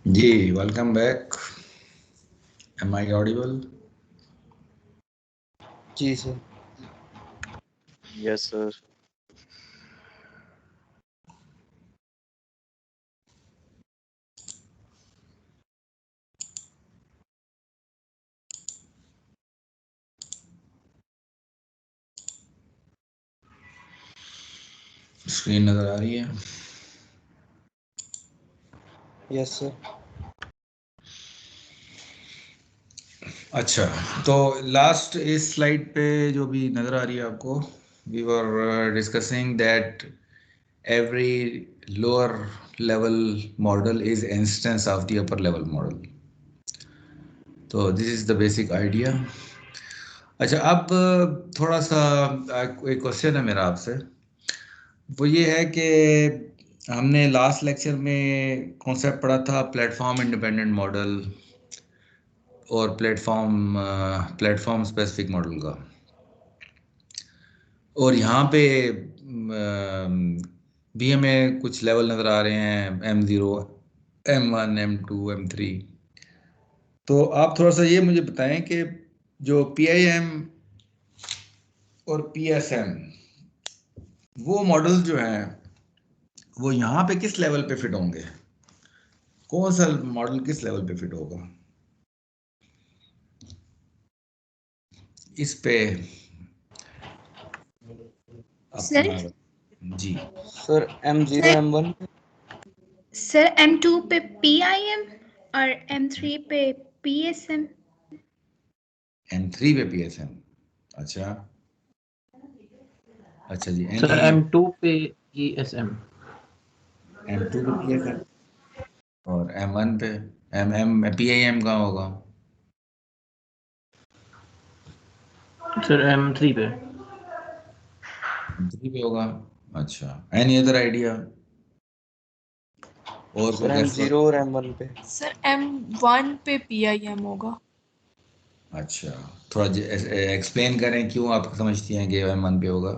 Ji welcome back. Am I audible? जी sir. Yes sir. Screen नजर आ रही है? Yes sir. अच्छा, तो लास्ट इस स्लाइड पे जो भी नजर आ रही है आपको, we were discussing that every lower level model is instance of the upper level model. तो this is the basic idea. अच्छा, अब थोड़ा सा एक क्वेश्चन है मेरा आपसे। वो ये है कि हमने लास्ट लेक्चर में कॉन्सेप्ट पढ़ा था प्लेटफॉर्म इंडिपेंडेंट मॉडल और प्लेटफॉर्म स्पेसिफिक मॉडल का। और यहाँ पे भी हमें कुछ लेवल नज़र आ रहे हैं, M0, M1, M2, M3। तो आप थोड़ा सा ये मुझे बताएं कि जो PIM और PSM वो मॉडल जो हैं वो यहाँ पे किस लेवल पे फिट होंगे? कौन सा मॉडल किस लेवल पे फिट होगा इस पे? सर अपना जी। Sir M0 sir M1 sir M2 पे PIM और M3 पे PSM। M3 पे PSM। अच्छा अच्छा जी। सर एनी M2 पे ESM। M2 पे PSM और M1 पे PIM कहाँ होगा? सर M3 पे। M3 पे होगा। अच्छा, एनी अदर आइडिया और कोई सर गैस M0 वर्क? और M1 पे। सर M1 पे PIM होगा। अच्छा, थोड़ा एक्सप्लेन करें क्यों आप समझती हैं कि M1 पे होगा?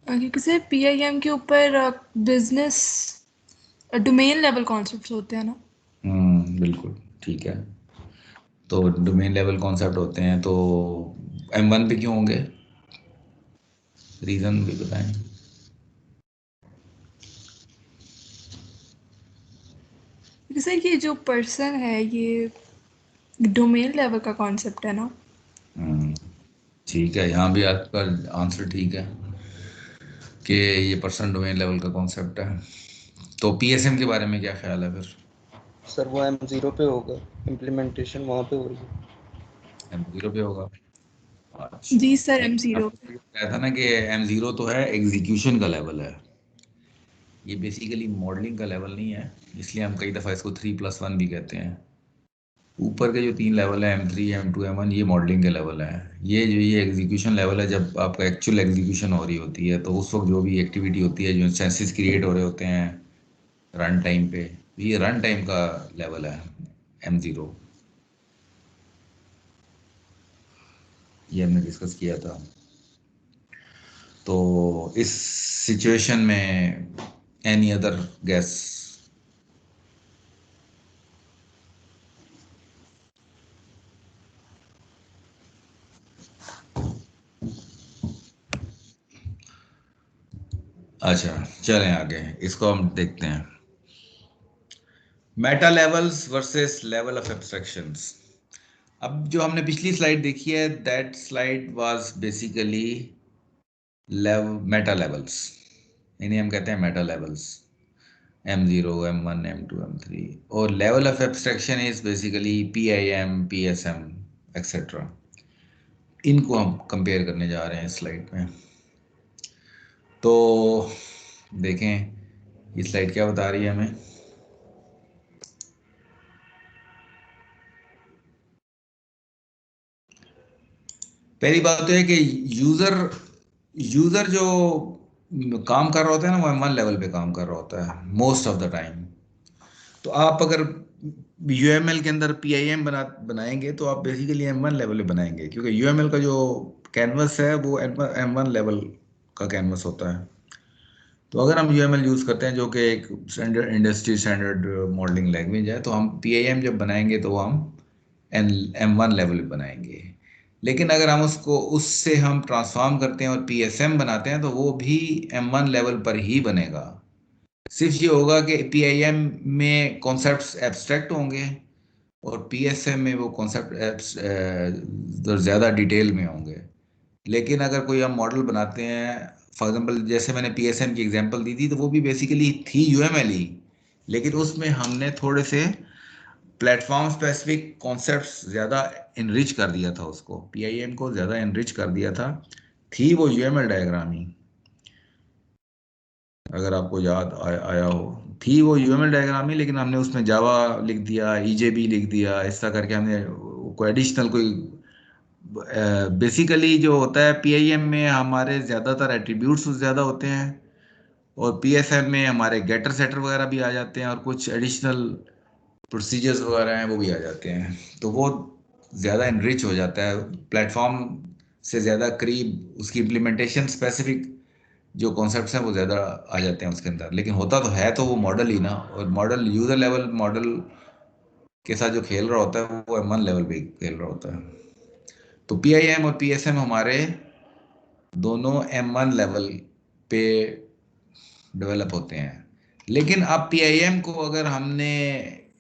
क्योंकि सर PIM के ऊपर बिजनेस डोमेन लेवल कॉन्सेप्ट्स होते हैं ना। बिल्कुल ठीक है। तो डोमेन लेवल कॉन्सेप्ट होते हैं, तो M1 पे क्यों होंगे? रीज़न भी बताएं। क्योंकि सर ये जो पर्सन है ये डोमेन लेवल का कॉन्सेप्ट है ना। ठीक है, यहाँ भी आपका आंसर ठीक है कि ये पर्सन डोमेन लेवल का कॉन्सेप्ट है। तो PSM के बारे में क्या ख्याल है फिर? सर वो M0 पे होगा, इम्प्लीमेंटेशन वहाँ पे हो रही है। M0 पे होगा। अच्छा, जी सर लेकिन M0 आपने कहा था ना कि M0 तो है एग्जीक्यूशन का लेवल है, ये बेसिकली मॉडलिंग का लेवल नहीं है, इसलिए हम कई दफ़ा इसको 3+1 भी कहते हैं। ऊपर के जो 3 लेवल है M3, M2, M1, ये मॉडलिंग के लेवल है। ये एग्जीक्यूशन लेवल है, जब आपका एक्चुअल एग्जीक्यूशन हो रही होती है तो उस वक्त जो भी एक्टिविटी होती है, जो इंस्टेंसेस क्रिएट हो रहे होते हैं रन टाइम पे, ये रन टाइम का लेवल है M0। ये हमने डिस्कस किया था। तो इस सिचुएशन में एनी अदर गैस? अच्छा, चलें आगे, इसको हम देखते हैं। Meta levels versus level of abstractions. अब जो हमने पिछली स्लाइड देखी है, that slide was basically Meta levels, इन्हें हम कहते हैं Meta levels, M0, M1, M2, M3। और level of abstraction is basically PIM, PSM etcetera. इनको हम कंपेयर करने जा रहे हैं इस स्लाइड में। तो देखें ये स्लाइड क्या बता रही है हमें। पहली बात तो है कि यूज़र यूज़र जो काम कर रहा होता है ना, वो M1 लेवल पे काम कर रहा होता है मोस्ट ऑफ द टाइम। तो आप अगर UML के अंदर PIM बनाएंगे तो आप बेसिकली M1 लेवल पे बनाएंगे, क्योंकि UML का जो कैनवस है वो M1 लेवल का कैनवस होता है। तो अगर हम UML यूज़ करते हैं जो कि एक standard industry standard modelling language है, तो हम PIM जब बनाएंगे तो हम M1 लेवल पे बनाएंगे। लेकिन अगर हम उसको उससे हम ट्रांसफॉर्म करते हैं और PSM बनाते हैं तो वो भी M1 लेवल पर ही बनेगा। सिर्फ ये होगा कि PIM में कॉन्सेप्ट्स एब्स्ट्रैक्ट होंगे और PSM में वो कॉन्सेप्ट ज़्यादा डिटेल में होंगे। लेकिन अगर कोई हम मॉडल बनाते हैं, फॉर एग्जांपल जैसे मैंने PSM की एग्जांपल दी थी, तो वो भी बेसिकली थी UML ही, लेकिन उसमें हमने थोड़े से प्लेटफॉर्म स्पेसिफिक कॉन्सेप्ट्स ज़्यादा इनरिच कर दिया था, उसको PIM को ज़्यादा इनरिच कर दिया था। थी वो UML डायग्राम ही, अगर आपको याद आया हो, थी वो UML डायग्राम ही, लेकिन हमने उसमें जावा लिख दिया, EJB लिख दिया, इस तरह करके हमने कोई एडिशनल कोई बेसिकली जो होता है PIM में हमारे ज़्यादातर एट्रीब्यूट्स ज़्यादा होते हैं और PSM में हमारे गेटर सेटर वगैरह भी आ जाते हैं और कुछ एडिशनल प्रोसीजर्स वगैरह हैं वो भी आ जाते हैं, तो वो ज़्यादा इनरिच हो जाता है प्लेटफॉर्म से ज़्यादा करीब, उसकी इम्प्लीमेंटेशन स्पेसिफिक जो कॉन्सेप्ट्स हैं वो ज़्यादा आ जाते हैं उसके अंदर। लेकिन होता तो है तो वो मॉडल ही ना, और मॉडल यूज़र लेवल मॉडल के साथ जो खेल रहा होता है वो M1 लेवल पे खेल रहा होता है। तो PIM और PSM हमारे दोनों M1 लेवल पे डेवलप होते हैं। लेकिन अब PIM को अगर हमने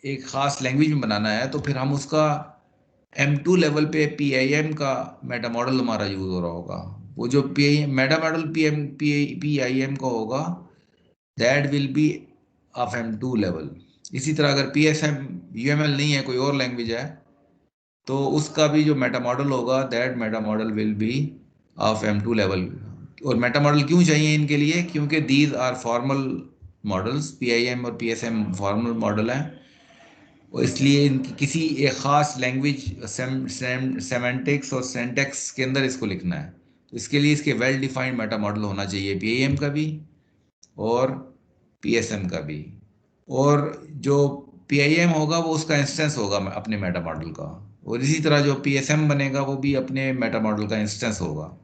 एक ख़ास लैंग्वेज में बनाना है तो फिर हम उसका M2 लेवल पे PIM का मेटा मॉडल हमारा यूज़ हो रहा होगा। वो जो मेटा मॉडल PIM का होगा, that will be of M2 level. इसी तरह अगर PSM UML नहीं है, कोई और लैंग्वेज है, तो उसका भी जो मेटा मॉडल होगा, that meta model will be of M2 level. और मेटा मॉडल क्यों चाहिए इनके लिए? क्योंकि these are formal models, PIM और PSM फॉर्मल मॉडल हैं, और इसलिए इनकी किसी एक ख़ास लैंग्वेज सेमेंटिक्स और सिंटैक्स के अंदर इसको लिखना है। तो इसके लिए इसके वेल डिफाइंड मेटा मॉडल होना चाहिए, PIM का भी और PSM का भी। और जो PIM होगा वो उसका इंस्टेंस होगा अपने मेटा मॉडल का, और इसी तरह जो PSM बनेगा वो भी अपने मेटा मॉडल का इंस्टेंस होगा।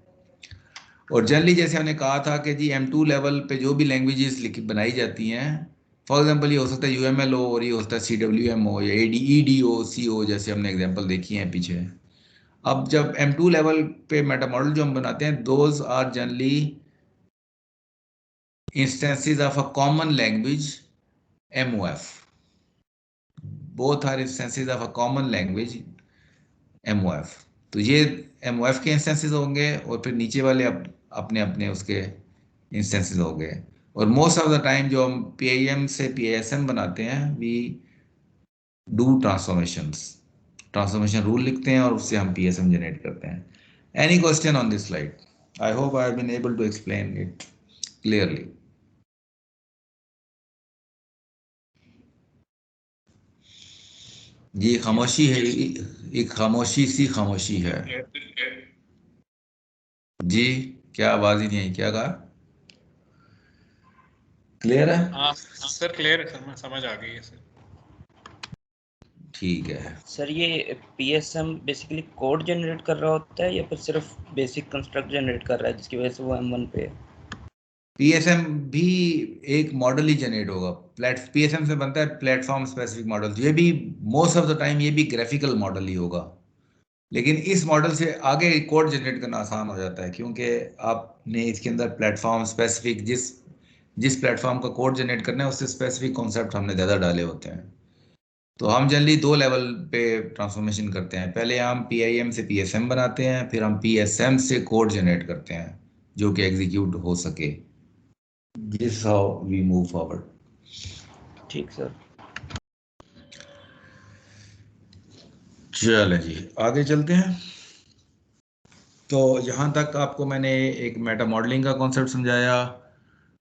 और जनरली जैसे हमने कहा था कि जी M2 लेवल पे जो भी लैंग्वेजेस बनाई जाती हैं, फॉर एग्जांपल ये हो सकता है UML हो, और ये हो सकता है CWM हो, या ED हो, C हो, जैसे हमने एग्जांपल देखी हैं पीछे। अब जब M2 लेवल पे मेटा मॉडल जो हम बनाते हैं, those are generally instances of a common language MOF। Both are instances of a common language MOF। तो ये MOF के इंस्टेंसेस होंगे और फिर नीचे वाले अपने अपने उसके इंस्टेंसेस हो गए। और मोस्ट ऑफ द टाइम जो हम PIM से PISM बनाते हैं, वी डू ट्रांसफॉर्मेशन रूल लिखते हैं और उससे हम PSM जनरेट करते हैं। Any question on this slide? I hope I have been able to explain it clearly. ये खामोशी है, एक खामोशी सी खामोशी है जी। क्या आवाज ही नहीं आई? क्या कहा? क्लियर है? हाँ सर, क्लियर है सर, मैं समझ आ गई है सर। ठीक है। सर ये PSM बेसिकली कोड जनरेट कर रहा होता है या फिर सिर्फ बेसिक कंस्ट्रक्ट जनरेट कर रहा है जिसकी वजह से वो M1 पे है? PSM भी एक मॉडल ही जनरेट होगा। PSM से बनता है प्लेटफॉर्म स्पेसिफिक मॉडल। ये भी मोस्ट ऑफ द टाइम ये भी ग्राफिकल मॉडल ही होगा, लेकिन इस मॉडल से आगे कोड जनरेट करना आसान हो जाता है, क्योंकि आपने इसके अंदर प्लेटफॉर्म स्पेसिफिक जिस जिस प्लेटफॉर्म का कोड जनरेट करना है उससे स्पेसिफिक कॉन्सेप्ट हमने ज़्यादा डाले होते हैं। तो हम जनरली दो लेवल पे ट्रांसफॉर्मेशन करते हैं। पहले हम PIM से PSM बनाते हैं, फिर हम PSM से कोड जनरेट करते हैं जो कि एग्जीक्यूट हो सके। This how we move forward. ठीक सर। चलें जी, आगे चलते हैं। तो यहाँ तक आपको मैंने एक मेटा मॉडलिंग का कॉन्सेप्ट समझाया,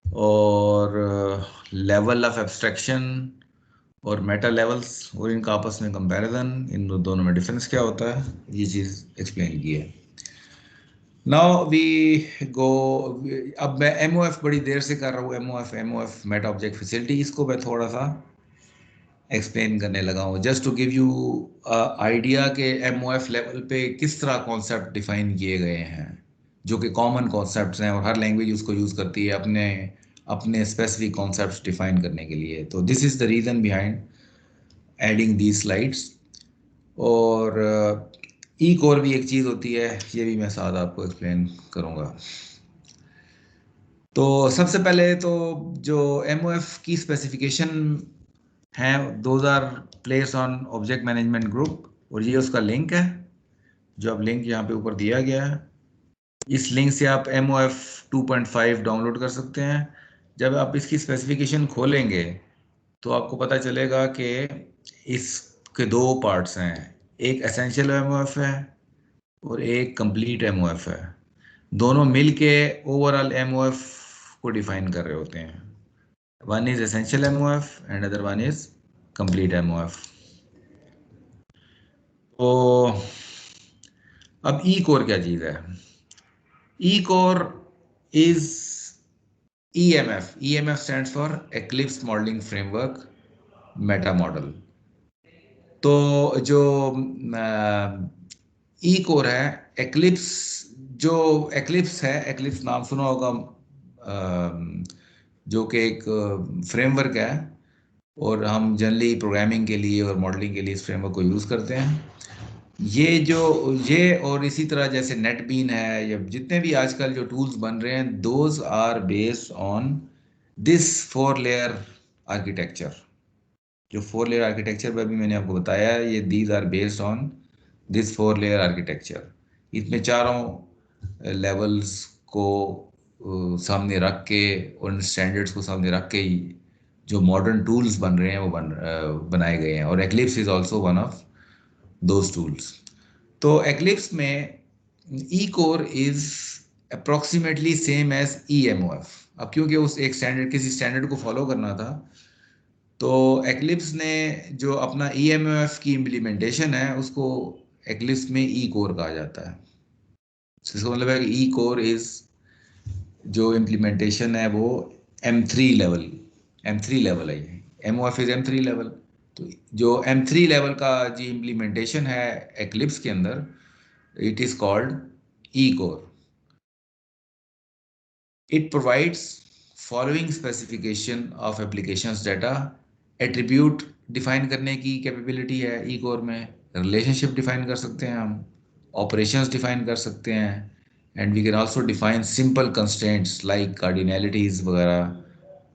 और लेवल ऑफ एब्स्ट्रैक्शन और मेटा लेवल्स और इनका आपस में कंपैरिजन, इन दोनों में डिफरेंस क्या होता है, ये चीज़ एक्सप्लेन की है। Now we go. अब मैं MOF बड़ी देर से कर रहा हूँ, MOF मेटा ऑब्जेक्ट फैसिलिटी, इसको मैं थोड़ा सा एक्सप्लेन करने लगा हूँ, just to give you idea के MOF लेवल पे किस तरह कॉन्सेप्ट डिफाइन किए गए हैं, जो कि कॉमन कॉन्सेप्ट्स हैं और हर लैंग्वेज उसको यूज़ करती है, अपने अपने स्पेसिफिक कॉन्सेप्ट्स डिफाइन करने के लिए। तो this is the reason behind adding the slides. और ई कोर भी एक चीज़ होती है, ये भी मैं साथ आपको एक्सप्लेन करूँगा। तो सबसे पहले तो जो MOF की स्पेसिफिकेशन है, those are place on object management group, और ये उसका लिंक है, जो अब लिंक यहाँ पे ऊपर दिया गया है। इस लिंक से आप MOF 2.5 डाउनलोड कर सकते हैं। जब आप इसकी स्पेसिफिकेशन खोलेंगे तो आपको पता चलेगा कि इसके दो पार्ट्स हैं, एक एसेंशियल MOF है और एक कंप्लीट MOF है। दोनों मिलके ओवरऑल MOF को डिफाइन कर रहे होते हैं। One is essential MOF and other one is complete MOF। तो अब ई कोर क्या चीज़ है? E core is EMF. EMF stands for Eclipse Modeling Framework Meta Model. तो जो ई कोर है, एक्लिप्स, जो एक्लिप्स है, एक्लिप्स नाम सुना होगा, जो कि एक फ्रेमवर्क है, और हम जनरली प्रोग्रामिंग के लिए और मॉडलिंग के लिए इस फ्रेमवर्क को यूज़ करते हैं। ये और इसी तरह जैसे नेटबीन है, या जितने भी आजकल जो टूल्स बन रहे हैं, those are based on this 4 layer architecture. जो 4 लेयर आर्किटेक्चर पर भी मैंने आपको बताया है, ये these are based on this 4 layer architecture. इसमें चारों लेवल्स को सामने रख के, उन स्टैंडर्ड्स को सामने रख के जो मॉडर्न टूल्स बन रहे हैं वो बनाए गए हैं, और Eclipse is also one of those tools. तो एक्लिप्स में E core is approximately same as EMOF। अब क्योंकि उस एक स्टैंडर्ड, किसी स्टैंडर्ड को फॉलो करना था, तो एक्लिप्स ने जो अपना EMOF की इम्प्लीमेंटेशन है, उसको एक्लिप्स में ई कोर कहा जाता है। इसका मतलब है कि ई कोर इज जो इम्प्लीमेंटेशन है वो M3 लेवल है। MOF is M3 level. तो जो M3 लेवल का जो इम्प्लीमेंटेशन है एक्लिप्स के अंदर, it is called E core. It provides following specification of applications data. Attribute define करने की कैपेबिलिटी है ई कोर में, रिलेशनशिप डिफाइन कर सकते हैं हम, ऑपरेशंस डिफाइन कर सकते हैं, and we can also define simple constraints like cardinalities वगैरह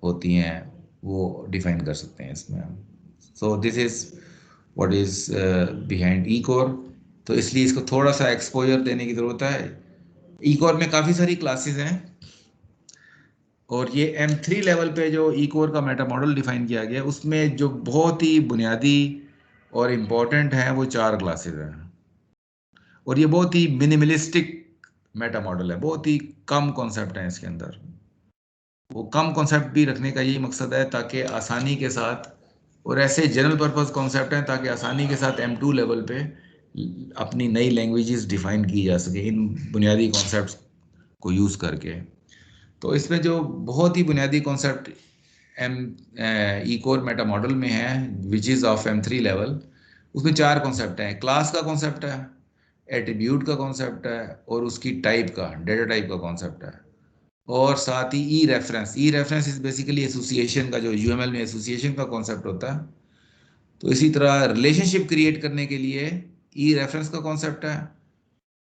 होती हैं, वो डिफाइन कर सकते हैं इसमें हम। So this is what is behind E core. तो इसलिए इसको थोड़ा सा एक्सपोजर देने की ज़रूरत है। ई कोर में काफ़ी सारी क्लासेस हैं, और ये M3 लेवल पे जो ई कोर का मेटा मॉडल डिफाइन किया गया, उसमें जो बहुत ही बुनियादी और इम्पोर्टेंट हैं वो 4 क्लासेस हैं, और ये बहुत ही मिनिमलिस्टिक मेटा मॉडल है। बहुत ही कम कॉन्सेप्ट हैं इसके अंदर। वो कम कॉन्सेप्ट भी रखने का यही मकसद है ताकि आसानी के साथ, और ऐसे जनरल पर्पस कॉन्सेप्ट हैं ताकि आसानी के साथ M2 लेवल पे अपनी नई लैंग्वेजेस डिफाइन की जा सके इन बुनियादी कॉन्सेप्ट्स को यूज़ करके। तो इसमें जो बहुत ही बुनियादी कॉन्सेप्ट ई कोर मेटा मॉडल में है, which is of M3 level, उसमें 4 कॉन्सेप्ट हैं। क्लास का कॉन्सेप्ट है, एट्रीब्यूट का कॉन्सेप्ट है, और उसकी टाइप का, डेटा टाइप का कॉन्सेप्ट है, और साथ ही ई रेफरेंस इज बेसिकली एसोसिएशन का, जो UML में एसोसिएशन का कॉन्सेप्ट होता है। तो इसी तरह रिलेशनशिप क्रिएट करने के लिए ई रेफरेंस का कॉन्सेप्ट है,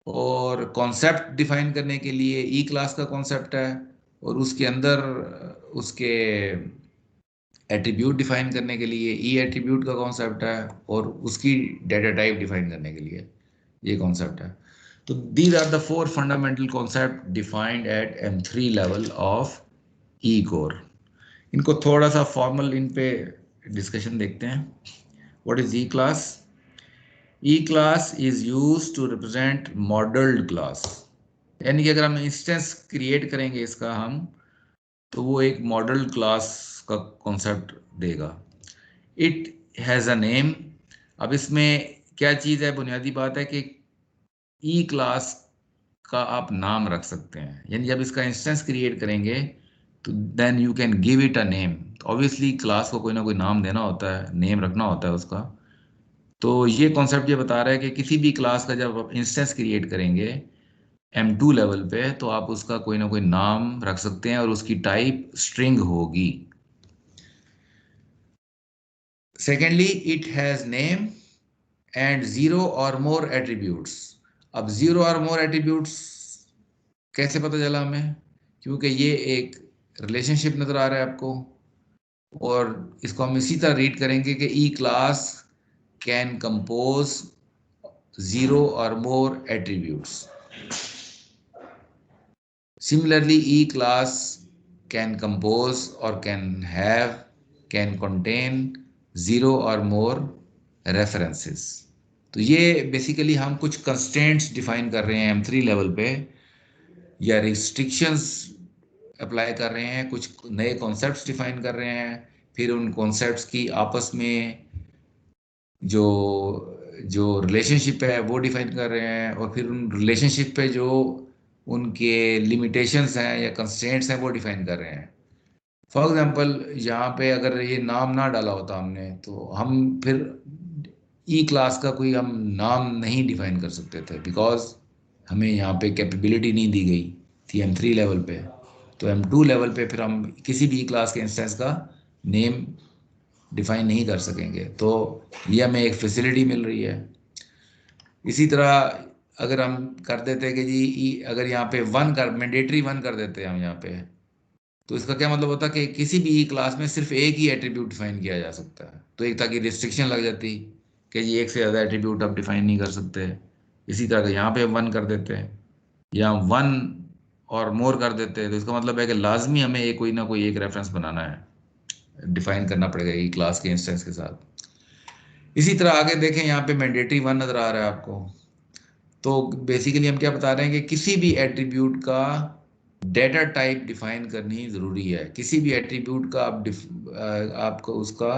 और कॉन्सेप्ट डिफाइन करने के लिए ई क्लास का कॉन्सेप्ट है, और उसके अंदर उसके एट्रीब्यूट डिफाइन करने के लिए ई एट्रीब्यूट का कॉन्सेप्ट है, और उसकी डेटा टाइप डिफाइन करने के लिए ये कॉन्सेप्ट है। तो these are the 4 fundamental concepts defined at M3 level of E core. इनको थोड़ा सा फॉर्मल इन पे डिस्कशन देखते हैं। What is E class? E class is used to represent modeled class. यानी कि अगर हम इंस्टेंस क्रिएट करेंगे इसका हम, तो वो एक मॉडल क्लास का कॉन्सेप्ट देगा। It has a name. अब इसमें क्या चीज़ है, बुनियादी बात है कि ई क्लास का आप नाम रख सकते हैं, यानी जब इसका इंस्टेंस क्रिएट करेंगे तो then you can give it a name. Obviously class को कोई ना कोई नाम देना होता है, नेम रखना होता है उसका। तो ये कॉन्सेप्ट ये बता रहा है कि किसी भी क्लास का जब आप इंस्टेंस क्रिएट करेंगे M2 लेवल पे तो आप उसका कोई ना कोई नाम रख सकते हैं और उसकी टाइप स्ट्रिंग होगी। Secondly it has name and 0 और मोर एट्रीब्यूट्स। अब 0 और मोर एट्रीब्यूट्स कैसे पता चला हमें? क्योंकि ये एक रिलेशनशिप नजर आ रहा है आपको, और इसको हम इसी तरह रीड करेंगे कि ई क्लास कैन कंपोज 0 और मोर attributes. Similarly, E-class can compose or can contain 0 or more references. तो ये बेसिकली हम कुछ कंस्ट्रेंट्स डिफाइन कर रहे हैं M3 लेवल पे, या रिस्ट्रिक्शंस अप्लाई कर रहे हैं, कुछ नए कॉन्सेप्ट्स डिफाइन कर रहे हैं, फिर उन कॉन्सेप्ट्स की आपस में जो जो रिलेशनशिप है वो डिफाइन कर रहे हैं, और फिर उन रिलेशनशिप पे जो उनके लिमिटेशंस हैं या कंस्ट्रेंट्स हैं वो डिफाइन कर रहे हैं। फॉर एग्जांपल यहाँ पे अगर ये नाम ना डाला होता हमने, तो हम फिर ई क्लास का कोई हम नाम नहीं डिफाइन कर सकते थे, बिकॉज हमें यहाँ पे कैपेबिलिटी नहीं दी गई थी M3 लेवल पे। तो M2 लेवल पे फिर हम किसी भी ई क्लास के इंस्टेंस का नेम डिफाइन नहीं कर सकेंगे, तो ये हमें एक फैसिलिटी मिल रही है। इसी तरह अगर हम कर देते कि जी अगर यहाँ पे मैंडेटरी 1 कर देते हैं हम यहाँ पे, तो इसका क्या मतलब होता कि किसी भी क्लास में सिर्फ एक ही एट्रीब्यूट डिफाइन किया जा सकता है, तो एक ताकि रिस्ट्रिक्शन लग जाती कि जी एक से ज़्यादा एट्रीब्यूट आप डिफाइन नहीं कर सकते। इसी तरह के यहाँ पे 1 कर देते हैं या 1 और मोर कर देते हैं, तो इसका मतलब है कि लाजमी हमें एक कोई ना कोई एक रेफरेंस बनाना है, डिफाइन करना पड़ेगा ई क्लास के इंस्टेंस के साथ। इसी तरह आगे देखें, यहाँ पे मैंडेटरी 1 नजर आ रहा है आपको। तो बेसिकली हम क्या बता रहे हैं कि किसी भी एट्रीब्यूट का डेटा टाइप डिफाइन करनी ज़रूरी है। किसी भी एट्रीब्यूट का आपको उसका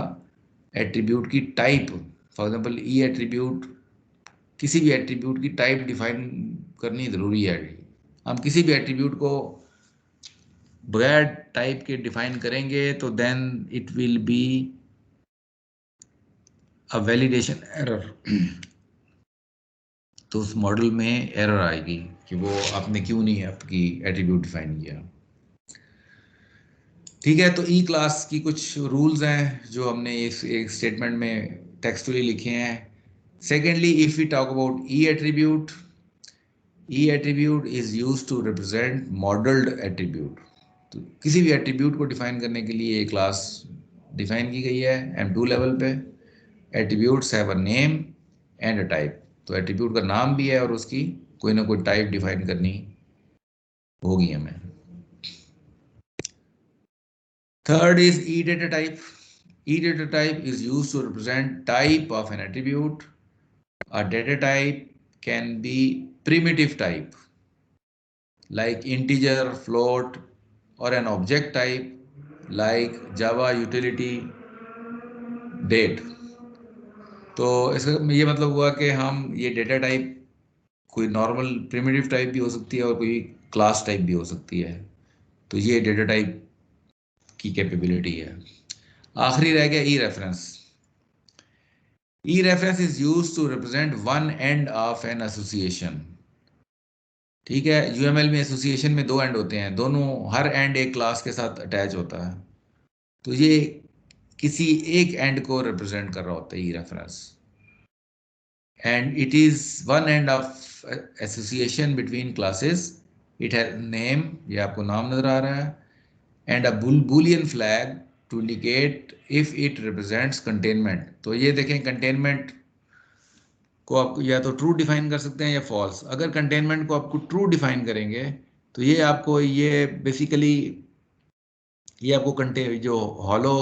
एट्रीब्यूट की type, for example E attribute, किसी भी एट्रीब्यूट की टाइप डिफाइन करनी ज़रूरी है। हम किसी भी एट्रीब्यूट को बगैर टाइप के डिफाइन करेंगे तो then it will be a validation error. तो उस मॉडल में एरर आएगी कि वो आपने क्यों नहीं आपकी एट्रीब्यूट डिफाइन किया। ठीक है, तो ई क्लास की कुछ रूल्स हैं जो हमने इस एक स्टेटमेंट में टेक्सचुअली लिखे हैं। Secondly, if we talk about E attribute is used to represent modelled attribute. तो किसी भी एट्रीब्यूट को डिफाइन करने के लिए ये क्लास डिफाइन की गई है M2 लेवल पे। Attributes have a name and a type. तो एट्रीब्यूट का नाम भी है और उसकी कोई ना कोई टाइप डिफाइन करनी होगी हमें। Third is E data type. E data type is used to represent type of an attribute. A data type can be primitive type like integer, float, or an object type like Java utility date। तो इसका ये मतलब हुआ कि हम ये data type कोई normal primitive type भी हो सकती है और कोई क्लास टाइप भी हो सकती है। तो ये डेटा टाइप की कैपेबिलिटी है। आखिरी रह गया E reference. E reference is used to represent one end of an association. ठीक है, यूएमएल में एसोसिएशन में 2 एंड होते हैं, दोनों हर एंड एक क्लास के साथ अटैच होता है। तो ये किसी एक एंड को रिप्रेजेंट कर रहा होता है E reference, and it is one end of association between classes. It has name, ये आपको नाम नजर आ रहा है, and a boolean flag to indicate if it represents containment. तो ये देखें, कंटेनमेंट को आप या तो ट्रू डिफाइन कर सकते हैं या फॉल्स। अगर कंटेनमेंट को आपको ट्रू डिफाइन करेंगे तो ये आपको ये बेसिकली ये आपको जो हॉलो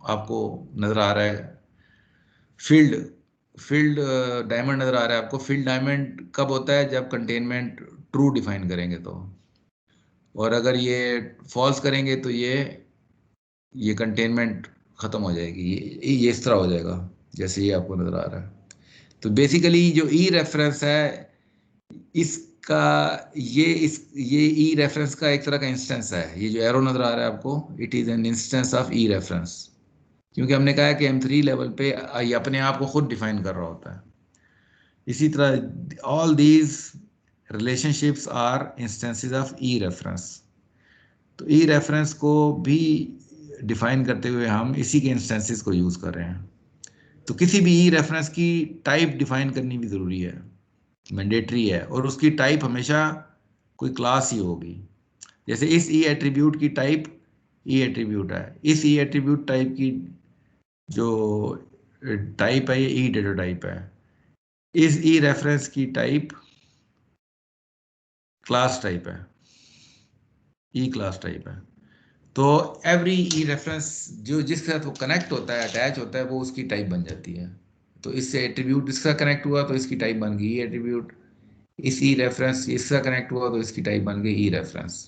आपको नज़र आ रहा है, फील्ड डायमंड नज़र आ रहा है आपको। फील्ड डायमंड कब होता है? जब कंटेनमेंट ट्रू डिफाइन करेंगे तो, और अगर ये फॉल्स करेंगे तो ये कंटेनमेंट ख़त्म हो जाएगी, ये इस तरह हो जाएगा जैसे ये आपको नज़र आ रहा है। तो बेसिकली जो ई रेफरेंस है इसका ये ई रेफरेंस का एक तरह का इंस्टेंस है। ये जो एरो नजर आ रहा है आपको, it is an instance of E reference, क्योंकि हमने कहा है कि M3 लेवल पे ये अपने आप को खुद डिफाइन कर रहा होता है। इसी तरह all these relationships are instances of E reference. तो ई रेफरेंस को भी डिफाइन करते हुए हम इसी के इंस्टेंसेस को यूज कर रहे हैं। तो किसी भी ई रेफरेंस की टाइप डिफाइन करनी भी जरूरी है, मैंडेटरी है, और उसकी टाइप हमेशा कोई क्लास ही होगी। जैसे इस ई एट्रीब्यूट की टाइप ई एट्रीब्यूट है, इस ई एट्रीब्यूट टाइप की जो टाइप है ये ई डेटा टाइप है, इस ई रेफरेंस की टाइप क्लास टाइप है, ई क्लास टाइप है। तो एवरी ई रेफरेंस जो जिसके साथ वो कनेक्ट होता है, अटैच होता है, वो उसकी टाइप बन जाती है। तो इससे एट्रीब्यूट इसका कनेक्ट हुआ तो इसकी टाइप बन गई ई एट्रीब्यूट, इस ई रेफरेंस इसका कनेक्ट हुआ तो इसकी टाइप बन गई ई रेफरेंस।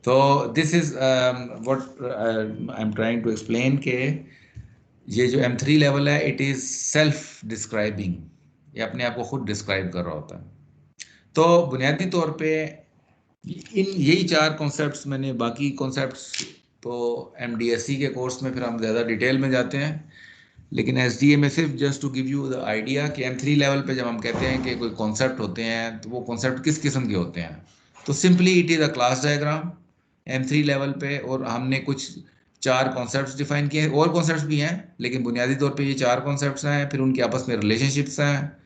तो this is what I am trying to explain के ये जो M3 लेवल है इट इज सेल्फ डिस्क्राइबिंग, ये अपने आप को खुद डिस्क्राइब कर रहा होता है। तो बुनियादी तौर पे इन यही 4 कॉन्सेप्ट्स, मैंने बाकी कॉन्सेप्ट्स तो MDSC के कोर्स में फिर हम ज़्यादा डिटेल में जाते हैं, लेकिन SDA में सिर्फ just to give you the idea कि M3 लेवल पे जब हम कहते हैं कि कोई कॉन्सेप्ट होते हैं तो वो कॉन्सेप्ट किस किस्म के होते हैं। तो simply it is a class diagram M3 level पे, और हमने कुछ 4 कॉन्सेप्ट्स डिफाइन किए हैं, और कॉन्सेप्ट्स भी हैं लेकिन बुनियादी तौर पे ये 4 कॉन्सेप्ट्स हैं। फिर उनके आपस में रिलेशनशिप्स हैं,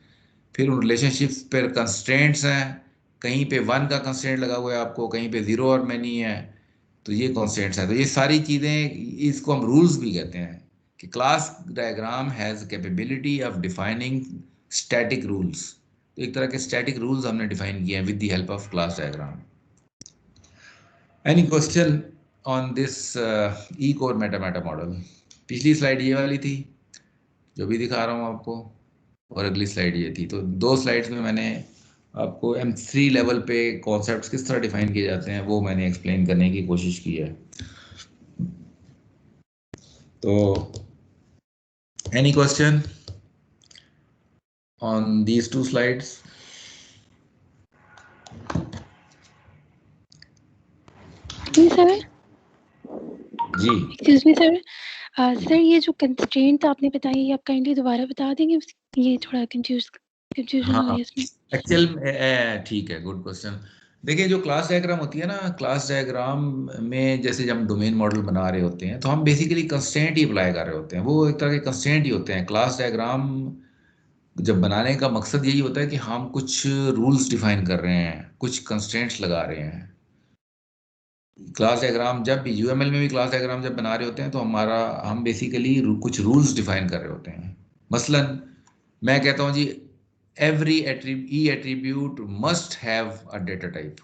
फिर उन रिलेशनशिप्स पर कंस्ट्रेंट्स हैं, कहीं पे 1 का कंस्ट्रेंट लगा हुआ है आपको, कहीं पे 0 और मैनी है, तो ये कंस्ट्रेंट्स हैं। तो ये सारी चीज़ें, इसको हम रूल्स भी कहते हैं कि class diagram has capability of defining static rules. तो एक तरह के स्टैटिक रूल्स हमने डिफाइन किए हैं with the help of class diagram. Any question on this E core Meta model? पिछली स्लाइड ये वाली थी जो भी दिखा रहा हूँ आपको, और अगली स्लाइड ये थी। तो 2 स्लाइड्स में मैंने आपको M3 लेवल पे कॉन्सेप्ट्स किस तरह डिफाइन किए जाते हैं वो मैंने एक्सप्लेन करने की कोशिश की है। तो any question on these 2 slides? जी सर। जी एक्सक्यूज मी सर। सर ये जो कंस्ट्रेंट आपने बताई ये आप काइंडली दोबारा बता देंगे, ये थोड़ा कंफ्यूजन हो रही है इसमें। एक्चुअल ठीक है, गुड क्वेश्चन। देखिए जो क्लास डायग्राम होती है ना, क्लास डायग्राम में जैसे जब हम डोमेन मॉडल बना रहे होते हैं तो हम बेसिकली कंस्ट्रेंट ही अप्लाई कर रहे होते हैं, वो एक तरह के कंस्ट्रेंट ही होते हैं। क्लास डायग्राम जब बनाने का मकसद यही होता है कि हम कुछ रूल्स डिफाइन कर रहे हैं, कुछ कंस्ट्रेंट्स लगा रहे हैं। क्लास डायग्राम जब भी UML में भी क्लास डायग्राम जब बना रहे होते हैं तो हम बेसिकली कुछ रूल्स डिफाइन कर रहे होते हैं। मसलन मैं कहता हूँ जी every e attribute must have a data type।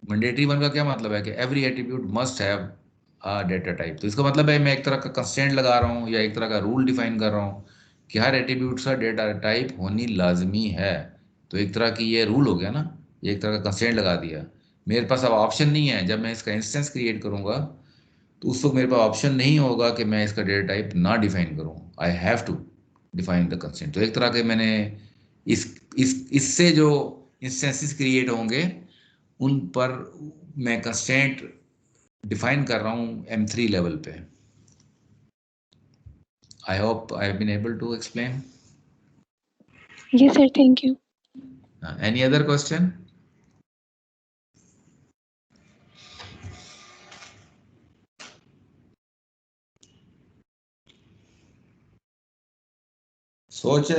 Mandatory 1 का क्या मतलब है कि every attribute must have a data type। तो इसका मतलब है मैं एक तरह का कंस्ट्रेंट लगा रहा हूँ या एक तरह का रूल डिफाइन कर रहा हूँ कि हर एट्रीब्यूट का डेटा टाइप होनी लाजमी है। तो एक तरह की ये रूल हो गया ना, ये एक तरह का कंस्ट्रेंट लगा दिया। मेरे पास अब ऑप्शन नहीं है, जब मैं इसका इंस्टेंस क्रिएट करूँगा तो उस वक्त मेरे पास ऑप्शन नहीं होगा कि मैं इसका डेटा टाइप ना डिफाइन करूँ। I have to define the constraint. तो एक तरह के मैंने इससे जो इंस्टेंसेस क्रिएट होंगे उन पर मैं कंस्ट्रेंट डिफाइन कर रहा हूँ M3 लेवल पे। I hope I have been able to explain. Yes sir, thank you. Any other question? सोच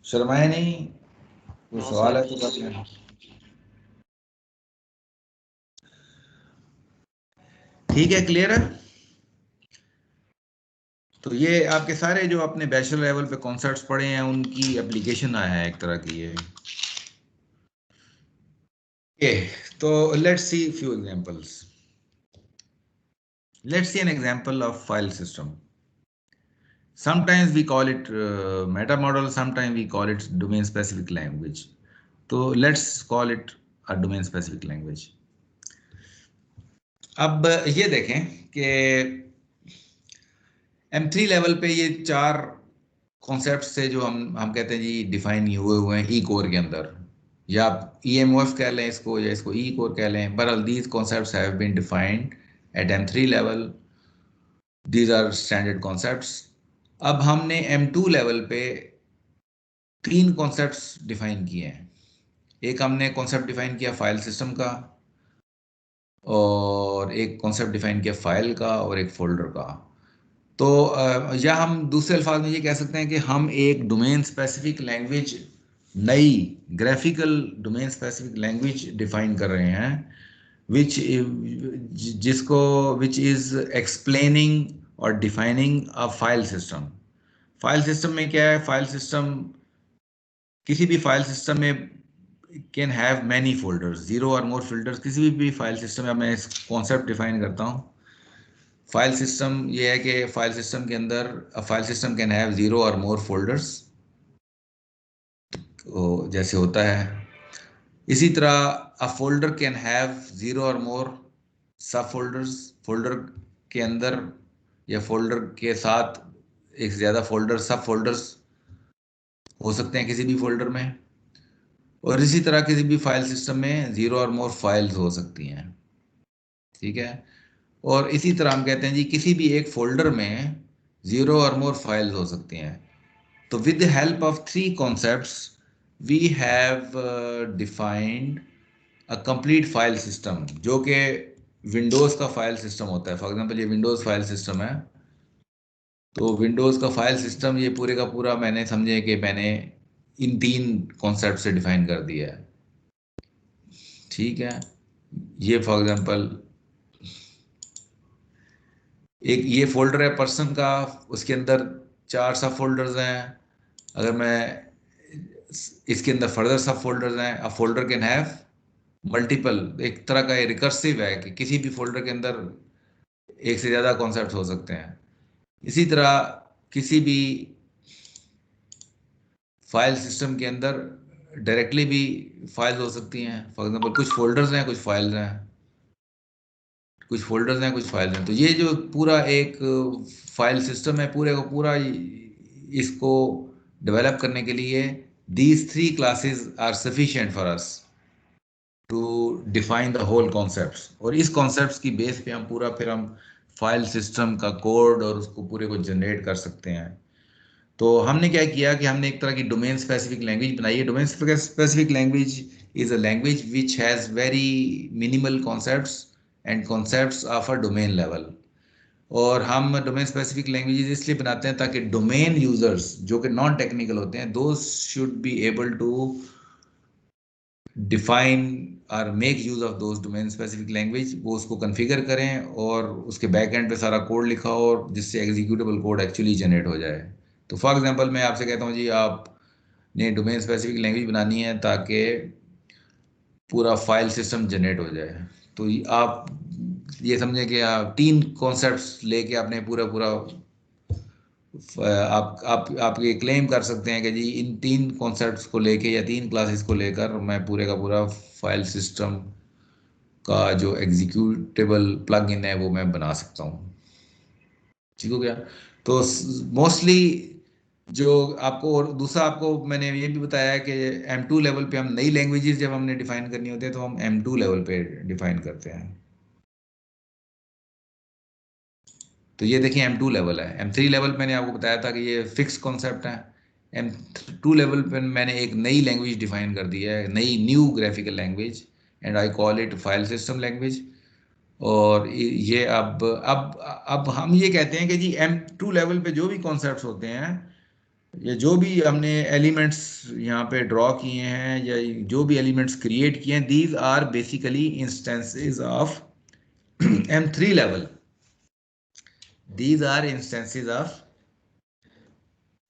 शर्माए नहीं, कोई सवाल है तो कर लेना। ठीक है, क्लियर है? तो ये आपके सारे जो अपने बैचलर लेवल पे कॉन्सेप्ट्स पढ़े हैं उनकी एप्लीकेशन आया है एक तरह की ये। तो let's see few examples. Let's see an example of file system. Sometimes we call it meta model, sometimes we call it domain specific language. So let's call it a domain specific language. अब ये देखें कि M3 level पे ये 4 concepts से जो हम कहते हैं जी डिफाइन हुए हैं ई कोर के अंदर, या आप EMOF कह लें इसको या इसको ई कोर कह लें। बहरहाल these concepts have been defined at M3 level. These are standard concepts. अब हमने M2 लेवल पे 3 कॉन्सेप्ट्स डिफाइन किए हैं। एक हमने कॉन्सेप्ट डिफाइन किया फाइल सिस्टम का, और एक कॉन्सेप्ट डिफाइन किया फाइल का, और एक फोल्डर का। तो या हम दूसरे अल्फाज में ये कह सकते हैं कि हम एक डोमेन स्पेसिफिक लैंग्वेज, नई graphical domain specific language define कर रहे हैं, विच इज एक्सप्लेनिंग और defining a file system. File system में क्या है? फाइल सिस्टम, किसी भी फाइल सिस्टम में कैन हैव मैनी फोल्डर्स, 0 और मोर फोल्डर्स। किसी भी फाइल सिस्टम में मैं इस कॉन्सेप्ट डिफाइन करता हूँ। फाइल सिस्टम ये है कि फाइल सिस्टम के अंदर फाइल सिस्टम कैन हैव 0 और मोर फोल्डर्स, जैसे होता है। इसी तरह अ फोल्डर कैन हैव 0 और मोर सब फोल्डर्स। फोल्डर के अंदर या फोल्डर के साथ एक से ज़्यादा फोल्डर, सब फोल्डर्स हो सकते हैं किसी भी फोल्डर में। और इसी तरह किसी भी फाइल सिस्टम में 0 और मोर फाइल्स हो सकती हैं, ठीक है। और इसी तरह हम कहते हैं जी किसी भी एक फोल्डर में 0 और मोर फाइल्स हो सकती हैं। तो with the help of 3 concepts we have defined a complete file system, जो कि विंडोज़ का फाइल सिस्टम होता है। फॉर एग्जांपल ये विंडोज़ फाइल सिस्टम है, तो विंडोज़ का फाइल सिस्टम ये पूरे का पूरा मैंने समझे कि मैंने इन 3 कॉन्सेप्ट से डिफाइन कर दिया है, ठीक है। ये फॉर एग्जांपल एक ये फोल्डर है पर्सन का, उसके अंदर 4 सब फोल्डर्स हैं। अगर मैं इसके अंदर फर्दर सब फोल्डर्स हैं। A folder can have multiple, एक तरह का ये रिकर्सिव है कि किसी भी फोल्डर के अंदर एक से ज़्यादा कॉन्सेप्ट हो सकते हैं। इसी तरह किसी भी फाइल सिस्टम के अंदर डायरेक्टली भी फाइल्स हो सकती हैं। फॉर एग्जांपल कुछ फोल्डर्स हैं, कुछ फाइल्स हैं, कुछ फोल्डर्स हैं, कुछ फाइल्स हैं। तो ये जो पूरा एक फाइल सिस्टम है, पूरे को पूरा इसको डेवलप करने के लिए these 3 classes are sufficient for us to define the whole concepts। और इस concepts की बेस पे हम पूरा फिर हम फाइल सिस्टम का कोड और उसको पूरे को जनरेट कर सकते हैं। तो हमने क्या किया कि हमने एक तरह की डोमेन स्पेसिफिक लैंग्वेज बनाई है। Domain specific language is a language which has very minimal concepts and concepts of a domain level. और हम डोमेन स्पेसिफिक लैंग्वेजेस इसलिए बनाते हैं ताकि डोमेन यूजर्स जो कि नॉन टेक्निकल होते हैं, those should be able to define और make use of those domain specific language. वो उसको कन्फिगर करें और उसके बैक एंड पे सारा कोड लिखा हो और जिससे एग्जीक्यूटेबल कोड एक्चुअली जनरेट हो जाए। तो फॉर एग्जांपल मैं आपसे कहता हूँ जी आपने डोमेन स्पेसिफिक लैंग्वेज बनानी है ताकि पूरा फाइल सिस्टम जनरेट हो जाए। तो आप ये समझें कि आप 3 कॉन्सेप्ट्स लेके आपने पूरा पूरा आप ये क्लेम कर सकते हैं कि जी इन 3 कॉन्सेप्ट्स को लेके या 3 क्लासेस को लेकर मैं पूरे का पूरा फाइल सिस्टम का जो एग्जीक्यूटेबल प्लग इन है वो मैं बना सकता हूँ, ठीक हो गया। तो मोस्टली जो आपको, और दूसरा आपको मैंने ये भी बताया है कि M2 लेवल पे हम नई लैंग्वेजेस जब हमने डिफाइन करनी होती है तो हम M2 लेवल पे डिफाइन करते हैं। तो ये देखिए M2 लेवल है। M3 लेवल मैंने आपको बताया था कि ये फिक्स कॉन्सेप्ट है। M2 लेवल पे मैंने एक नई लैंग्वेज डिफाइन कर दी है, नई new graphical language, and I call it file system language. और ये अब हम ये कहते हैं कि जी M2 लेवल पे जो भी कॉन्सेप्ट्स होते हैं या जो भी हमने एलिमेंट्स यहाँ पे ड्रॉ किए हैं या जो भी एलिमेंट्स क्रिएट किए हैं, these are basically instances of M3 level. These are instances of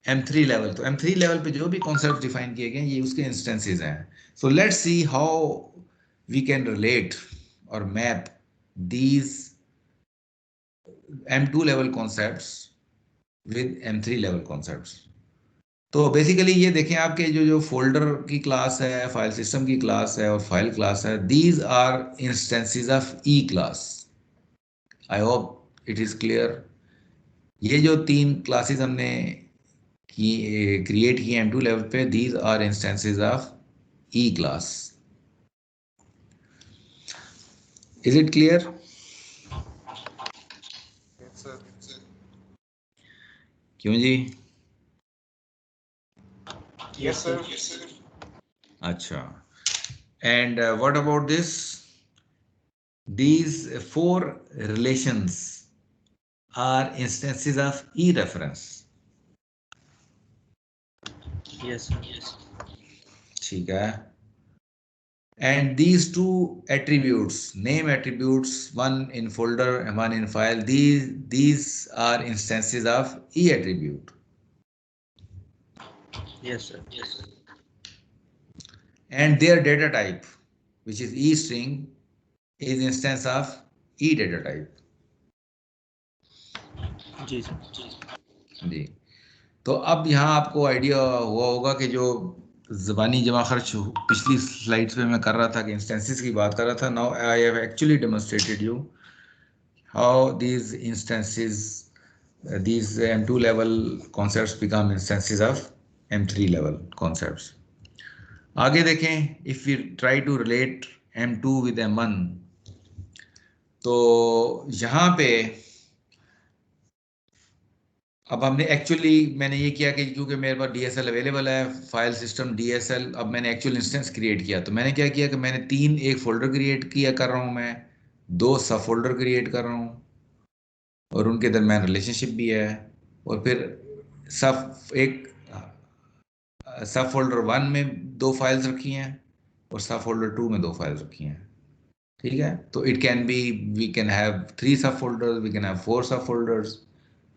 M3 level. तो M3 लेवल पे जो भी कॉन्सेप्ट डिफाइन किए गए ये उसके इंस्टेंसेस हैं। So let's see how we can relate और map these M2 level concepts with M3 level concepts. तो बेसिकली ये देखें आपके जो फोल्डर की क्लास है, फाइल सिस्टम की क्लास है और फाइल क्लास है, these are instances of E class. I hope it is clear. ये जो 3 क्लासेस हमने क्रिएट किए M2 लेवल पे, these are instances of E class. Is it clear? क्यों जी? Yes sir. अच्छा, And what about this? These four relations are instances of E reference. Yes, sir. Yes. ठीक है. And these two attributes, name attributes, one in folder and one in file, these are instances of E attribute. Yes, sir. Yes, sir. And their data type, which is E string, is instance of E data type. जी sir. जी. जी. तो अब यहाँ आपको idea हुआ होगा कि जो ज़बानी जमा खर्च पिछली स्लाइड्स पे मैं कर रहा था कि इंस्टेंसेस की बात कर रहा था. Now I have actually demonstrated you how these instances, these M2 level concepts become instances of M3 level concepts. आगे देखें, if we try to relate M2 with M1, तो यहाँ पे अब हमने एक्चुअली मैंने ये किया कि क्योंकि मेरे पास DSL अवेलेबल है, फाइल सिस्टम DSL, अब मैंने एक्चुअल इंस्टेंस क्रिएट किया. तो मैंने क्या किया कि मैंने एक फोल्डर क्रिएट किया कर रहा हूँ, मैं 2 सब फोल्डर क्रिएट कर रहा हूँ और उनके दरम्यान रिलेशनशिप भी है. और फिर सब फोल्डर 1 में 2 फाइल्स रखी हैं और सब फोल्डर 2 में 2 फाइल्स रखी हैं. ठीक है. तो it can be, we can have 3 सब फोल्डर्स, वी कैन हैव 4 सब फोल्डर्स.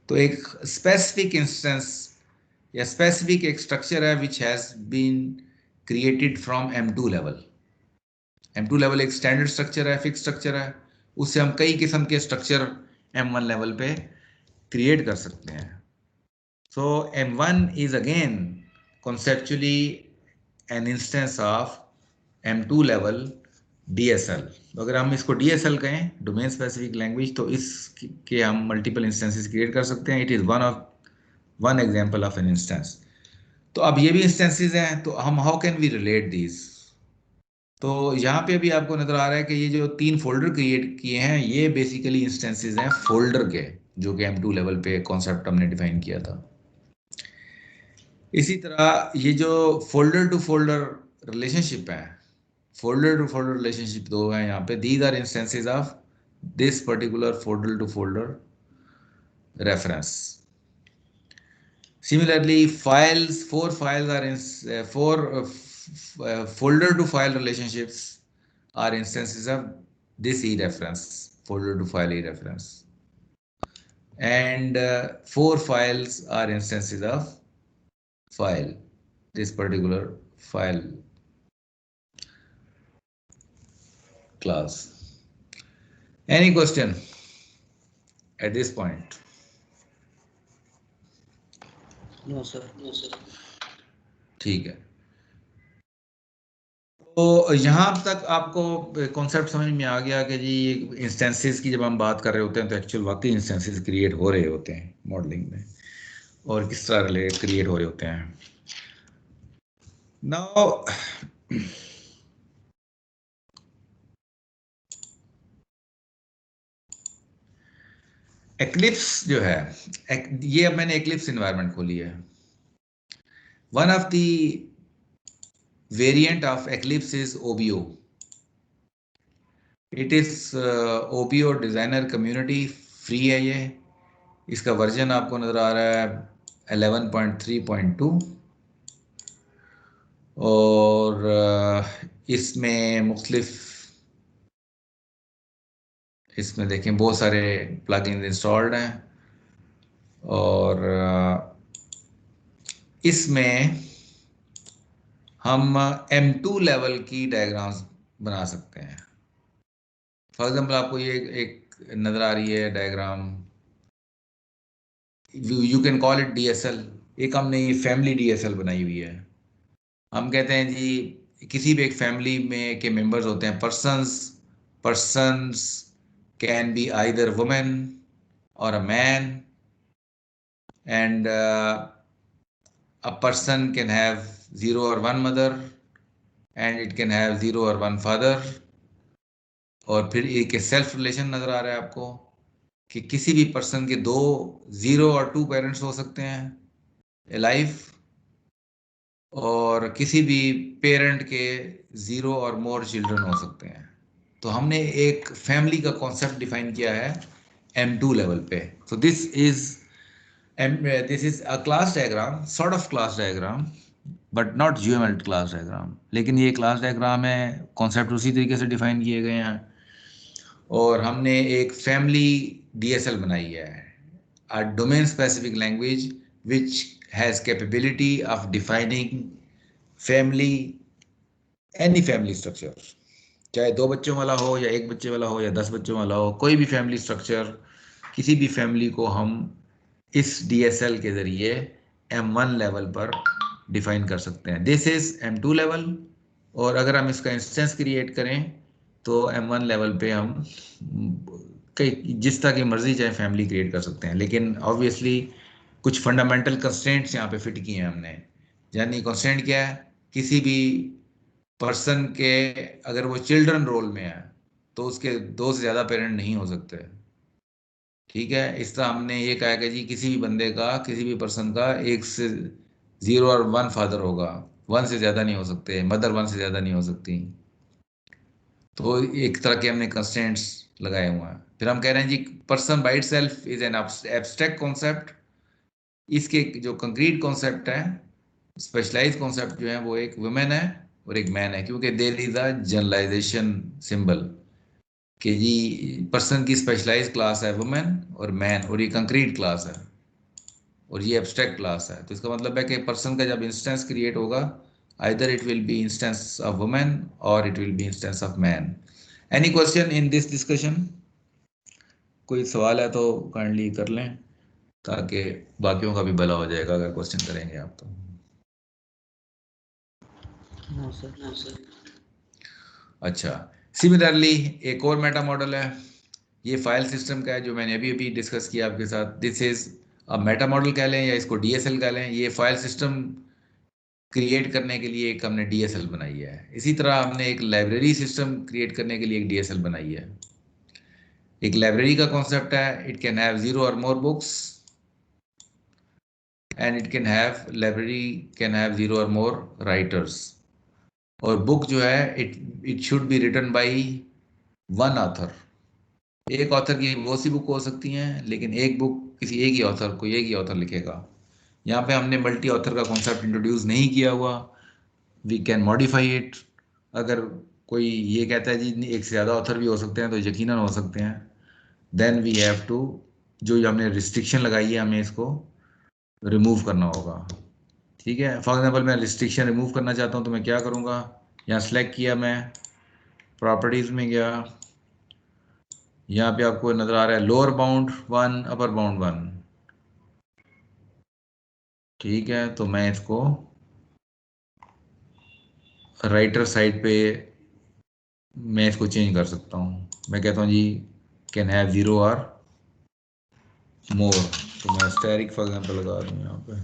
तो एक स्पेसिफिक इंस्टेंस या स्पेसिफिक एक स्ट्रक्चर है which has been created from M2 level. M2 level एक स्टैंडर्ड स्ट्रक्चर है, फिक्स स्ट्रक्चर है. उससे हम कई किस्म के स्ट्रक्चर M1 लेवल पे क्रिएट कर सकते हैं. So M1 is again conceptually an instance of M2 level DSL. अगर हम इसको DSL कहें, डोमेन स्पेसिफिक लैंग्वेज, तो इसके हम मल्टीपल इंस्टेंसेस क्रिएट कर सकते हैं. It is one example of an instance. तो अब ये भी इंस्टेंसेस हैं, तो हम how can we relate these. तो यहाँ पे भी आपको नजर आ रहा है कि ये जो 3 फोल्डर क्रिएट किए हैं, ये बेसिकली इंस्टेंसेस हैं फोल्डर के, जो कि M2 लेवल पे कॉन्सेप्ट हमने डिफाइन किया था. इसी तरह ये जो फोल्डर टू फोल्डर रिलेशनशिप है, फोल्डर टू फोल्डर रिलेशनशिप 2 है यहाँ पे. These are instances of this particular folder to folder reference. Similarly files, 4 files are in 4 folder to file relationships are instances of this E reference, folder to file E reference, and 4 files are instances of file, this particular file class. Any question at this point? No sir. No sir. ठीक है. तो यहाँ तक आपको concept समझ में आ गया कि जी इंस्टेंसेस की जब हम बात कर रहे होते हैं तो एक्चुअल वाकई इंस्टेंसेस क्रिएट हो रहे होते हैं मॉडलिंग में, और किस तरह क्रिएट हो रहे होते हैं. नाउ एक्लिप्स जो है, ये अब मैंने एक्लिप्स इन्वायरमेंट खोली है. One of the variant of eclipse is OBO. It is OBO designer community free है. ये इसका वर्जन आपको नजर आ रहा है 11.3.2 और इसमें मुख्तलिफ, इसमें देखें बहुत सारे प्लगइन्स इंस्टॉल्ड हैं और इसमें हम M2 लेवल की डायग्राम्स बना सकते हैं. फॉर एग्जाम्पल आपको ये एक नजर आ रही है diagram, you can call it DSL. एक हमने ये फैमिली DSL बनाई हुई है. हम कहते हैं जी किसी भी एक फैमिली में के मेंबर्स होते हैं, persons can be either women or a man, and a person can have 0 or 1 mother and it can have 0 or 1 father. और फिर एक सेल्फ रिलेशन नजर आ रहा है आपको कि किसी भी पर्सन के 0 और 2 पेरेंट्स हो सकते हैं अलाइव, और किसी भी पेरेंट के 0 और मोर चिल्ड्रन हो सकते हैं। तो हमने एक फैमिली का कॉन्सेप्ट डिफाइन किया है M2 लेवल पे। So this is a class diagram, sort of class diagram, but not geometric class diagram. लेकिन ये क्लास डायग्राम है, कॉन्सेप्ट उसी तरीके से डिफाइन किए गए हैं। और हमने एक फैमिली DSL बनाई है, a domain specific language which has capability of defining family, any family structure, चाहे 2 बच्चों वाला हो या 1 बच्चे वाला हो या 10 बच्चों वाला हो, कोई भी फैमिली स्ट्रक्चर, किसी भी फैमिली को हम इस DSL के जरिए M1 लेवल पर डिफाइन कर सकते हैं। This is M2 level. और अगर हम इसका इंस्टेंस क्रिएट करें तो M1 लेवल पे हम कई जिस तरह की मर्जी चाहे फैमिली क्रिएट कर सकते हैं। लेकिन ऑब्वियसली कुछ फंडामेंटल कंस्ट्रेंट्स यहाँ पे फिट किए हैं हमने। यानी कंस्ट्रेंट क्या है, किसी भी पर्सन के अगर वो चिल्ड्रन रोल में है तो उसके 2 से ज़्यादा पेरेंट नहीं हो सकते। ठीक है, इस तरह हमने ये कहा कि जी किसी भी बंदे का, किसी भी पर्सन का 1 से 0 और 1 फादर होगा, 1 से ज़्यादा नहीं हो सकते, मदर 1 से ज़्यादा नहीं हो सकती। तो एक तरह के हमने कंस्टेंट्स लगाए हुए हैं। फिर हम कह रहे हैं जी person by itself is an abstract concept. इसके जो कंक्रीट कॉन्सेप्ट है, स्पेशलाइज कॉन्सेप्ट जो है, वो एक वुमेन है और एक मैन है, क्योंकि there is a generalisation symbol कि जी पर्सन की स्पेशलाइज क्लास है वुमेन और मैन, और ये कंक्रीट क्लास है और ये एब्स्ट्रैक्ट क्लास है। तो इसका मतलब है कि पर्सन का जब इंस्टेंस क्रिएट होगा, either it will be instance of woman or it will be instance of man. Any question in this discussion? कोई सवाल है तो काइंडली कर लें ताकि बाकियों का भी भला हो जाएगा अगर क्वेश्चन करेंगे आप तो। No sir. अच्छा, सिमिलरली एक और मेटा मॉडल है, ये फाइल सिस्टम का है जो मैंने अभी अभी डिस्कस किया आपके साथ। This is a Meta model कह लें या इसको DSL कह लें। ये फाइल सिस्टम क्रिएट करने के लिए एक हमने DSL बनाई है। इसी तरह हमने एक लाइब्रेरी सिस्टम क्रिएट करने के लिए एक DSL बनाई है। एक लाइब्रेरी का कॉन्सेप्ट है, इट कैन हैव 0 और more books and it can have, library can have 0 और मोर राइटर्स। और बुक जो है it should be written by 1 author. एक ऑथर की बहुत सी बुक हो सकती हैं, लेकिन एक बुक किसी एक ही ऑथर लिखेगा। यहाँ पे हमने मल्टी ऑथर का कॉन्सेप्ट इंट्रोड्यूस नहीं किया हुआ। We can modify it. अगर कोई ये कहता है जी एक से ज़्यादा ऑथर भी हो सकते हैं तो यकीनन हो सकते हैं। देन वी हैव टू, जो हमने रिस्ट्रिक्शन लगाई है, हमें इसको रिमूव करना होगा। ठीक है, फॉर एग्जांपल मैं रिस्ट्रिक्शन रिमूव करना चाहता हूँ तो मैं क्या करूँगा, यहाँ सेलेक्ट किया, मैं प्रॉपर्टीज़ में गया, यहाँ पे आपको नज़र आ रहा है लोअर बाउंड 1, अपर बाउंड 1। ठीक है, तो मैं इसको राइटर साइड पे मैं इसको चेंज कर सकता हूँ। मैं कहता हूँ जी कैन हैव 0 और मोर, तो मैं स्टैटिक फॉर एग्जांपल लगा दूँ यहाँ पे।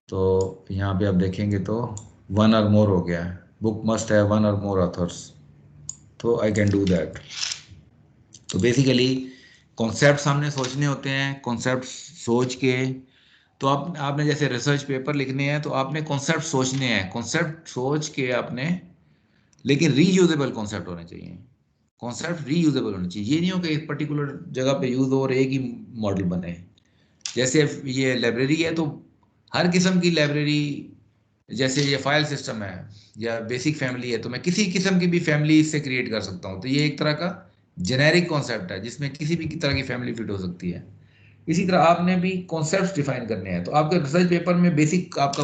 तो यहाँ पे आप देखेंगे तो 1 और मोर हो गया है, बुक मस्ट हैव 1 और मोर ऑथर्स, तो आई कैन डू दैट। तो बेसिकली कॉन्सेप्ट्स हमने सोचने होते हैं। कॉन्सेप्ट सोच के, तो आपने जैसे रिसर्च पेपर लिखने हैं तो आपने कॉन्सेप्ट सोचने हैं, कॉन्सेप्ट सोच के आपने, लेकिन रीयूजेबल कॉन्सेप्ट होने चाहिए। कॉन्सेप्ट रीयूजेबल होने चाहिए, ये नहीं हो कि एक पर्टिकुलर जगह पे यूज हो और एक ही मॉडल बने। जैसे ये लाइब्रेरी है तो हर किस्म की लाइब्रेरी, जैसे ये फाइल सिस्टम है या बेसिक फैमिली है तो मैं किसी किस्म की भी फैमिली इससे क्रिएट कर सकता हूँ। तो ये एक तरह का जेनेरिक कॉन्सेप्ट है जिसमें किसी भी तरह की फैमिली फिट हो सकती है। इसी तरह आपने भी कॉन्सेप्ट डिफाइन करने हैं। तो आपके रिसर्च पेपर में बेसिक आपका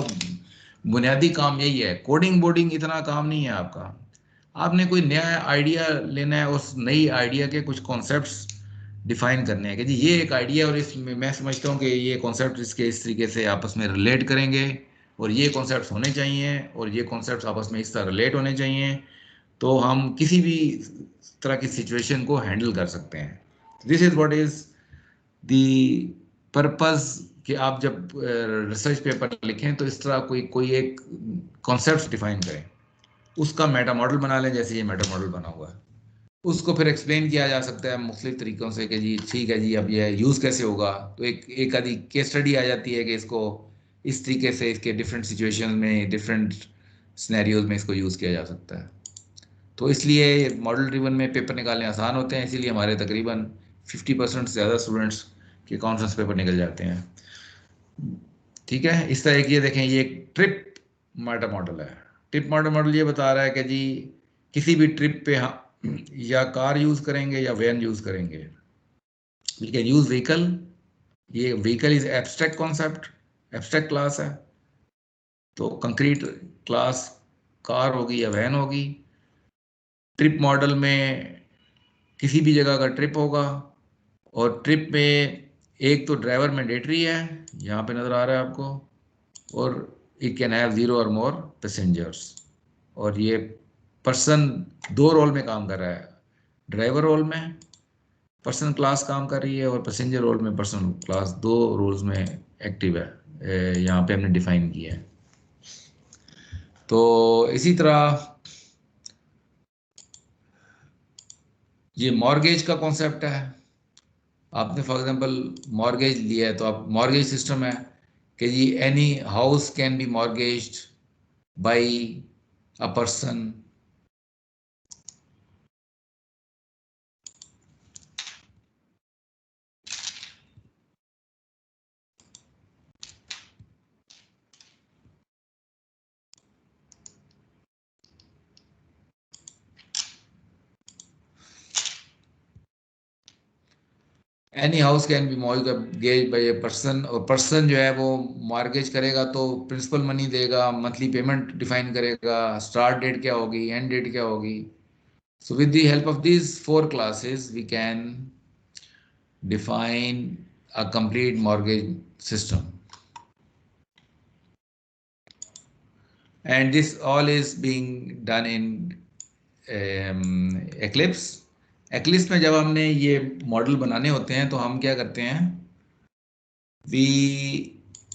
बुनियादी काम यही है, कोडिंग बोर्डिंग इतना काम नहीं है आपका। आपने कोई नया आइडिया लेना है, उस नई आइडिया के कुछ कॉन्सेप्ट्स डिफाइन करने हैं कि जी ये एक आइडिया और इसमें मैं समझता हूँ कि ये कॉन्सेप्ट इसके इस तरीके से आपस में रिलेट करेंगे और ये कॉन्सेप्ट्स होने चाहिए और ये कॉन्सेप्ट्स आपस में इस तरह रिलेट होने चाहिए, तो हम किसी भी तरह की सिचुएशन को हैंडल कर सकते हैं। This is what is the purpose कि आप जब रिसर्च पेपर लिखें तो इस तरह कोई एक कॉन्सेप्ट डिफाइन करें, उसका मेटा मॉडल बना लें, जैसे ये मेटा मॉडल बना हुआ है। उसको फिर एक्सप्लेन किया जा सकता है मुख्तलिफ तरीक़ों से कि जी ठीक है जी अब ये यूज़ कैसे होगा। तो एक आधी केस स्टडी आ जाती है कि इसको इस तरीके से इसके डिफरेंट सिचुएशन में, डिफरेंट सिनेरियोज में इसको यूज़ किया जा सकता है। तो इसलिए मॉडल ड्रिवन में पेपर निकालने आसान होते हैं, इसीलिए हमारे तकरीबन 50% से ज़्यादा स्टूडेंट्स के कॉन्फ्रेंस पेपर निकल जाते हैं। ठीक है, इस तरह की ये देखें, ये एक ट्रिप मार्टा मॉडल है। ट्रिप मार्टा मॉडल ये बता रहा है कि जी किसी भी ट्रिप पे हम या कार यूज़ करेंगे या वैन यूज़ करेंगे। We can use vehicle. ये vehicle is abstract concept, abstract class है, तो कंक्रीट क्लास कार होगी या वैन होगी। ट्रिप मॉडल में किसी भी जगह का ट्रिप होगा, और ट्रिप में एक तो ड्राइवर मैंडेटरी है, यहाँ पे नज़र आ रहा है आपको, और इट कैन हैव 0 और मोर पैसेंजर्स। और ये पर्सन 2 रोल में काम कर रहा है, ड्राइवर रोल में पर्सन क्लास काम कर रही है, और पैसेंजर रोल में पर्सन क्लास, 2 रोल्स में एक्टिव है, यहाँ पे हमने डिफाइन किया है। तो इसी तरह ये मॉर्गेज का कॉन्सेप्ट है। आपने फॉर एग्जांपल मॉर्गेज लिया है, तो आप मॉर्गेज सिस्टम है कि जी any house can be mortgaged by a person any house can be mortgage by a person, और पर्सन जो है वो मॉर्गेज करेगा तो प्रिंसिपल मनी देगा, मंथली पेमेंट डिफाइन करेगा, स्टार्ट डेट क्या होगी, एंड डेट क्या होगी। So with the help of these 4 classes we can define a complete mortgage system, and this all is being done in Eclipse। Eclipse में जब हमने ये मॉडल बनाने होते हैं तो हम क्या करते हैं, we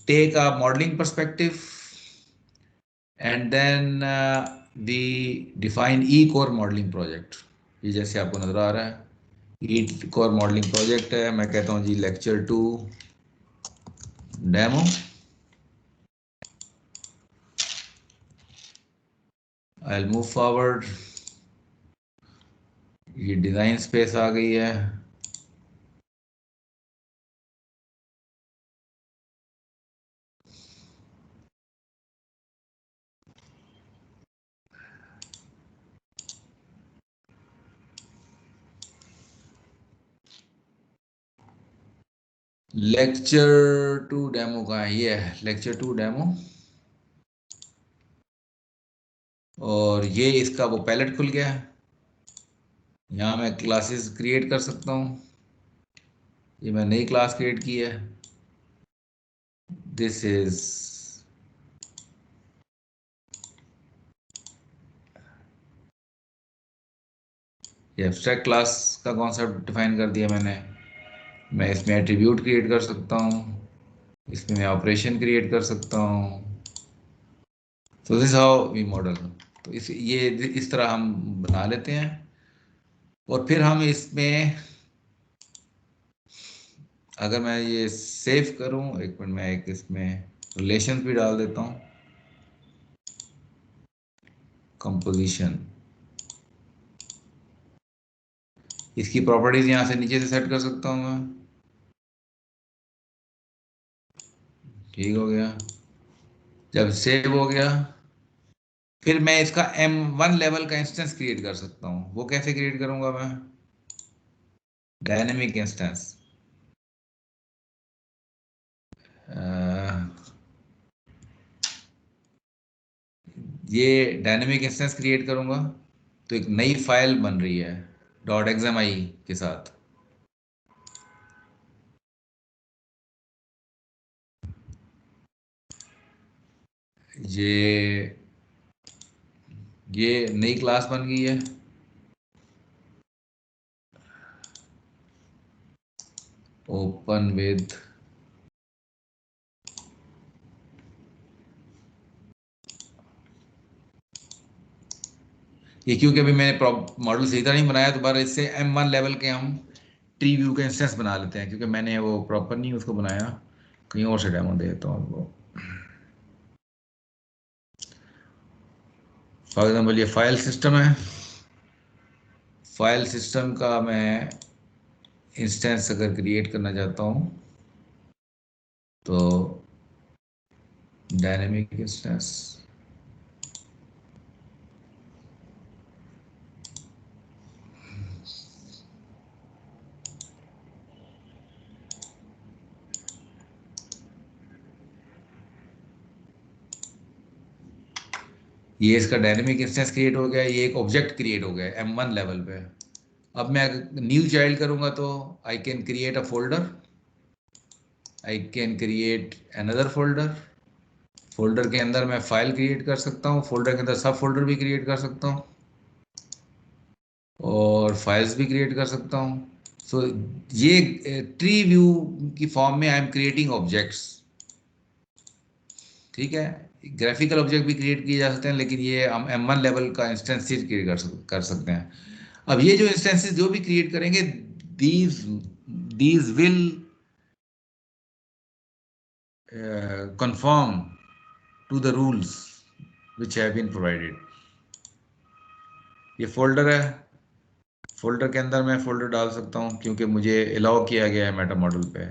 take a modeling perspective and then we define E-core modeling project। ये जैसे आपको नजर आ रहा है E-core modeling project है। मैं कहता हूँ जी lecture 2 demo. I'll move forward। ये डिजाइन स्पेस आ गई है। लेक्चर 2 डेमो का है, ये है लेक्चर 2 डेमो। और ये इसका वो पैलेट खुल गया है, यहाँ मैं क्लासेस क्रिएट कर सकता हूँ। ये मैं नई क्लास क्रिएट की है। दिस इज ये एब्स्ट्रैक्ट क्लास का कॉन्सेप्ट डिफाइन कर दिया मैंने। मैं इसमें एट्रीब्यूट क्रिएट कर सकता हूँ, इसमें मैं ऑपरेशन क्रिएट कर सकता हूँ। तो दिस हाउ वी मॉडल। तो इस तरह हम बना लेते हैं, और फिर हम इसमें अगर मैं ये सेव करूं, एक मिनट, मैं एक इसमें रिलेशन भी डाल देता हूं। कंपोजिशन, इसकी प्रॉपर्टीज यहां से नीचे से सेट कर सकता हूं मैं। ठीक हो गया। जब सेव हो गया, फिर मैं इसका M1 लेवल का इंस्टेंस क्रिएट कर सकता हूं। वो कैसे क्रिएट करूंगा मैं? Dynamic instance. ये डायनेमिक इंस्टेंस क्रिएट करूंगा तो एक नई फाइल बन रही है .xmi के साथ। ये नई क्लास बन गई है। ओपन विद ये, क्योंकि अभी मैंने मॉडल सही तरह नहीं बनाया, दोबारा इससे M1 लेवल के हम ट्री व्यू का इंस्टेंस बना लेते हैं, क्योंकि मैंने वो प्रॉपर नहीं उसको बनाया। कहीं और से डेमो देता हूँ आपको। फॉर एग्जाम्पल ये फाइल सिस्टम है, फाइल सिस्टम का मैं इंस्टेंस अगर क्रिएट करना चाहता हूँ तो डायनेमिक इंस्टेंस, ये इसका डायनेमिक इंस्टेंस क्रिएट हो गया, ये एक ऑब्जेक्ट क्रिएट हो गया M1 लेवल पे। अब मैं न्यू चाइल्ड करूंगा तो I can create a folder, I can create another folder, folder के अंदर मैं फाइल क्रिएट कर सकता हूँ, फोल्डर के अंदर सब फोल्डर भी क्रिएट कर सकता हूँ और फाइल्स भी क्रिएट कर सकता हूँ। सो ये ट्री व्यू की फॉर्म में आई एम क्रिएटिंग ऑब्जेक्ट्स, ठीक है। ग्राफिकल ऑब्जेक्ट भी क्रिएट किए जा सकते हैं, लेकिन ये हम M1 लेवल का इंस्टेंसेस क्रिएट कर सकते हैं। अब ये जो इंस्टेंसेस जो भी क्रिएट करेंगे, these will conform to the rules which have been provided। ये फोल्डर है, फोल्डर के अंदर मैं फोल्डर डाल सकता हूँ क्योंकि मुझे अलाउ किया गया है मेटा मॉडल पे।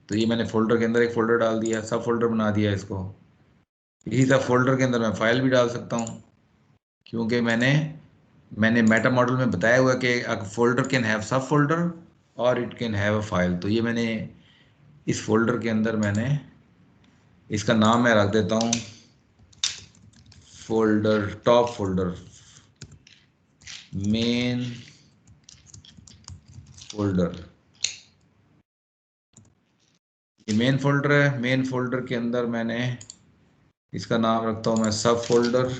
तो ये मैंने फोल्डर के अंदर एक फोल्डर डाल दिया, सब फोल्डर बना दिया इसको। इसी तरह फोल्डर के अंदर मैं फाइल भी डाल सकता हूँ क्योंकि मैंने मेटा मॉडल में बताया हुआ कि फोल्डर कैन हैव सब फोल्डर और it can have a file. तो ये मैंने इस फोल्डर के अंदर मैंने इसका नाम मैं रख देता हूँ folder, top folder, main folder. ये मेन फोल्डर है, मेन फोल्डर के अंदर मैंने इसका नाम रखता हूँ मैं सब फोल्डर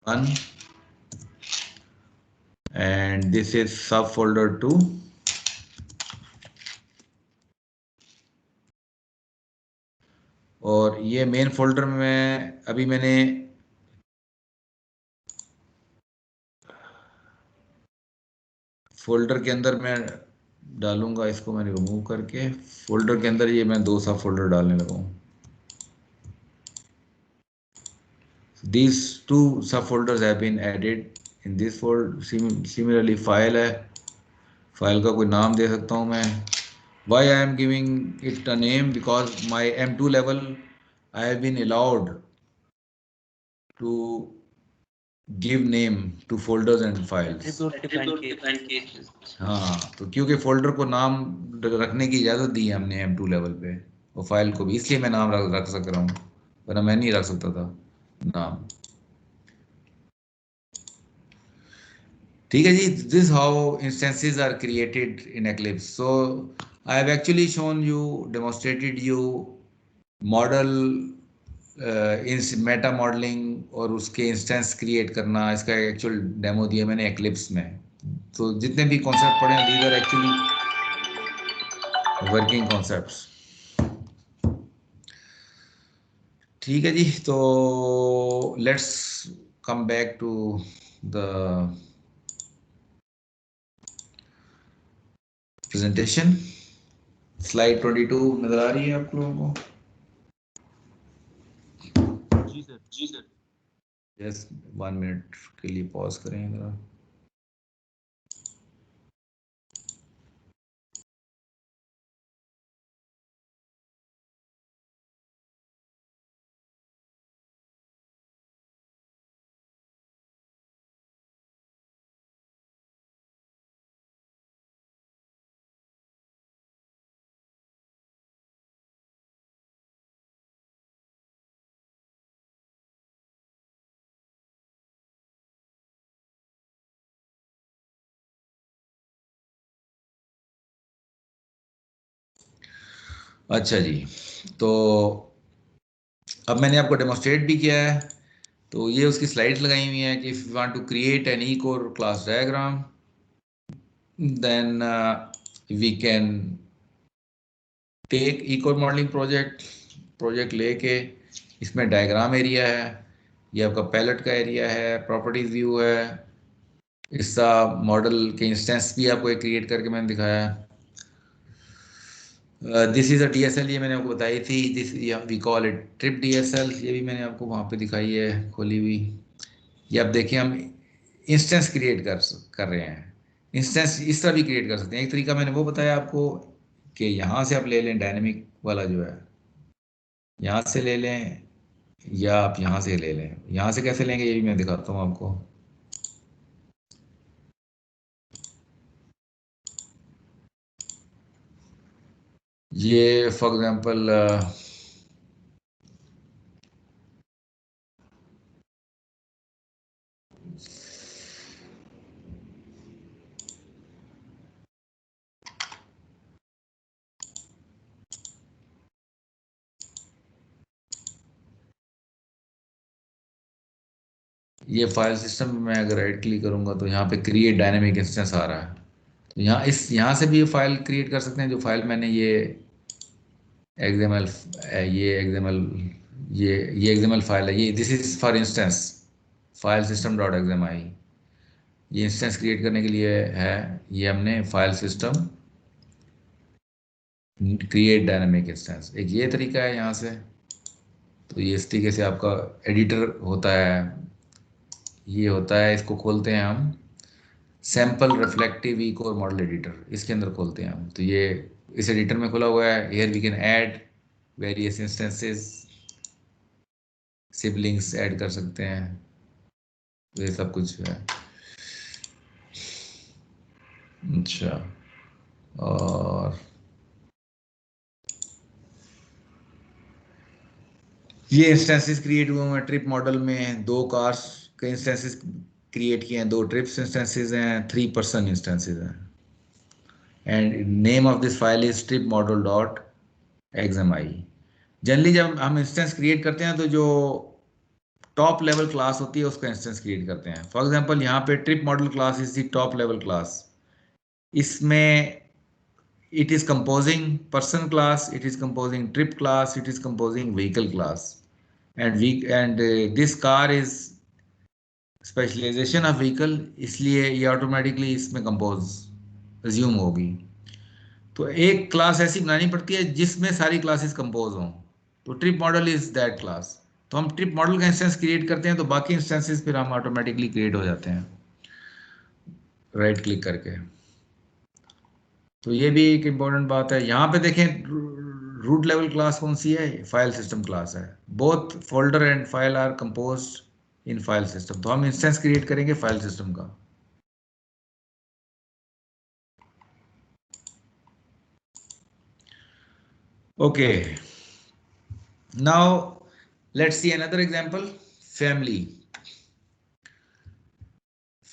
1 एंड दिस इज सब फोल्डर 2। और ये मेन फोल्डर में अभी मैंने फोल्डर के अंदर मैं डालूंगा, इसको मैंने रिमूव करके फोल्डर के अंदर ये मैं 2 सब फोल्डर डालने लगा हूँ। These 2 subfolders have been added in this folder। Similarly file है, फाइल का कोई नाम दे सकता हूँ मैं। Why I am giving it a name? Because my M2 level I have been allowed to give name to folders and files। हाँ, तो क्योंकि फोल्डर को नाम रखने की इजाज़त दी है हमने M2 लेवल पे, और फाइल को भी, इसलिए मैं नाम रख सक रहा हूँ, वरना मैं नहीं रख सकता था नाम। ठीक है जी, this how instances are created in Eclipse. So I have actually shown you, demonstrated you model is meta modeling और उसके इंस्टेंस क्रिएट करना, इसका एक्चुअल डेमो दिया मैंने एक्लिप्स में। तो जितने भी कॉन्सेप्ट पढ़े हैं these are actually working concepts. ठीक है जी, तो let's come back to the presentation. Slide 22 नजर आ रही है आप लोगों को? जी सर। जस्ट 1 मिनट के लिए पॉज करें जरा। अच्छा जी, तो अब मैंने आपको डेमोन्स्ट्रेट भी किया है, तो ये उसकी स्लाइड्स लगाई हुई हैं कि if you want to create an E core class diagram then we can take E core modelling project लेके, इसमें डायग्राम एरिया है, ये आपका पैलेट का एरिया है, प्रॉपर्टीज व्यू है, इसका मॉडल के इंस्टेंस भी आपको एक क्रिएट करके मैंने दिखाया है। दिस इज अ DSL, ये मैंने आपको बताई थी। This we call it trip DSL, ये भी मैंने आपको वहाँ पे दिखाई है खोली हुई। ये आप देखिए हम इंस्टेंस क्रिएट कर रहे हैं। इंस्टेंस इस तरह भी क्रिएट कर सकते हैं। एक तरीका मैंने वो बताया आपको कि यहाँ से आप ले लें डायनेमिक वाला जो है, यहाँ से ले लें या आप यहाँ से ले लें। यहाँ से कैसे लेंगे ये भी मैं दिखाता हूँ आपको। ये फॉर एग्जांपल ये फाइल सिस्टम में मैं अगर राइट क्लिक करूंगा तो यहाँ पे क्रिएट डायनेमिक इंस्टेंस आ रहा है। तो यहाँ से भी ये फाइल क्रिएट कर सकते हैं। जो फाइल मैंने ये XML, ये XML फाइल है, ये this is for instance file system dot XMI। ये इंस्टेंस क्रिएट करने के लिए है। ये हमने file system create dynamic instance, एक ये तरीका है यहाँ से। तो ये इस तरीके से आपका एडिटर होता है। ये होता है, इसको खोलते हैं हम sample reflective V core model editor, इसके अंदर खोलते हैं हम। तो ये इस एडिटर में खुला हुआ है। Here we can add various instances, siblings add कर सकते हैं। तो ये सब कुछ है। अच्छा, और ये इंस्टेंसेस क्रिएट हुए हैं ट्रिप मॉडल में। 2 कार्स के इंस्टेंसेस क्रिएट किए हैं, 2 ट्रिप्स इंस्टेंसेस हैं, 3 पर्सन इंस्टेंसेस हैं। And name of this file is trip model dot XMI। Generally जब हम इंस्टेंस क्रिएट करते हैं तो जो टॉप लेवल क्लास होती है उसका इंस्टेंस क्रिएट करते हैं। फॉर एग्जांपल यहाँ पे trip model class is the top level class. इसमें it is composing person class, it is composing trip class, it is composing vehicle class, and this car is specialisation of vehicle, इसलिए ये automatically इसमें compose assume होगी। तो एक class ऐसी बनानी पड़ती है जिसमें सारी क्लासेस कंपोज हों। तो trip model is that class. तो हम ट्रिप मॉडल का इंस्टेंस क्रिएट करते हैं तो बाकी इंस्टेंसेस फिर हम ऑटोमेटिकली क्रिएट हो जाते हैं राइट क्लिक करके। तो ये भी एक इम्पॉर्टेंट बात है। यहाँ पे देखें रूट लेवल क्लास कौन सी है, फाइल सिस्टम क्लास है। Both folder and file are composed in file system. तो हम इंस्टेंस क्रिएट करेंगे फाइल सिस्टम का। Okay, now let's see another example, family.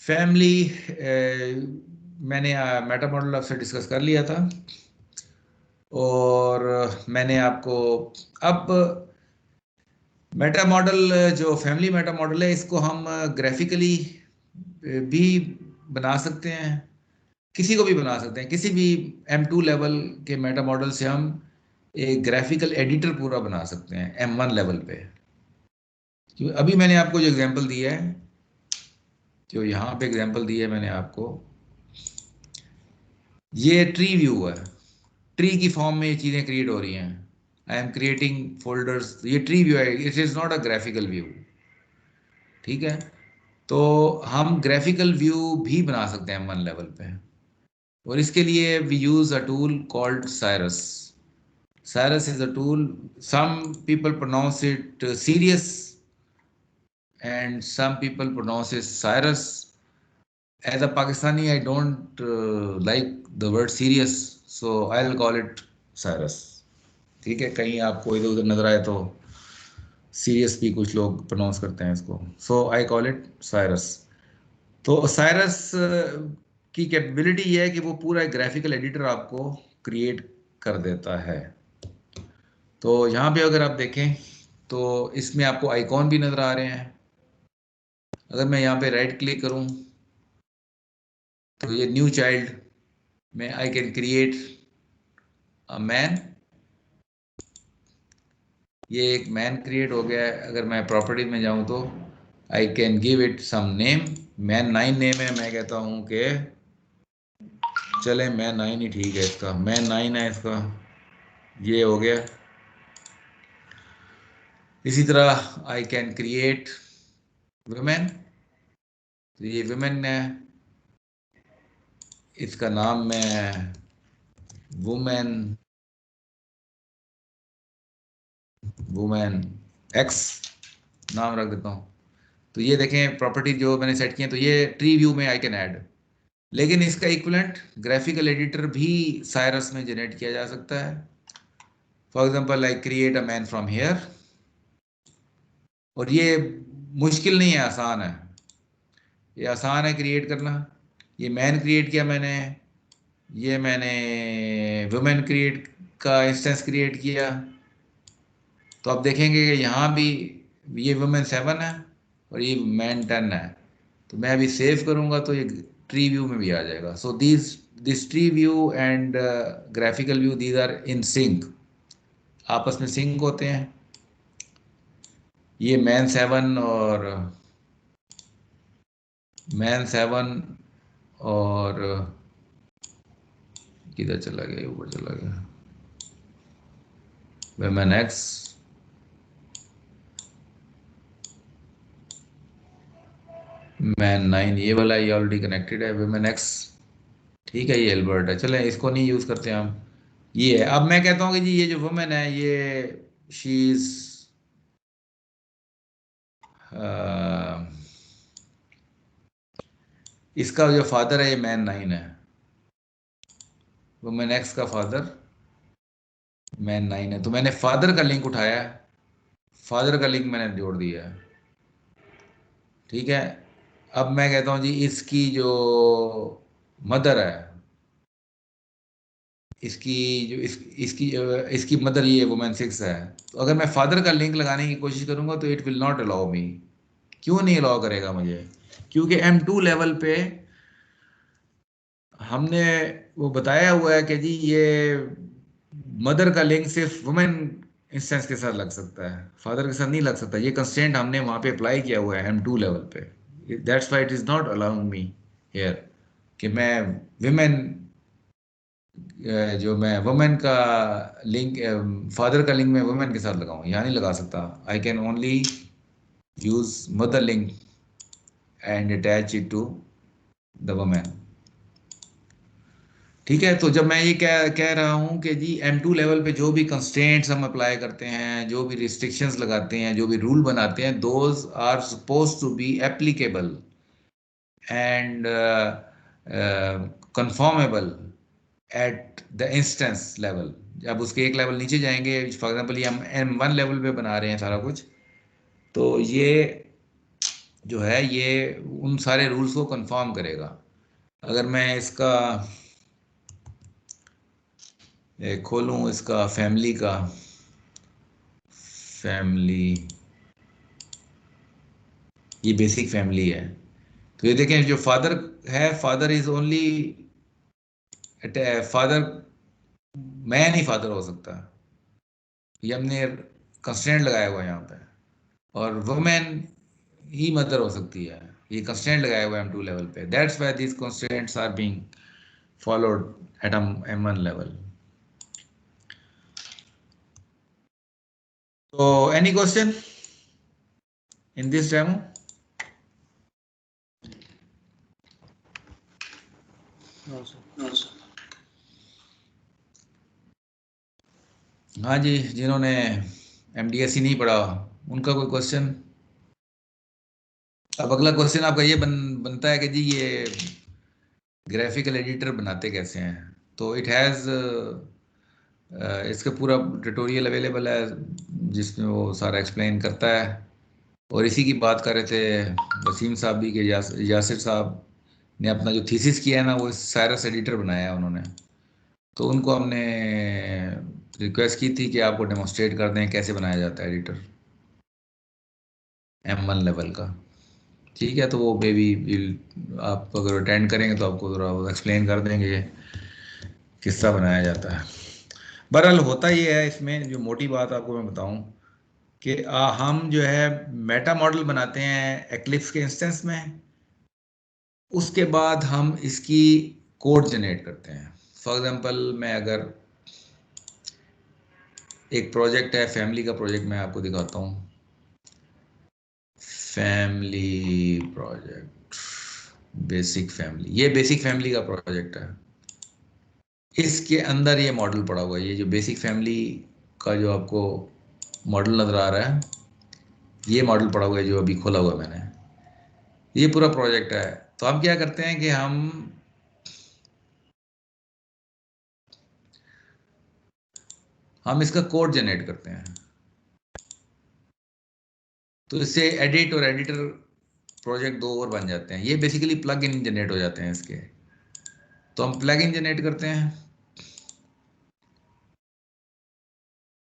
Family मैंने मेटा मॉडल आपसे डिस्कस कर लिया था और मैंने आपको अब मेटा मॉडल, जो फैमिली मेटा मॉडल है, इसको हम ग्राफिकली भी बना सकते हैं, किसी को भी बना सकते हैं। किसी भी M2 लेवल के मेटा मॉडल से हम एक ग्राफिकल एडिटर पूरा बना सकते हैं M1 लेवल पे। अभी मैंने आपको जो एग्जांपल दिया है, जो यहाँ पे एग्जांपल दी है मैंने आपको, ये ट्री व्यू है। ट्री की फॉर्म में ये चीज़ें क्रिएट हो रही हैं। आई एम क्रिएटिंग फोल्डर्स, ये ट्री व्यू है, it is not a graphical view. ठीक है, तो हम ग्राफिकल व्यू भी बना सकते हैं M1 लेवल पे, और इसके लिए we use a tool called Sirius. Sirius is a tool, some people pronounce it serious and some people pronounce it Cyrus. As a Pakistani, I don't like the word serious, so I'll call it Cyrus. ठीक है, कहीं आपको इधर उधर नजर आए तो serious भी कुछ लोग प्रोनाउंस करते हैं इसको, so I call it Cyrus. तो साइरस की कैपेबिलिटी ये है कि वो पूरा एक ग्राफिकल एडिटर आपको क्रिएट कर देता है। तो यहाँ पे अगर आप देखें तो इसमें आपको आइकॉन भी नजर आ रहे हैं। अगर मैं यहाँ पे राइट क्लिक करूँ तो ये न्यू चाइल्ड में I can create a man. ये एक मैन क्रिएट हो गया है। अगर मैं प्रॉपर्टी में जाऊँ तो I can give it some name. Man 9 name है, मैं कहता हूँ कि चले मैन 9 ही ठीक है, इसका मैन 9 है इसका। ये हो गया। इसी तरह आई कैन क्रिएट वुमेन, तो ये वुमेन है, इसका नाम मैं वुमेन एक्स नाम रख देता हूँ। तो ये देखें प्रॉपर्टी जो मैंने सेट की है, तो ये ट्री व्यू में आई कैन ऐड, लेकिन इसका इक्विवेलेंट ग्राफिकल एडिटर भी साइरस में जनरेट किया जा सकता है। For example I create a man from here, और ये मुश्किल नहीं है, आसान है, ये आसान है क्रिएट करना। ये मैन क्रिएट किया मैंने, ये मैंने वुमेन क्रिएट का इंस्टेंस क्रिएट किया। तो आप देखेंगे कि यहाँ भी ये वुमेन 7 है और ये मैन 10 है। तो मैं अभी सेव करूँगा तो ये ट्री व्यू में भी आ जाएगा। So this tree view and graphical view, these are in sync, आपस में सिंक होते हैं। ये मैन 7 और किधर चला गया, ऊपर चला गया, वुमेन एक्स, मैन 9 ये वाला, ये ऑलरेडी कनेक्टेड है, वुमेन एक्स, ठीक है, ये एल्बर्ट है, चलें इसको नहीं यूज़ करते हम। ये है, अब मैं कहता हूँ कि जी ये जो वुमेन है ये शी इज इसका जो फादर है ये मैन 9 है, वुमेन एक्स का फादर मैन 9 है। तो मैंने फादर का लिंक उठाया है, फादर का लिंक मैंने जोड़ दिया है, ठीक है। अब मैं कहता हूँ जी इसकी जो मदर है, इसकी जो इसकी मदर ये वुमेन 6 है। तो अगर मैं फादर का लिंक लगाने की कोशिश करूंगा तो it will not allow me. क्यों नहीं अलाउ करेगा मुझे? क्योंकि M2 लेवल पे हमने वो बताया हुआ है कि जी ये मदर का लिंक सिर्फ वुमेन इंस्टेंस के साथ लग सकता है, फादर के साथ नहीं लग सकता। ये कंस्ट्रेंट हमने वहाँ पे अप्लाई किया हुआ है M2 लेवल पे। That's why it is not allowing me here कि मैं विमेन जो मैं वुमेन का लिंक फादर का लिंक मैं वुमेन के साथ लगाऊं, यहाँ नहीं लगा सकता। I can only use mother link and attach it to the women, ठीक है। तो जब मैं ये कह रहा हूँ कि जी M2 लेवल पे जो भी कंस्ट्रेंट्स हम अप्लाई करते हैं, जो भी रिस्ट्रिक्शंस लगाते हैं, जो भी रूल बनाते हैं, those are suppose to be applicable and conformable at the instance level. जब उसके एक लेवल नीचे जाएंगे, फॉर एग्जांपल ये हम M1 लेवल पे बना रहे हैं सारा कुछ, तो ये जो है ये उन सारे रूल्स को कंफर्म करेगा। अगर मैं इसका खोलूं इसका फैमिली, ये बेसिक फैमिली है। तो ये देखें जो फादर है, फादर इज ओनली फादर, मैं नहीं फादर हो सकता, ये हमने कंस्ट्रेंट लगाया हुआ है यहाँ पे। और वुमेन ही मदर हो सकती है, ये कंस्ट्रेंट लगाया हुआ है M2 लेवल पे। That's why these constraints are being followed at M1 level. So any question in this demo? No, sir. हाँ जी, जिन्होंने MDSC नहीं पढ़ा उनका कोई क्वेश्चन? अब अगला क्वेश्चन आपका ये बनता है कि जी ये ग्राफिकल एडिटर बनाते कैसे हैं। तो इट हैज़ इसका पूरा ट्यूटोरियल अवेलेबल है जिसमें वो सारा एक्सप्लेन करता है। और इसी की बात कर रहे थे वसीम साहब भी कि यासिर साहब ने अपना जो थीसिस किया है ना, वो साइरस एडिटर बनाया है उन्होंने। तो उनको हमने रिक्वेस्ट की थी कि आपको डेमोन्स्ट्रेट कर दें कैसे बनाया जाता है एडिटर M1 लेवल का, ठीक है। तो वो बेबी आप अगर अटेंड करेंगे तो आपको ज़रा एक्सप्लेन कर देंगे किस्सा बनाया जाता है। बहरहाल होता ये है इसमें, जो मोटी बात आपको मैं बताऊं कि हम जो है मेटा मॉडल बनाते हैं एक्लिप्स के इंस्टेंस में, उसके बाद हम इसकी कोड जनरेट करते हैं। फॉर एग्जांपल मैं अगर एक प्रोजेक्ट है फैमिली का प्रोजेक्ट, मैं आपको दिखाता हूँ। फैमिली प्रोजेक्ट, बेसिक फैमिली, ये बेसिक फैमिली का प्रोजेक्ट है। इसके अंदर ये मॉडल पड़ा हुआ है, ये जो बेसिक फैमिली का जो आपको मॉडल नज़र आ रहा है, ये मॉडल पड़ा हुआ है जो अभी खोला हुआ है मैंने। ये पूरा प्रोजेक्ट है। तो हम क्या करते हैं कि हम इसका कोड जनरेट करते हैं। तो इससे एडिट और एडिटर प्रोजेक्ट दो और बन जाते हैं। ये बेसिकली प्लग इन जनरेट हो जाते हैं इसके। तो हम प्लग इन जनरेट करते हैं।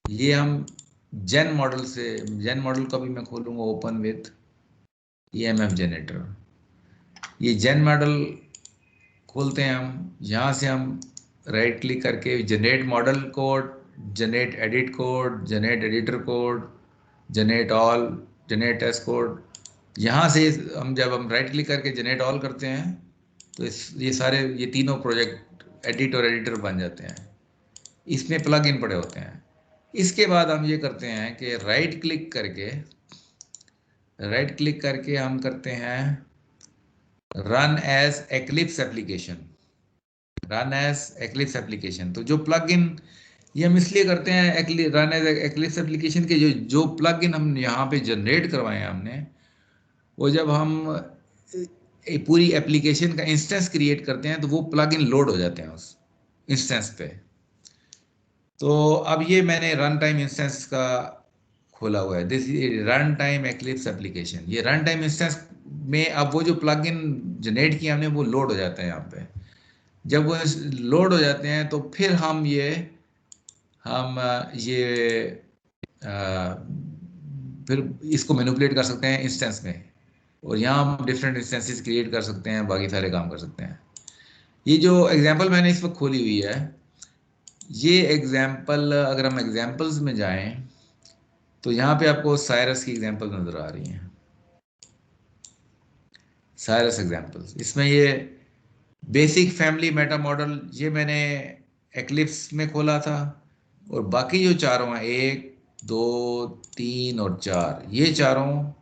ये हम जेन मॉडल से, जेन मॉडल का भी मैं खोलूंगा ओपन विथ EMF जनरेटर। ये जेन मॉडल खोलते हैं हम। यहाँ से हम राइट क्लिक करके generate model code, generate edit code, generate editor code, generate all, generate test code. यहाँ से जब हम राइट क्लिक करके जनरेट ऑल करते हैं तो ये तीनों प्रोजेक्ट एडिट और एडिटर बन जाते हैं। इसमें प्लग इन पड़े होते हैं। इसके बाद हम ये करते हैं कि राइट क्लिक करके हम करते हैं run as Eclipse application. Run as Eclipse application. तो जो प्लग इन ये हम इसलिए करते हैं रन एज एक्लिप्स एप्लीकेशन के जो प्लग इन हम यहाँ पे जनरेट करवाए हैं हमने, वो जब हम पूरी एप्लीकेशन का इंस्टेंस क्रिएट करते हैं तो वो प्लग इन लोड हो जाते हैं उस इंस्टेंस पे। तो अब ये मैंने रन टाइम इंस्टेंस का खोला हुआ है, this run time eclipse application. ये रन टाइम इंस्टेंस में अब वो जो प्लग इन जनरेट किया हमने वो लोड हो जाता है यहाँ पे। जब वो लोड हो जाते हैं तो फिर हम ये फिर इसको मैनिपुलेट कर सकते हैं इंस्टेंस में, और यहाँ हम डिफरेंट इंस्टेंसेस क्रिएट कर सकते हैं, बाकी सारे काम कर सकते हैं। ये जो एग्जांपल मैंने इस वक्त खोली हुई है, ये एग्जांपल अगर हम एग्जांपल्स में जाएं तो यहाँ पे आपको साइरस की एग्जांपल नज़र आ रही हैं। साइरस एग्जांपल्स, इसमें ये बेसिक फैमिली मेटा मॉडल ये मैंने एक्लिप्स में खोला था, और बाकी जो चारों हैं 1, 2, 3 और 4, ये चारों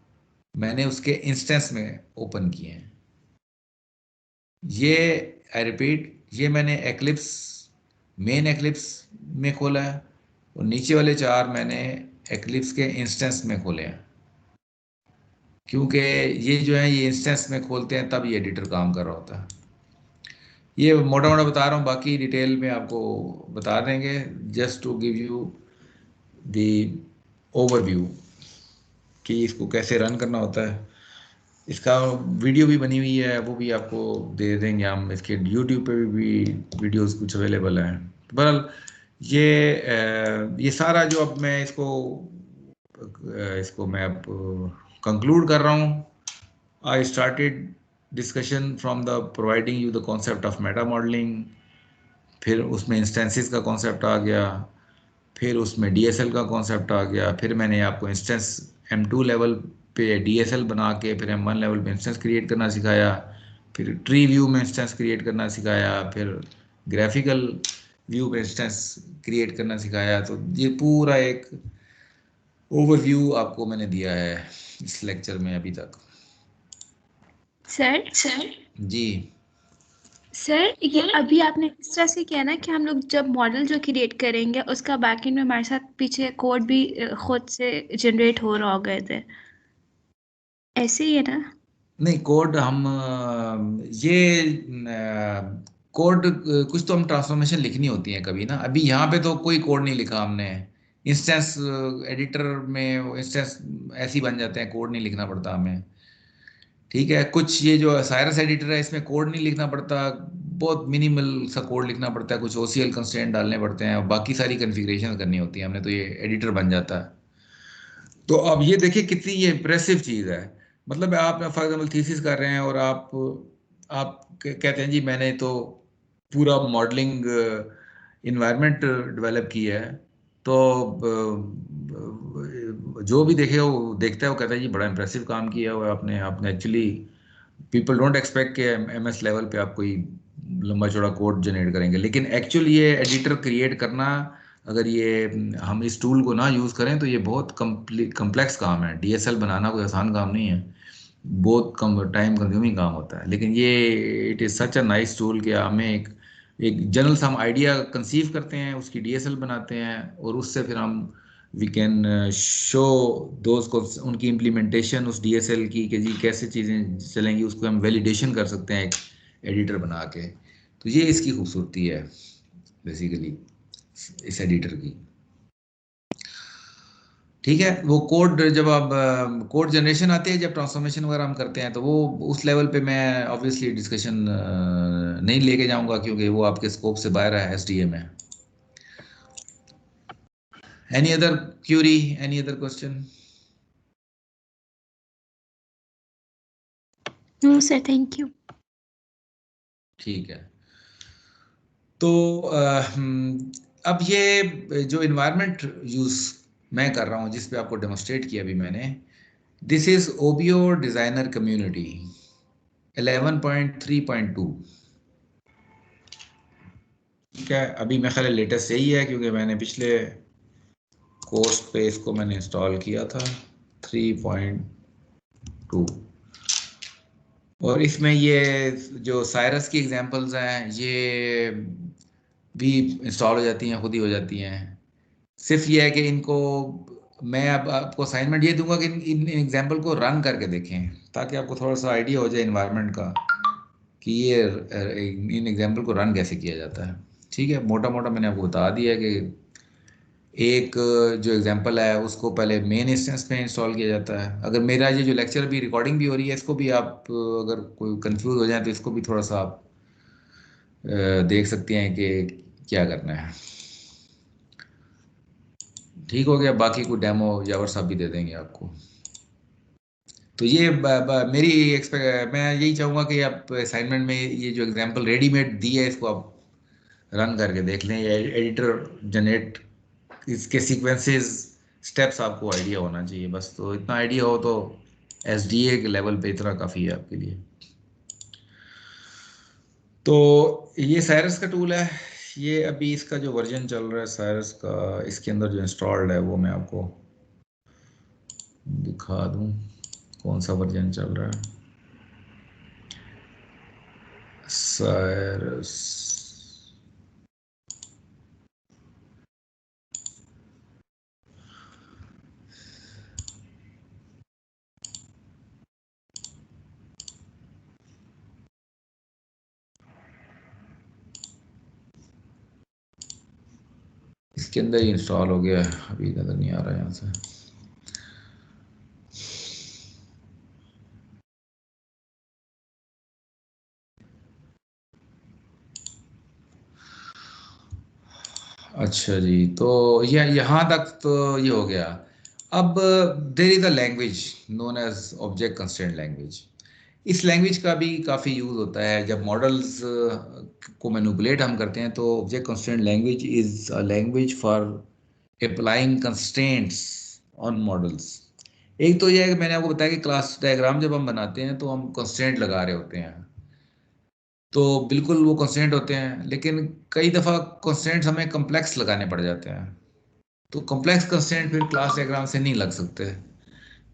मैंने उसके इंस्टेंस में ओपन किए हैं। ये आई रिपीट, ये मैंने एक्लिप्स मेन एक्लिप्स में खोला है, और नीचे वाले 4 मैंने एक्लिप्स के इंस्टेंस में खोले हैं, क्योंकि ये जो है ये इंस्टेंस में खोलते हैं तब ये एडिटर काम कर रहा होता है। ये मोटा मोटा बता रहा हूँ, बाकी डिटेल में आपको बता देंगे, just to give you the overview कि इसको कैसे रन करना होता है। इसका वीडियो भी बनी हुई है, वो भी आपको दे देंगे हम। इसके YouTube पे भी वीडियोस कुछ अवेलेबल हैं। तो बहरहाल ये सारा जो अब मैं इसको मैं अब कंक्लूड कर रहा हूँ। I started discussion from the providing you the concept of Meta modelling, फिर उसमें इंस्टेंसेस का कॉन्सेप्ट आ गया, फिर उसमें DSL का कॉन्सेप्ट आ गया, फिर मैंने आपको इंस्टेंस M2 लेवल पे DSL बना के फिर M1 लेवल पे इंस्टेंस क्रिएट करना सिखाया, फिर ट्री व्यू में इंस्टेंस क्रिएट करना सिखाया, फिर ग्राफिकल व्यू में इंस्टेंस क्रिएट करना सिखाया। तो ये पूरा एक ओवरव्यू आपको मैंने दिया है इस लेक्चर में अभी तक। सर जी सर, ये अभी आपने इस तरह से किया ना कि हम लोग जब मॉडल जो क्रिएट करेंगे उसका बैकएंड में हमारे साथ पीछे कोड भी खुद से जनरेट हो रहा होगा, इधर ऐसे ही है ना? नहीं, कोड हम कोड कुछ तो हम ट्रांसफॉर्मेशन लिखनी होती है कभी ना। अभी यहाँ पे तो कोई कोड नहीं लिखा हमने। इंस्टेंस एडिटर में इंस्टेंस ऐसे ही बन जाते हैं, कोड नहीं लिखना पड़ता हमें। ठीक है, कुछ ये जो साइरस एडिटर है इसमें कोड नहीं लिखना पड़ता, बहुत मिनिमल सा कोड लिखना पड़ता है, कुछ OCL कंस्ट्रेंट डालने पड़ते हैं और बाकी सारी कॉन्फ़िगरेशन करनी होती है हमने, तो ये एडिटर बन जाता है। तो अब ये देखिए कितनी ये इम्प्रेसिव चीज़ है। मतलब आप फॉर एग्जाम्पल थीसिस कर रहे हैं और आप कहते हैं जी मैंने तो पूरा मॉडलिंग इन्वायरमेंट डेवलप की है, तो जो भी देखे वो देखता है, वो कहता है जी बड़ा इम्प्रेसिव काम किया हुआ है आपने एक्चुअली पीपल डोंट एक्सपेक्ट कि MS लेवल पे आप कोई लंबा चौड़ा कोड जनरेट करेंगे, लेकिन एक्चुअली ये एडिटर क्रिएट करना अगर ये हम इस टूल को ना यूज़ करें तो ये बहुत कम्प्लेक्स काम है। डीएसएल बनाना कोई आसान काम नहीं है, बहुत कम टाइम कंज्यूमिंग काम होता है। लेकिन ये it is such a nice tool कि हमें एक जनरल सा हम आइडिया कंसीव करते हैं, उसकी डीएसएल बनाते हैं, और उससे फिर हम वी कैन शो दोज को उनकी इम्प्लीमेंटेशन उस डीएसएल की कि जी कैसे चीज़ें चलेंगी, उसको हम वैलिडेशन कर सकते हैं एक एडिटर बना के। तो ये इसकी खूबसूरती है बेसिकली इस एडिटर की। ठीक है, वो कोड जब आप कोड जनरेशन आती है, जब ट्रांसफॉर्मेशन वगैरह हम करते हैं, तो वो उस लेवल पे मैं ऑब्वियसली डिस्कशन नहीं लेके जाऊंगा क्योंकि वो आपके स्कोप से बाहर है एसडीए में। Any other query, any other question? No sir, thank you. ठीक है, तो अब ये जो इन्वायरमेंट यूज मैं कर रहा हूँ जिस पे आपको डेमोस्ट्रेट किया अभी मैंने, दिस इज ओबियो डिजाइनर कम्युनिटी 11.3.2। ठीक है, अभी मेरे ख्याल लेटेस्ट यही है क्योंकि मैंने पिछले कोर्स पे इसको मैंने इंस्टॉल किया था 3.2, और इसमें ये जो साइरस की एग्जांपल्स हैं ये भी इंस्टॉल हो जाती हैं, खुद ही हो जाती हैं। सिर्फ ये है कि इनको मैं अब आपको असाइनमेंट ये दूंगा कि इन एग्जांपल को रन करके देखें ताकि आपको थोड़ा सा आइडिया हो जाए इन्वायरमेंट का कि ये इन एग्जांपल को रन कैसे किया जाता है। ठीक है, मोटा मोटा मैंने आपको बता दिया कि एक जो एग्जांपल है उसको पहले मेन इंस्टेंस पे इंस्टॉल किया जाता है। अगर मेरा ये जो लेक्चर भी रिकॉर्डिंग भी हो रही है, इसको भी आप अगर कोई कंफ्यूज हो जाए तो इसको भी थोड़ा सा आप देख सकते हैं कि क्या करना है। ठीक हो गया, बाकी कोई डेमो यावर साहब भी दे देंगे आपको। तो ये मेरी मैं यही चाहूँगा कि आप असाइनमेंट में ये जो एग्जांपल रेडीमेड दी है इसको आप रन करके देख लें, या एडिटर जनरेट इसके सीक्वेंसेस स्टेप्स आपको आइडिया होना चाहिए बस। तो इतना आइडिया हो तो एसडीए के लेवल पे इतना काफ़ी है आपके लिए। तो ये साइरस का टूल है, ये अभी इसका जो वर्जन चल रहा है साइरस का, इसके अंदर जो इंस्टॉल्ड है वो मैं आपको दिखा दूं कौन सा वर्जन चल रहा है। साइरस इसके अंदर ही इंस्टॉल हो गया है, अभी नज़र नहीं आ रहा है यहाँ से। अच्छा जी, तो ये यहाँ तक तो ये हो गया। अब there is a language known as object constraint language. इस लैंग्वेज का भी काफ़ी यूज़ होता है जब मॉडल्स को मैनिपुलेट हम करते हैं। तो object constraint language is a language for applying constraints on models. एक तो यह है कि मैंने आपको बताया कि क्लास डायग्राम जब हम बनाते हैं तो हम कंस्ट्रेंट लगा रहे होते हैं, तो बिल्कुल वो कंस्ट्रेंट होते हैं, लेकिन कई दफ़ा कंस्ट्रेंट्स हमें कम्प्लेक्स लगाने पड़ जाते हैं। तो कॉम्प्लेक्स कंस्ट्रेंट फिर क्लास डायग्राम से नहीं लग सकते,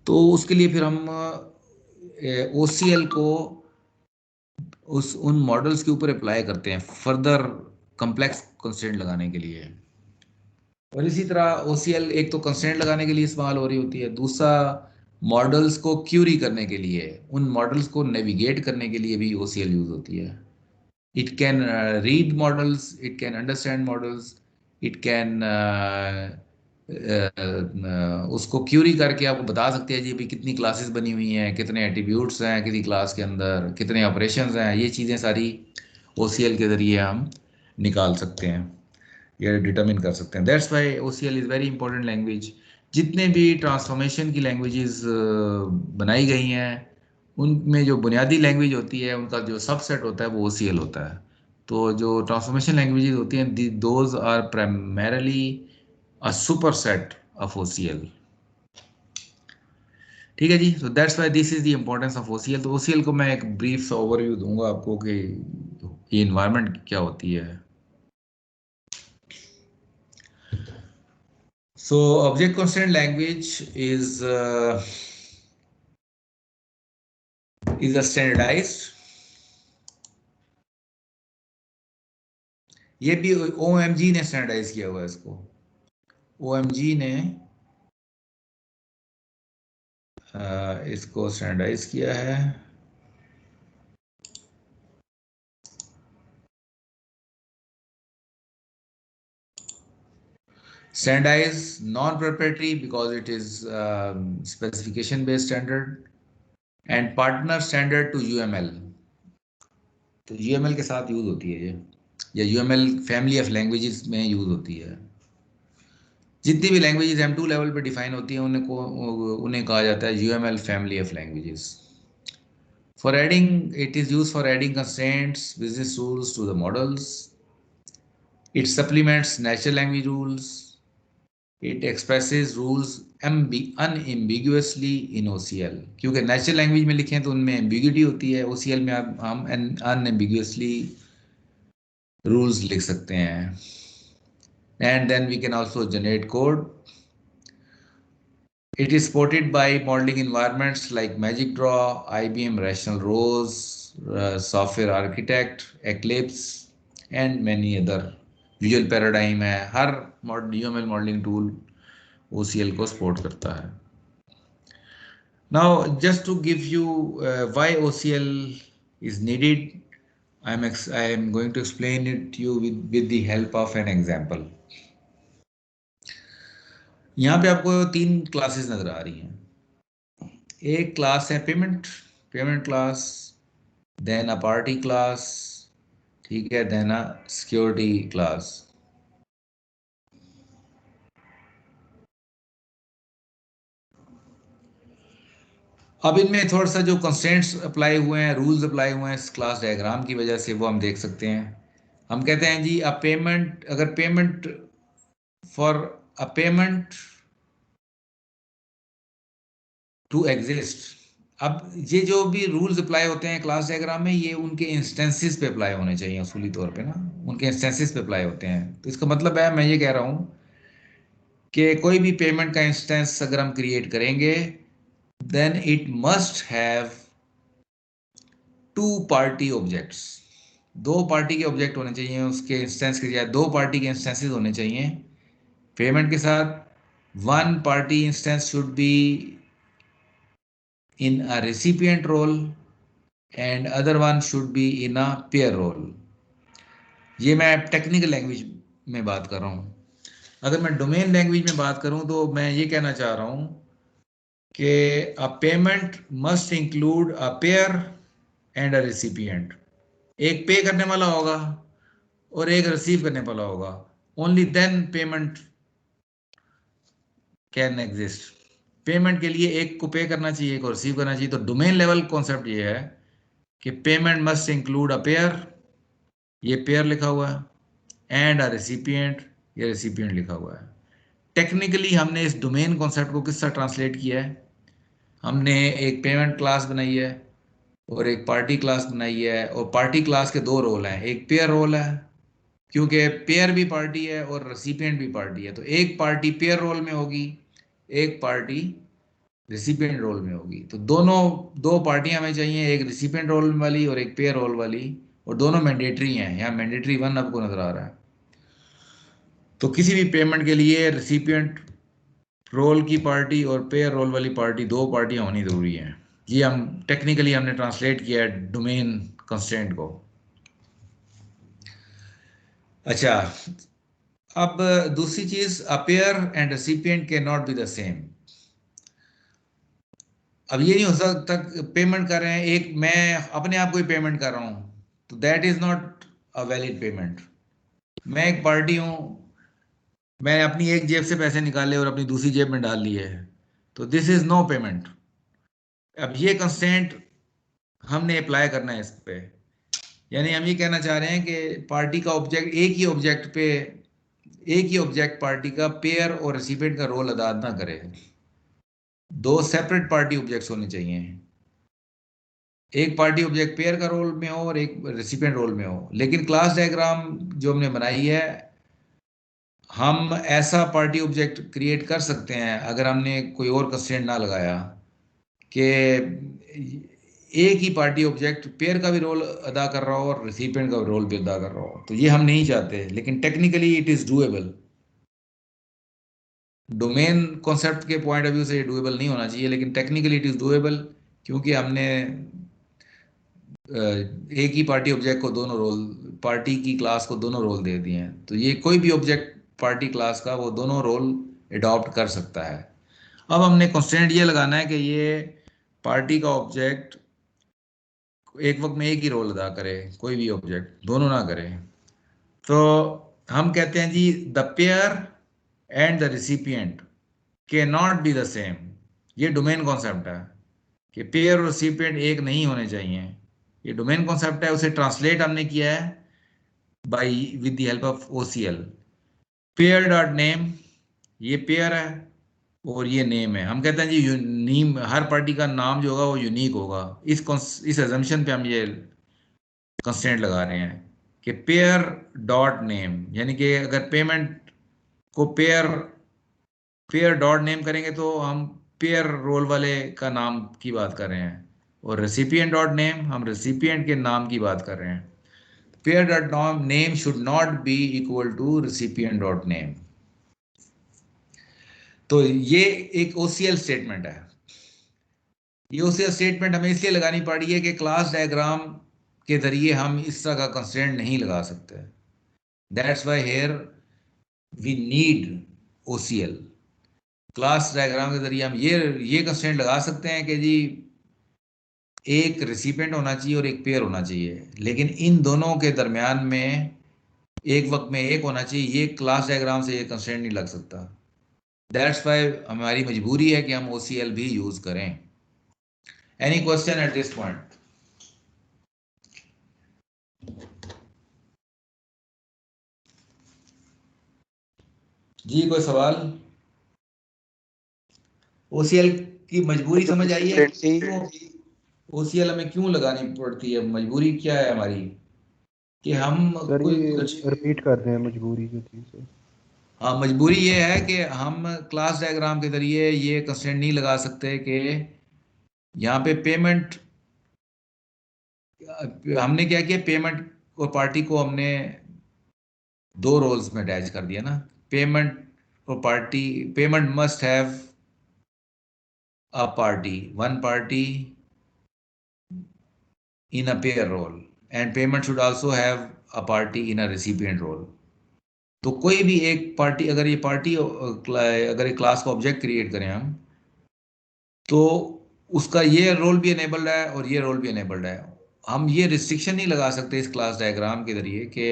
तो उसके लिए फिर हम ओसीएल को उन मॉडल्स के ऊपर अप्लाई करते हैं फर्दर कॉम्प्लेक्स कंस्ट्रेंट लगाने के लिए। और इसी तरह ओसीएल एक तो कंस्ट्रेंट लगाने के लिए इस्तेमाल हो रही होती है, दूसरा मॉडल्स को क्यूरी करने के लिए, उन मॉडल्स को नेविगेट करने के लिए भी ओसीएल यूज होती है। It can read models, it can understand models, it can उसको क्यूरी करके आपको बता सकते हैं जी अभी कितनी क्लासेस बनी हुई हैं, कितने एट्रीब्यूट्स हैं किसी क्लास के अंदर, कितने ऑपरेशंस हैं। ये चीज़ें सारी ओसीएल के ज़रिए हम निकाल सकते हैं या डिटरमिन कर सकते हैं। That's why OCL is very important language. जितने भी ट्रांसफॉर्मेशन की लैंग्वेजेस बनाई गई हैं उनमें जो बुनियादी लैंग्वेज होती है उनका जो सबसेट होता है वो ओसीएल होता है। तो जो ट्रांसफॉर्मेशन लैंग्वेजेस होती हैं those are primarily a superset of OCL। ठीक है जी, so that's why this is the importance of OCL। तो OCL को मैं एक ब्रीफ सा ओवरव्यू दूंगा आपको कि ये इन्वायरमेंट क्या होती है। So object constraint language is a standardized. ये भी OMG ने स्टैंडर्डाइज किया हुआ है इसको। OMG ने इसको स्टैंडर्डाइज किया है। Standardized non-proprietary because it is specification based standard and partner standard to UML. तो UML के साथ यूज होती है ये, या UML फैमिली ऑफ लैंग्वेजेस में यूज होती है। जितनी भी लैंग्वेजेस M2 लेवल पे डिफाइन होती हैं उन्हें कहा जाता है UML family of languages. For adding, it is used for adding constraints, business rules to the models. It supplements natural language rules. It expresses rules unambiguously in OCL. क्योंकि natural language में लिखें तो उनमें एम्बिग्यूटी होती है, OCL में हम unambiguously rules लिख सकते हैं। And then we can also generate code. It is supported by modeling environments like Magic Draw, IBM Rational Rose, Software Architect, Eclipse, and many other. Visual Paradigm है, हर UML modeling tool OCL को support करता है। Now, just to give you why OCL is needed, I am going to explain it to you with the help of an example. यहाँ पे आपको 3 classes नजर आ रही हैं। एक क्लास है payment class, then a party class, ठीक है, देन अ सिक्योरिटी क्लास। अब इनमें थोड़ा सा जो कंस्ट्रेंट्स अप्लाई हुए हैं, रूल्स अप्लाई हुए हैं इस क्लास डायग्राम की वजह से, वो हम देख सकते हैं। हम कहते हैं जी अगर payment for a payment to exist, अब ये जो भी रूल्स अप्लाई होते हैं क्लास डायग्राम में, ये उनके इंस्टेंसेस पे अप्लाई होने चाहिए उसूली तौर पे ना, उनके इंस्टेंसेस पे अप्लाई होते हैं। तो इसका मतलब है, मैं ये कह रहा हूँ कि कोई भी पेमेंट का इंस्टेंस अगर हम क्रिएट करेंगे, then it must have 2 party objects. 2 party के ऑब्जेक्ट होने चाहिए उसके इंस्टेंस के, 2 पार्टी के इंस्टेंसेस होने चाहिए पेमेंट के साथ। 1 party instance should be in a recipient role and other one should be in a pair role. ये मैं टेक्निकल लैंग्वेज में बात कर रहा हूँ। अगर मैं डोमेन लैंग्वेज में बात करूँ तो मैं ये कहना चाह रहा हूँ कि a payment must include a pair and a recipient. एक पे करने वाला होगा और एक रिसीव करने वाला होगा। Only then payment can exist. Payment के लिए एक को पे करना चाहिए, एक को रिसीव करना चाहिए। तो डोमेन लेवल कॉन्सेप्ट ये है कि payment must include a pair, ये पेयर लिखा हुआ है, एंड अ रेसिपिएंट, ये रेसिपिएंट लिखा हुआ है। टेक्निकली हमने इस डोमेन कॉन्सेप्ट को किस तरह ट्रांसलेट किया है, हमने एक पेमेंट क्लास बनाई है और एक पार्टी क्लास बनाई है, और पार्टी क्लास के 2 रोल हैं। एक पेयर रोल है, क्योंकि पेयर भी पार्टी है और रेसिपिएंट भी पार्टी है, तो एक पार्टी पेयर रोल में होगी, एक पार्टी रेसिपिएंट रोल में होगी। तो दोनों 2 पार्टियां हमें चाहिए, एक रेसिपिएंट रोल वाली और एक पेयर रोल वाली, और दोनों मैंडेटरी हैं। यहाँ मैंडेटरी 1 आपको नजर आ रहा है। तो किसी भी पेमेंट के लिए रेसिपिएंट रोल की पार्टी और पेयर रोल वाली पार्टी, 2 पार्टियां होनी जरूरी हैं। ये हम टेक्निकली हमने ट्रांसलेट किया है डोमेन कंस्ट्रेंट को। अच्छा, अब दूसरी चीज, a pair and recipient can not be the same. अब ये नहीं हो सकता पेमेंट कर रहे हैं, एक मैं अपने आप को ही पेमेंट कर रहा हूँ, तो that is not a valid payment. मैं एक पार्टी हूँ, मैंने अपनी एक जेब से पैसे निकाले और अपनी दूसरी जेब में डाल लिए, तो दिस इज नो पेमेंट। अब ये कंस्ट्रेंट हमने अप्लाई करना है इस पे, यानी हम ये कहना चाह रहे हैं कि पार्टी का ऑब्जेक्ट एक ही ऑब्जेक्ट पार्टी का पेयर और रेसिपिएंट का रोल अदा ना करे। 2 सेपरेट पार्टी ऑब्जेक्ट्स होने चाहिए, एक पार्टी ऑब्जेक्ट पेयर का रोल में हो और एक रेसिपिएंट रोल में हो। लेकिन क्लास डायग्राम जो हमने बनाई है, हम ऐसा पार्टी ऑब्जेक्ट क्रिएट कर सकते हैं अगर हमने कोई और कंस्ट्रेंट ना लगाया कि एक ही पार्टी ऑब्जेक्ट पेयर का भी रोल अदा कर रहा हो और रिसिपिएंट का भी रोल भी अदा कर रहा हो। तो ये हम नहीं चाहते, लेकिन technically it is doable. Domain concept के पॉइंट ऑफ व्यू से ये डूएबल नहीं होना चाहिए, लेकिन टेक्निकली इट इज़ डूएबल, क्योंकि हमने एक ही पार्टी ऑब्जेक्ट को दोनों रोल, पार्टी की क्लास को दोनों रोल दे दिए हैं। तो ये कोई भी ऑब्जेक्ट पार्टी क्लास का वो दोनों रोल अडॉप्ट कर सकता है। अब हमने कंस्ट्रेंट ये लगाना है कि ये पार्टी का ऑब्जेक्ट एक वक्त में एक ही रोल अदा करे, कोई भी ऑब्जेक्ट दोनों ना करे। तो हम कहते हैं जी the payer and the recipient can not be the same. ये डोमेन कॉन्सेप्ट है कि पेयर और रिसिपिएंट एक नहीं होने चाहिए। ये डोमेन कॉन्सेप्ट है, उसे ट्रांसलेट हमने किया है by with the help of OCL। Payer dot name, ये पेयर है और ये नेम है। हम कहते हैं जी यूनिक, हर पार्टी का नाम जो होगा वो यूनिक होगा। इस अजम्पशन पे हम ये कंस्ट्रेंट लगा रहे हैं कि पेयर डॉट नेम, यानी कि अगर पेमेंट को पेयर डॉट नेम करेंगे तो हम पेयर रोल वाले का नाम की बात कर रहे हैं, और रेसिपिएंट डॉट नेम हम रेसिपिएंट के नाम की बात कर रहे हैं। Payer dot name should not be equal to recipient dot name. तो ये एक OCL स्टेटमेंट है। ये OCL स्टेटमेंट हमें इसलिए लगानी पड़ी है कि क्लास डायग्राम के जरिए हम इस तरह का कंस्ट्रेंट नहीं लगा सकते। That's why here we need OCL। Class diagram के जरिए हम ये कंस्ट्रेंट लगा सकते हैं कि जी एक रेसिपिएंट होना चाहिए और एक पेयर होना चाहिए, लेकिन इन दोनों के दरमियान में एक वक्त में एक होना चाहिए। ये क्लास डायग्राम से ये कंस्ट्रेंट नहीं लग सकता। दैट्स वाई हमारी मजबूरी है कि हम OCL भी यूज करें। Any question at this point? जी कोई सवाल? OCL की मजबूरी समझ आई है? क्यों OCL हमें क्यों लगानी पड़ती है? मजबूरी क्या है हमारी कि हम रिपीट करते हैं मजबूरी जो थी सर। हाँ, मजबूरी ये है कि हम क्लास डायग्राम के जरिए ये कंस्ट्रेंट नहीं लगा सकते कि यहाँ पे पेमेंट, हमने क्या किया, पेमेंट और पार्टी को हमने दो रोल्स में अटैच कर दिया ना। पेमेंट और party, payment must have a party, one party in a pair role and payment should also have a party in a recipient role। तो कोई भी एक पार्टी, अगर ये पार्टी, अगर एक क्लास का ऑब्जेक्ट क्रिएट करें हम, तो उसका ये रोल भी एनेबल्ड है और ये रोल भी एनेबल्ड है। हम ये रिस्ट्रिक्शन नहीं लगा सकते इस क्लास डायग्राम के जरिए कि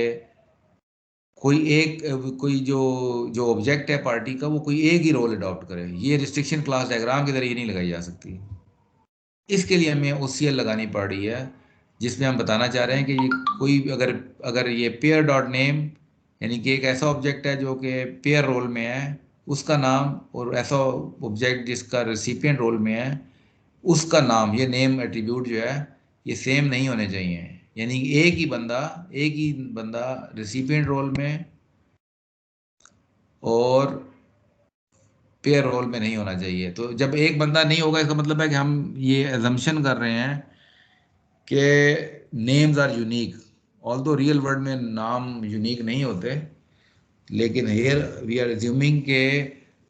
कोई जो ऑब्जेक्ट है पार्टी का वो कोई एक ही रोल अडॉप्ट करे। ये रिस्ट्रिक्शन क्लास डायग्राम के जरिए नहीं लगाई जा सकती। इसके लिए हमें OCL लगानी पड़ रही है, जिसमें हम बताना चाह रहे हैं कि ये कोई अगर ये पेयर डॉट नेम, यानी कि एक ऐसा ऑब्जेक्ट है जो कि पेयर रोल में है उसका नाम, और ऐसा ऑब्जेक्ट जिसका रेसिपिएंट रोल में है उसका नाम, ये नेम एट्रीब्यूट जो है ये सेम नहीं होने चाहिए। यानी एक ही बंदा रेसिपिएंट रोल में और पेयर रोल में नहीं होना चाहिए। तो जब एक बंदा नहीं होगा, इसका मतलब है कि हम ये अजम्पशन कर रहे हैं कि names are unique. Although real world में नाम यूनिक नहीं होते, लेकिन हेयर वी आर अज्यूमिंग के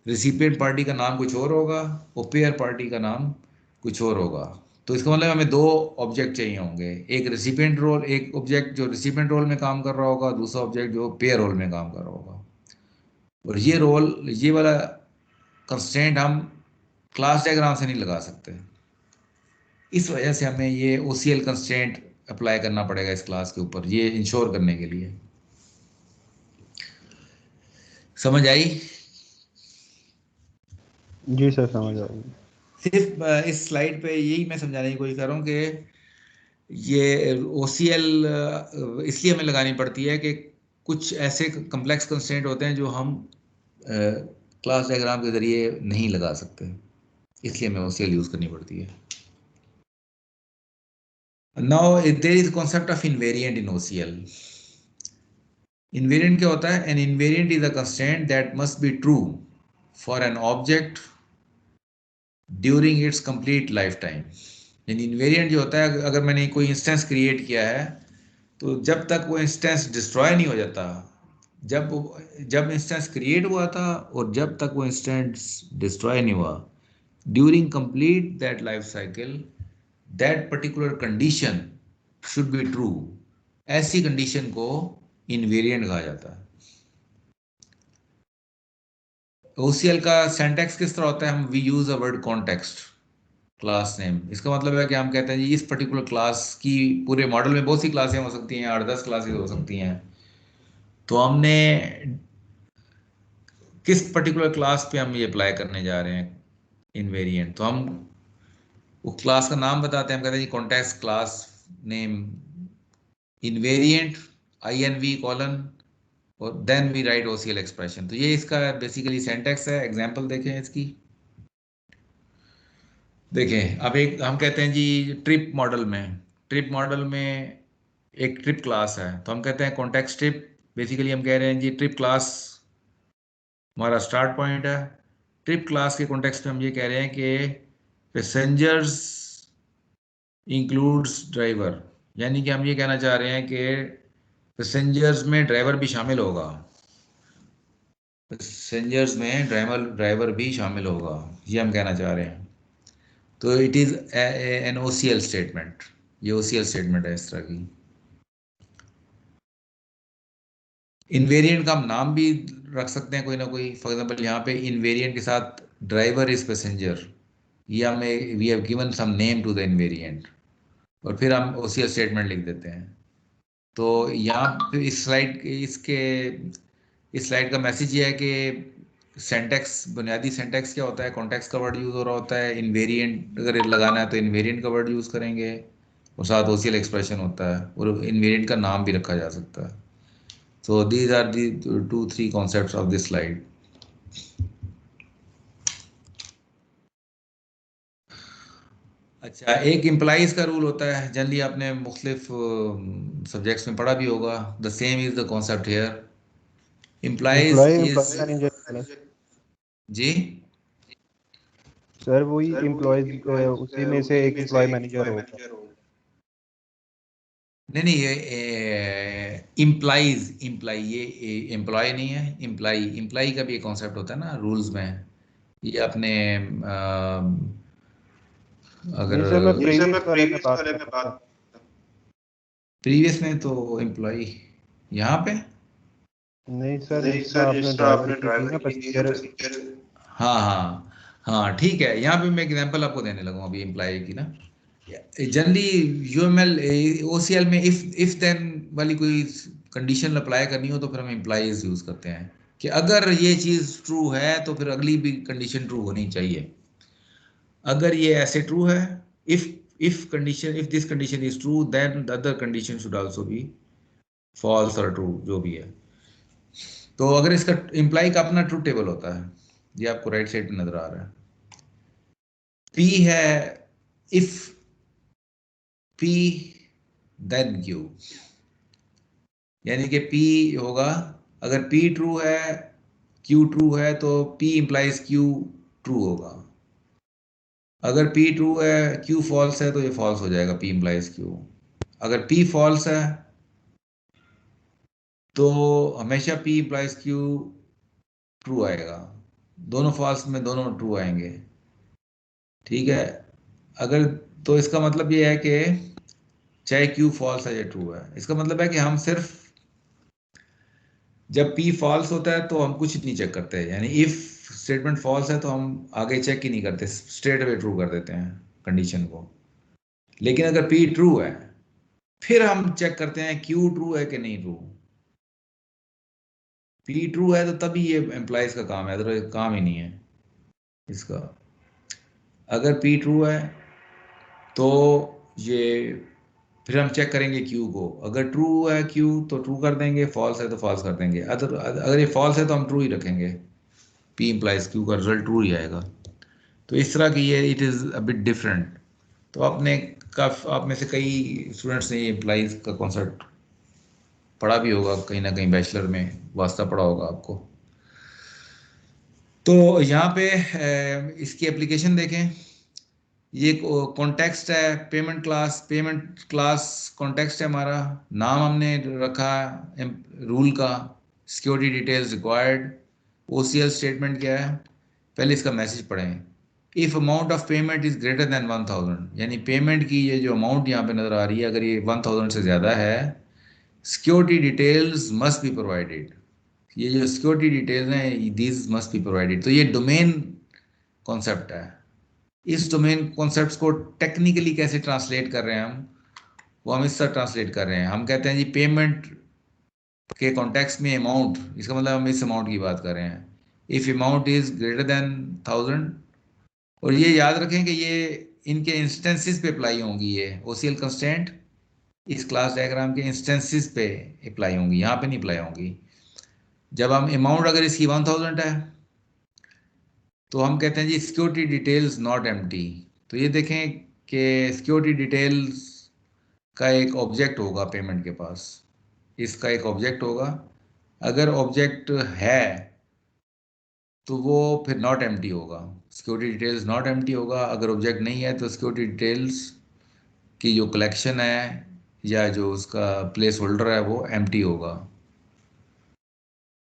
रेसिपिएंट पार्टी का नाम कुछ और होगा और पेयर पार्टी का नाम कुछ और होगा। तो इसका मतलब हमें दो ऑब्जेक्ट चाहिए होंगे, एक रेसिपिएंट रोल, एक ऑब्जेक्ट जो रेसिपिएंट रोल में काम कर रहा होगा, दूसरा ऑब्जेक्ट जो पेयर रोल में काम कर रहा होगा। और ये वाला कंस्ट्रेंट हम क्लास डायग्राम से नहीं लगा सकते। इस वजह से हमें ये OCL कंस्ट्रेंट अप्लाई करना पड़ेगा इस क्लास के ऊपर, ये इंश्योर करने के लिए। समझ आई? जी सर समझ आ गई। सिर्फ इस स्लाइड पे यही मैं समझाने की कोशिश कर रहा हूँ कि ये OCL इसलिए हमें लगानी पड़ती है कि कुछ ऐसे कम्प्लेक्स कंस्ट्रेंट होते हैं जो हम क्लास डायग्राम के जरिए नहीं लगा सकते, इसलिए हमें OCL यूज करनी पड़ती है। Now there is concept of invariant in OCL। Invariant क्या होता है? An invariant is a constraint that must be true for an object during its complete lifetime. यानी इनवेरिएंट जो होता है, अगर मैंने कोई इंस्टेंस क्रिएट किया है तो जब तक वो इंस्टेंस डिस्ट्रॉय नहीं हो जाता, जब इंस्टेंस क्रिएट हुआ था और जब तक वो इंस्टेंस डिस्ट्रॉय नहीं हुआ, during complete that life cycle that particular condition should be true. ऐसी कंडीशन को इनवेरिएंट कहा जाता है। OCL का सिंटैक्स किस तरह होता है? हम we use a word context class name. इसका मतलब है कि हम कहते हैं जी इस पर्टिकुलर क्लास की, पूरे मॉडल में बहुत सी क्लासें हो सकती हैं, 8-10 क्लासेस हो सकती हैं, तो हमने किस पर्टिकुलर क्लास पे हम ये अप्लाई करने जा रहे हैं इनवेरिएंट, तो हम वो क्लास का नाम बताते हैं। हम कहते हैं जी context class name invariant INV colon और then we write OCL expression. तो ये इसका बेसिकली सिंटैक्स है। एग्जांपल देखें इसकी। देखें, अब एक हम कहते हैं जी ट्रिप मॉडल में एक ट्रिप क्लास है, तो हम कहते हैं कॉन्टेक्स्ट ट्रिप। बेसिकली हम कह रहे हैं जी ट्रिप क्लास हमारा स्टार्ट पॉइंट है। ट्रिप क्लास के कॉन्टेक्स्ट में हम ये कह रहे हैं कि पैसेंजर्स इंक्लूड्स ड्राइवर, यानी कि हम ये कहना चाह रहे हैं कि पैसेंजर्स में ड्राइवर भी शामिल होगा, पैसेंजर्स में ड्राइवर भी शामिल होगा, ये हम कहना चाह रहे हैं। तो it is an OCL statement. ये OCL स्टेटमेंट है इस तरह की। इनवेरिएंट का हम नाम भी रख सकते हैं कोई ना कोई। फॉर एग्जांपल यहाँ पे इनवेरिएंट के साथ ड्राइवर इज पैसेंजर, ये हमें we have given some name to the invariant, और फिर हम OCL स्टेटमेंट लिख देते हैं। तो यहाँ पे इस स्लाइड का मैसेज ये है कि सिंटैक्स, बुनियादी सिंटैक्स क्या होता है? कॉन्टेक्स्ट का वर्ड यूज हो रहा होता है। इनवेरिएंट अगर लगाना है तो इनवेरिएंट का वर्ड यूज करेंगे, और साथ OCL एक्सप्रेशन होता है, और इनवेरिएंट का नाम भी रखा जा सकता है। So these are the 2-3 concepts of this slide. अच्छा, एक इम्प्लाइज का रूल होता है, जनरली आपने मुख्तलिफ सब्जेक्ट्स में पढ़ा भी होगा। The same is the concept here. Implies is जी सर वही एम्प्लॉयज उसी में से एक एम्प्लॉय मैनेजर होगा। नहीं, ये इम्प्लाई ये एम्प्लॉय नहीं है। इम्प्लाई का भी एक कॉन्सेप्ट होता है ना रूल्स में। ये अपने अगर नहीं सर, मैं प्रीवियस वाले में बात प्रीवियस में तो एम्प्लॉय यहाँ पे नहीं सर, जिस तरह आपने ड्राइवर की थी ना पैसेंजर। हाँ ठीक है। यहाँ पे मैं एग्जांपल आपको देने लगा अभी एम्प्लॉय की ना। जनरली UML OCL में इफ देन वाली कोई कंडीशन अप्लाई करनी हो तो फिर हम एम्प्लॉयज यूज करते हैं कि अगर ये चीज ट्रू है तो फिर अगली भी कंडीशन ट्रू होनी चाहिए। अगर ये ऐसे ट्रू है, if this condition is true then the other condition should also be false or true, जो भी है। तो अगर इसका इम्प्लाई का अपना ट्रूथ टेबल होता है, ये आपको राइट साइड पे नजर आ रहा है। P है if P then Q, यानी कि P होगा, अगर P ट्रू है, Q ट्रू है, तो P implies Q ट्रू होगा। अगर P ट्रू है, Q फॉल्स है, तो ये फॉल्स हो जाएगा, P implies Q। अगर P फॉल्स है तो हमेशा P implies Q ट्रू आएगा। दोनों फॉल्स में दोनों ट्रू आएंगे, ठीक है। अगर तो इसका मतलब ये है कि चाहे Q फॉल्स है या ट्रू है, इसका मतलब है कि हम सिर्फ जब P फॉल्स होता है तो हम कुछ नहीं चेक करते, यानी इफ स्टेटमेंट फॉल्स है तो हम आगे चेक ही नहीं करते, स्ट्रेट अवे ट्रू कर देते हैं कंडीशन को। लेकिन अगर P ट्रू है फिर हम चेक करते हैं Q ट्रू है कि नहीं ट्रू। P ट्रू है तो तभी ये एम्प्लॉइज का काम है, अदरवाइज काम ही नहीं है इसका। अगर P ट्रू है तो ये फिर हम चेक करेंगे Q को, अगर ट्रू है Q तो ट्रू कर देंगे, फॉल्स है तो फॉल्स कर देंगे। अगर ये फॉल्स है तो हम ट्रू ही रखेंगे, P implies Q का रिजल्ट ट्रू ही आएगा। तो इस तरह की ये it is a bit different. तो आप में से कई स्टूडेंट्स ने ये इम्प्लाइज का कॉन्सेप्ट पढ़ा भी होगा कहीं ना कहीं, बैचलर में वास्ता पढ़ा होगा आपको। तो यहाँ पे इसकी एप्लीकेशन देखें। ये कॉन्टेक्स्ट है, पेमेंट क्लास कॉन्टेक्स्ट है हमारा। नाम हमने रखा रूल का, security details required. OCL statement क्या है, पहले इसका मैसेज पढ़ें। If amount of payment is greater than 1000, यानी पेमेंट की ये जो अमाउंट यहाँ पे नजर आ रही है, अगर ये 1000 से ज्यादा है, security details must be provided. ये जो सिक्योरिटी डिटेल्स हैं, दीज मस्ट बी प्रोवाइडेड। तो ये डोमेन कॉन्सेप्ट है। इस डोमेन कॉन्सेप्ट्स को टेक्निकली कैसे ट्रांसलेट कर रहे हैं हम, वो हम इस तरह ट्रांसलेट कर रहे हैं। हम कहते हैं जी पेमेंट के कॉन्टेक्स्ट में अमाउंट, इसका मतलब हम इस अमाउंट की बात कर रहे हैं। If amount is greater than 1000, और ये याद रखें कि ये इनके इंस्टेंसेस पे अप्लाई होंगी। ये OCL कंस्ट्रेंट इस क्लास डायग्राम के इंस्टेंसेस पे अप्लाई होंगी, यहाँ पे नहीं अप्लाई होंगी। जब हम अमाउंट अगर इसकी 1000 है तो हम कहते हैं जी सिक्योरिटी डिटेल्स नॉट एम्प्टी। तो ये देखें कि सिक्योरिटी डिटेल्स का एक ऑब्जेक्ट होगा पेमेंट के पास, इसका एक ऑब्जेक्ट होगा। अगर ऑब्जेक्ट है तो वो फिर नॉट एम्प्टी होगा, सिक्योरिटी डिटेल्स नॉट एम्प्टी होगा। अगर ऑब्जेक्ट नहीं है तो सिक्योरिटी डिटेल्स की जो कलेक्शन है या जो उसका प्लेस होल्डर है वो एम्प्टी होगा।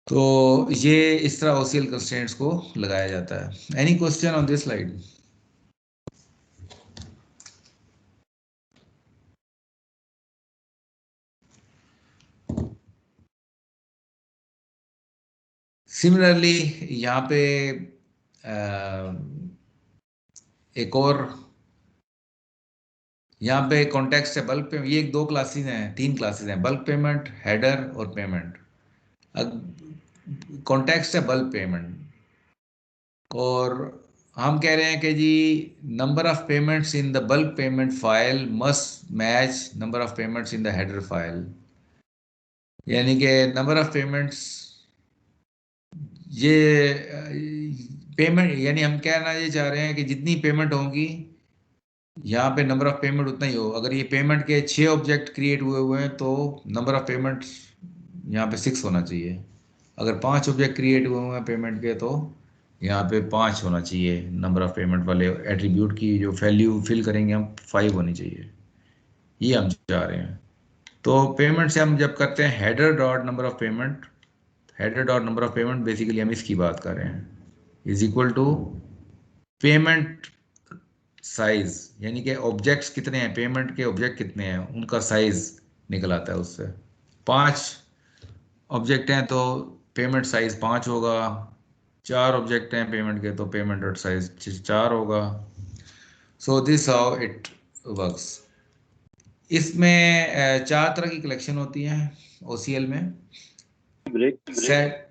तो ये इस तरह OCL कंस्ट्रेंट्स को लगाया जाता है। Any question on this slide? Similarly यहाँ पे एक और यहाँ पे कॉन्टेक्स्ट है बल्क पेमेंट। ये एक 2 क्लासेस हैं, 3 क्लासेस हैं, बल्क पेमेंट, हेडर और पेमेंट। कॉन्टेक्स्ट है बल्क पेमेंट, और हम कह रहे हैं कि जी number of payments in the bulk payment file must match number of payments in the header file. यानी कि नंबर ऑफ पेमेंट्स, ये पेमेंट यानी हम कहना ये चाह रहे हैं कि जितनी पेमेंट होंगी यहाँ पे नंबर ऑफ पेमेंट उतना ही हो। अगर ये पेमेंट के 6 ऑब्जेक्ट क्रिएट हुए हैं तो नंबर ऑफ पेमेंट्स यहाँ पे 6 होना चाहिए। अगर 5 ऑब्जेक्ट क्रिएट हुए हैं पेमेंट के तो यहाँ पे 5 होना चाहिए। नंबर ऑफ पेमेंट वाले एट्रीब्यूट की जो वैल्यू फिल करेंगे हम 5 होनी चाहिए, ये हम चाह रहे हैं। तो पेमेंट से हम जब करते हैं header dot number of payment, header dot number of payment basically हम इसकी बात कर रहे हैं, is equal to payment size, यानी कि ऑब्जेक्ट्स कितने हैं, पेमेंट के ऑब्जेक्ट कितने हैं उनका साइज निकल आता है उससे। 5 ऑब्जेक्ट हैं तो पेमेंट साइज 5 होगा। 4 ऑब्जेक्ट हैं पेमेंट के तो पेमेंट डॉट साइज 4 होगा। So this how it works. इसमें 4 तरह की कलेक्शन होती हैं OCL में। सेट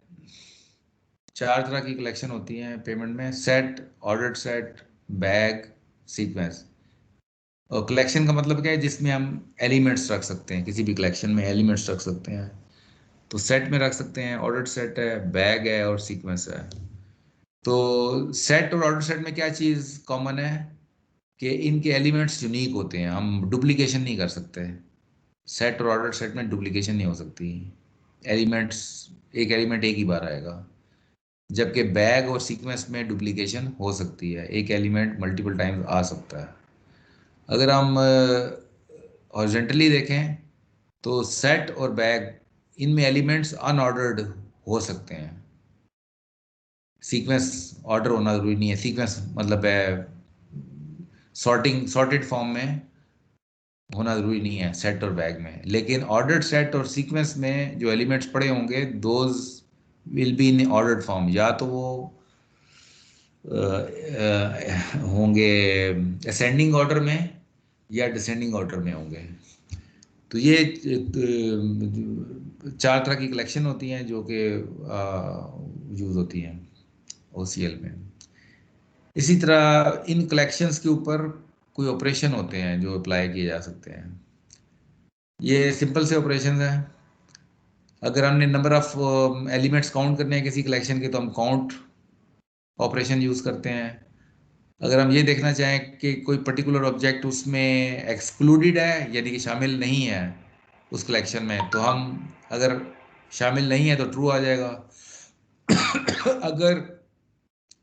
4 तरह की कलेक्शन होती हैं पेमेंट में, set, ordered set, bag, sequence. और कलेक्शन का मतलब क्या है, जिसमें हम एलिमेंट्स रख सकते हैं, किसी भी कलेक्शन में एलिमेंट्स रख सकते हैं। तो सेट में रख सकते हैं, ऑर्डर्ड सेट है, बैग है और सीक्वेंस है। तो सेट और ऑर्डर सेट में क्या चीज़ कॉमन है कि इनके एलिमेंट्स यूनिक होते हैं, हम डुप्लीकेशन नहीं कर सकते। सेट और ऑर्डर सेट में डुप्लीकेशन नहीं हो सकती, एलिमेंट्स एक एलिमेंट एक ही बार आएगा। जबकि बैग और सीक्वेंस में डुप्लीकेशन हो सकती है, एक एलिमेंट मल्टीपल टाइम्स आ सकता है। अगर हम हॉरिजॉन्टली देखें तो सेट और बैग इनमें एलिमेंट्स अनऑर्डर्ड हो सकते हैं, सीक्वेंस ऑर्डर होना जरूरी नहीं है। सीक्वेंस मतलब है सॉर्टेड फॉर्म में होना जरूरी नहीं है सेट और बैग में। लेकिन ऑर्डर्ड सेट और सीक्वेंस में जो एलिमेंट्स पड़े होंगे those will be in ordered form, या तो वो होंगे असेंडिंग ऑर्डर में या डिसेंडिंग ऑर्डर में होंगे। तो ये 4 तरह की कलेक्शन होती हैं जो कि यूज़ होती हैं OCL में। इसी तरह इन कलेक्शंस के ऊपर कोई ऑपरेशन होते हैं जो अप्लाई किए जा सकते हैं। ये सिंपल से ऑपरेशन हैं। अगर हमने नंबर ऑफ एलिमेंट्स काउंट करने हैं किसी कलेक्शन के तो हम काउंट ऑपरेशन यूज़ करते हैं। अगर हम ये देखना चाहें कि कोई पर्टिकुलर ऑब्जेक्ट उसमें एक्सक्लूडेड है यानी कि शामिल नहीं है उस कलेक्शन में, तो हम अगर शामिल नहीं है तो ट्रू आ जाएगा। अगर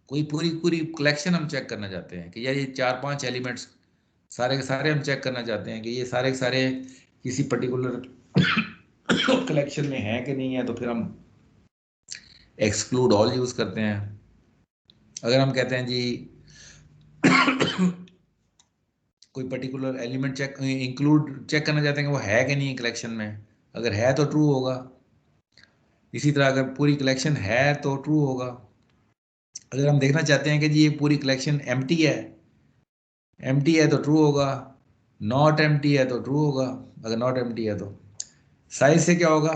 कोई पूरी पूरी कलेक्शन हम चेक करना चाहते हैं कि यार ये 4-5 एलिमेंट्स सारे के सारे हम चेक करना चाहते हैं कि ये सारे के सारे किसी पर्टिकुलर कलेक्शन में है कि नहीं है, तो फिर हम एक्सक्लूड ऑल यूज करते हैं। अगर हम कहते हैं जी कोई particular element check include check करना चाहते हैं कि वो है कि नहीं कलेक्शन में, अगर है तो ट्रू होगा। इसी तरह अगर पूरी कलेक्शन है तो ट्रू होगा। अगर हम देखना चाहते हैं कि जी ये पूरी कलेक्शन एम्प्टी है तो ट्रू होगा, नॉट एम्प्टी है तो ट्रू होगा। अगर नॉट एम्प्टी है तो साइज से क्या होगा,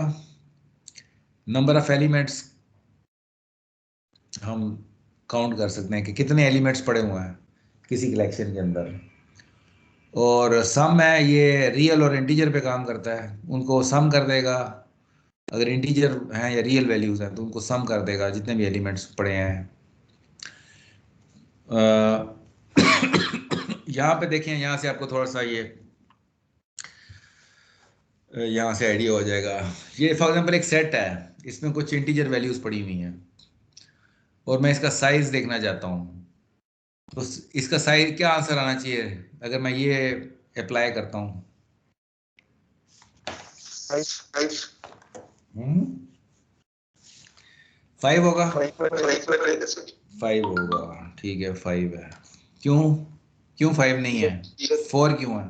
नंबर ऑफ एलिमेंट्स हम काउंट कर सकते हैं कि कितने एलिमेंट्स पड़े हुए हैं किसी कलेक्शन के अंदर। और सम है, ये रियल और इंटीजर पे काम करता है, उनको सम कर देगा। अगर इंटीजर हैं या रियल वैल्यूज हैं तो उनको सम कर देगा जितने भी एलिमेंट्स पड़े हैं। यहाँ पे देखें, यहाँ से आपको थोड़ा सा ये यहाँ से आइडिया हो जाएगा। ये फॉर एग्जांपल एक सेट है, इसमें कुछ इंटीजर वैल्यूज पड़ी हुई हैं और मैं इसका साइज देखना चाहता हूँ, तो इसका साइज क्या आंसर आना चाहिए अगर मैं ये अप्लाई करता हूँ? 5 होगा। 5 होगा, ठीक है 5 है। क्यों 5 नहीं है? 4 क्यों है?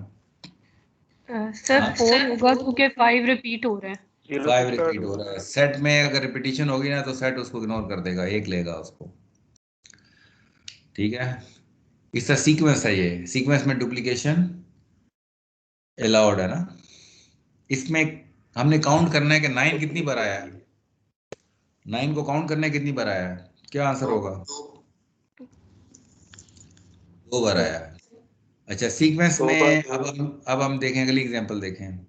सर 4 होगा क्योंकि 5 रिपीट हो रहे हैं। 5 रिपीट हो रहा है। सेट में अगर रिपीटिशन होगी ना तो सेट उसको इग्नोर कर देगा, 1 लेगा उसको, ठीक है। इसका सीक्वेंस है, ये सीक्वेंस में डुप्लीकेशन अलाउड है ना। इसमें हमने काउंट करना है कि 9 कितनी बार आया है, 9 को काउंट करना है कितनी बार आया है, क्या आंसर होगा? 2 बार आया है। अच्छा, सीक्वेंस में अब हम देखें, अगली एग्जांपल देखें।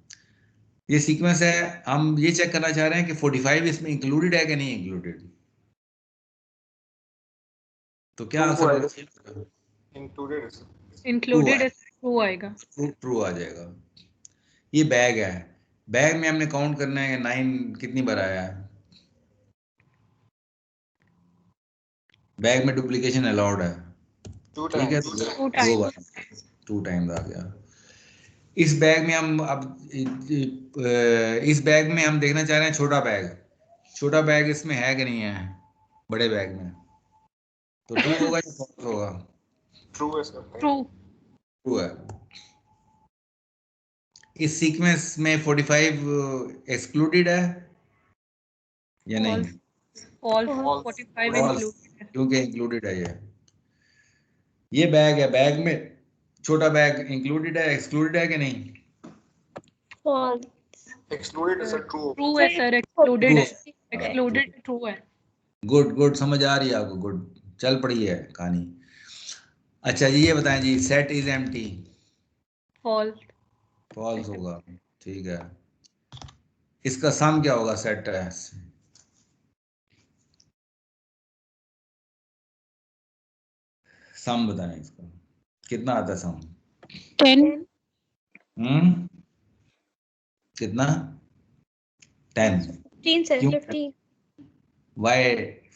ये सीक्वेंस है, हम ये चेक करना चाह रहे हैं कि 45 इसमें इंक्लूडेड है कि नहीं इंक्लूडेड, तो क्या आंसर होगा? इंक्लूडेड है, ट्रू आएगा। ट्रू आ जाएगा। ये बैग है, बैग में हमने काउंट करना है 9 कितनी बार आया है। बैग में डुप्लीकेशन अलाउड है, ठीक है, 2 बार, 2 टाइम्स आ गया। इस बैग में हम अब इस बैग में हम देखना चाह रहे हैं छोटा बैग इसमें है कि नहीं है बड़े बैग में, तो ट्रू होगा या फॉल्स होगा? ट्रू है सर। ट्रू है। इस सीक्वेंस में 45 एक्सक्लूडेड है या नहीं? फॉल्स, 45 इंक्लूडेड है क्योंकि इंक्लूडेड है ये बैग है, बैग में छोटा बैग इंक्लूडेड है, एक्सक्लूडेड है कि नहीं? एक्सक्लूडेड है सर। ट्रू है सर, एक्सक्लूडेड है, एक्सक्लूडेड ट्रू है। गुड, समझ आ रही है आपको? गुड, चल पड़ी है कहानी। अच्छा जी, ये बताएं जी, सेट इज एम्प्टी। फॉल्स होगा, ठीक है। इसका सम क्या होगा सेट है? सम बताएं इसका, कितना आता है सम? 10। कितना? 10। 15 sir, 15 Why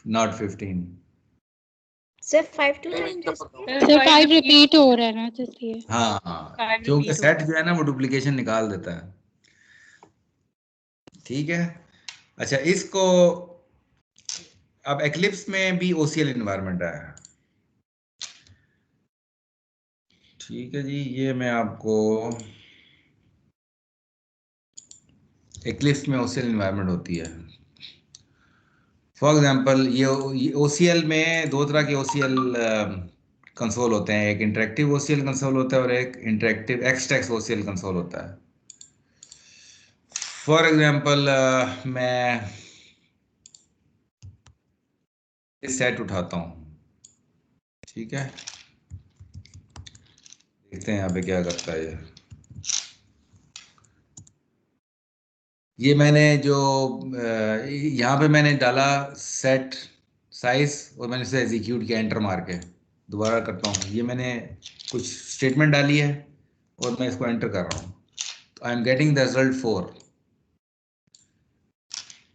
not 15? Sir 5 2 times sir 5 repeat हो रहा है ना, इसलिए। हाँ, क्योंकि सेट जो है ना वो डुप्लीकेशन निकाल देता है, ठीक है। अच्छा, इसको अब एक्लिप्स में भी OCL इन्वायरमेंट है, ठीक है जी। ये मैं आपको एक्लिप्स में OCL इन्वायरमेंट होती है। फॉर एग्जांपल ये OCL में 2 तरह के OCL कंसोल होते हैं, एक इंटरेक्टिव OCL कंसोल होता है और एक इंटरेक्टिव एक्सटेक्स OCL कंसोल होता है। फॉर एग्जांपल मैं इस सेट उठाता हूँ, ठीक है, देखते हैं यहाँ पे क्या करता है ये मैंने जो यहाँ पे मैंने डाला सेट साइज और मैंने इसे एग्जीक्यूट किया एंटर मार के। दोबारा करता हूँ, ये मैंने कुछ स्टेटमेंट डाली है और मैं इसको एंटर कर रहा हूँ, तो I am getting the result 4।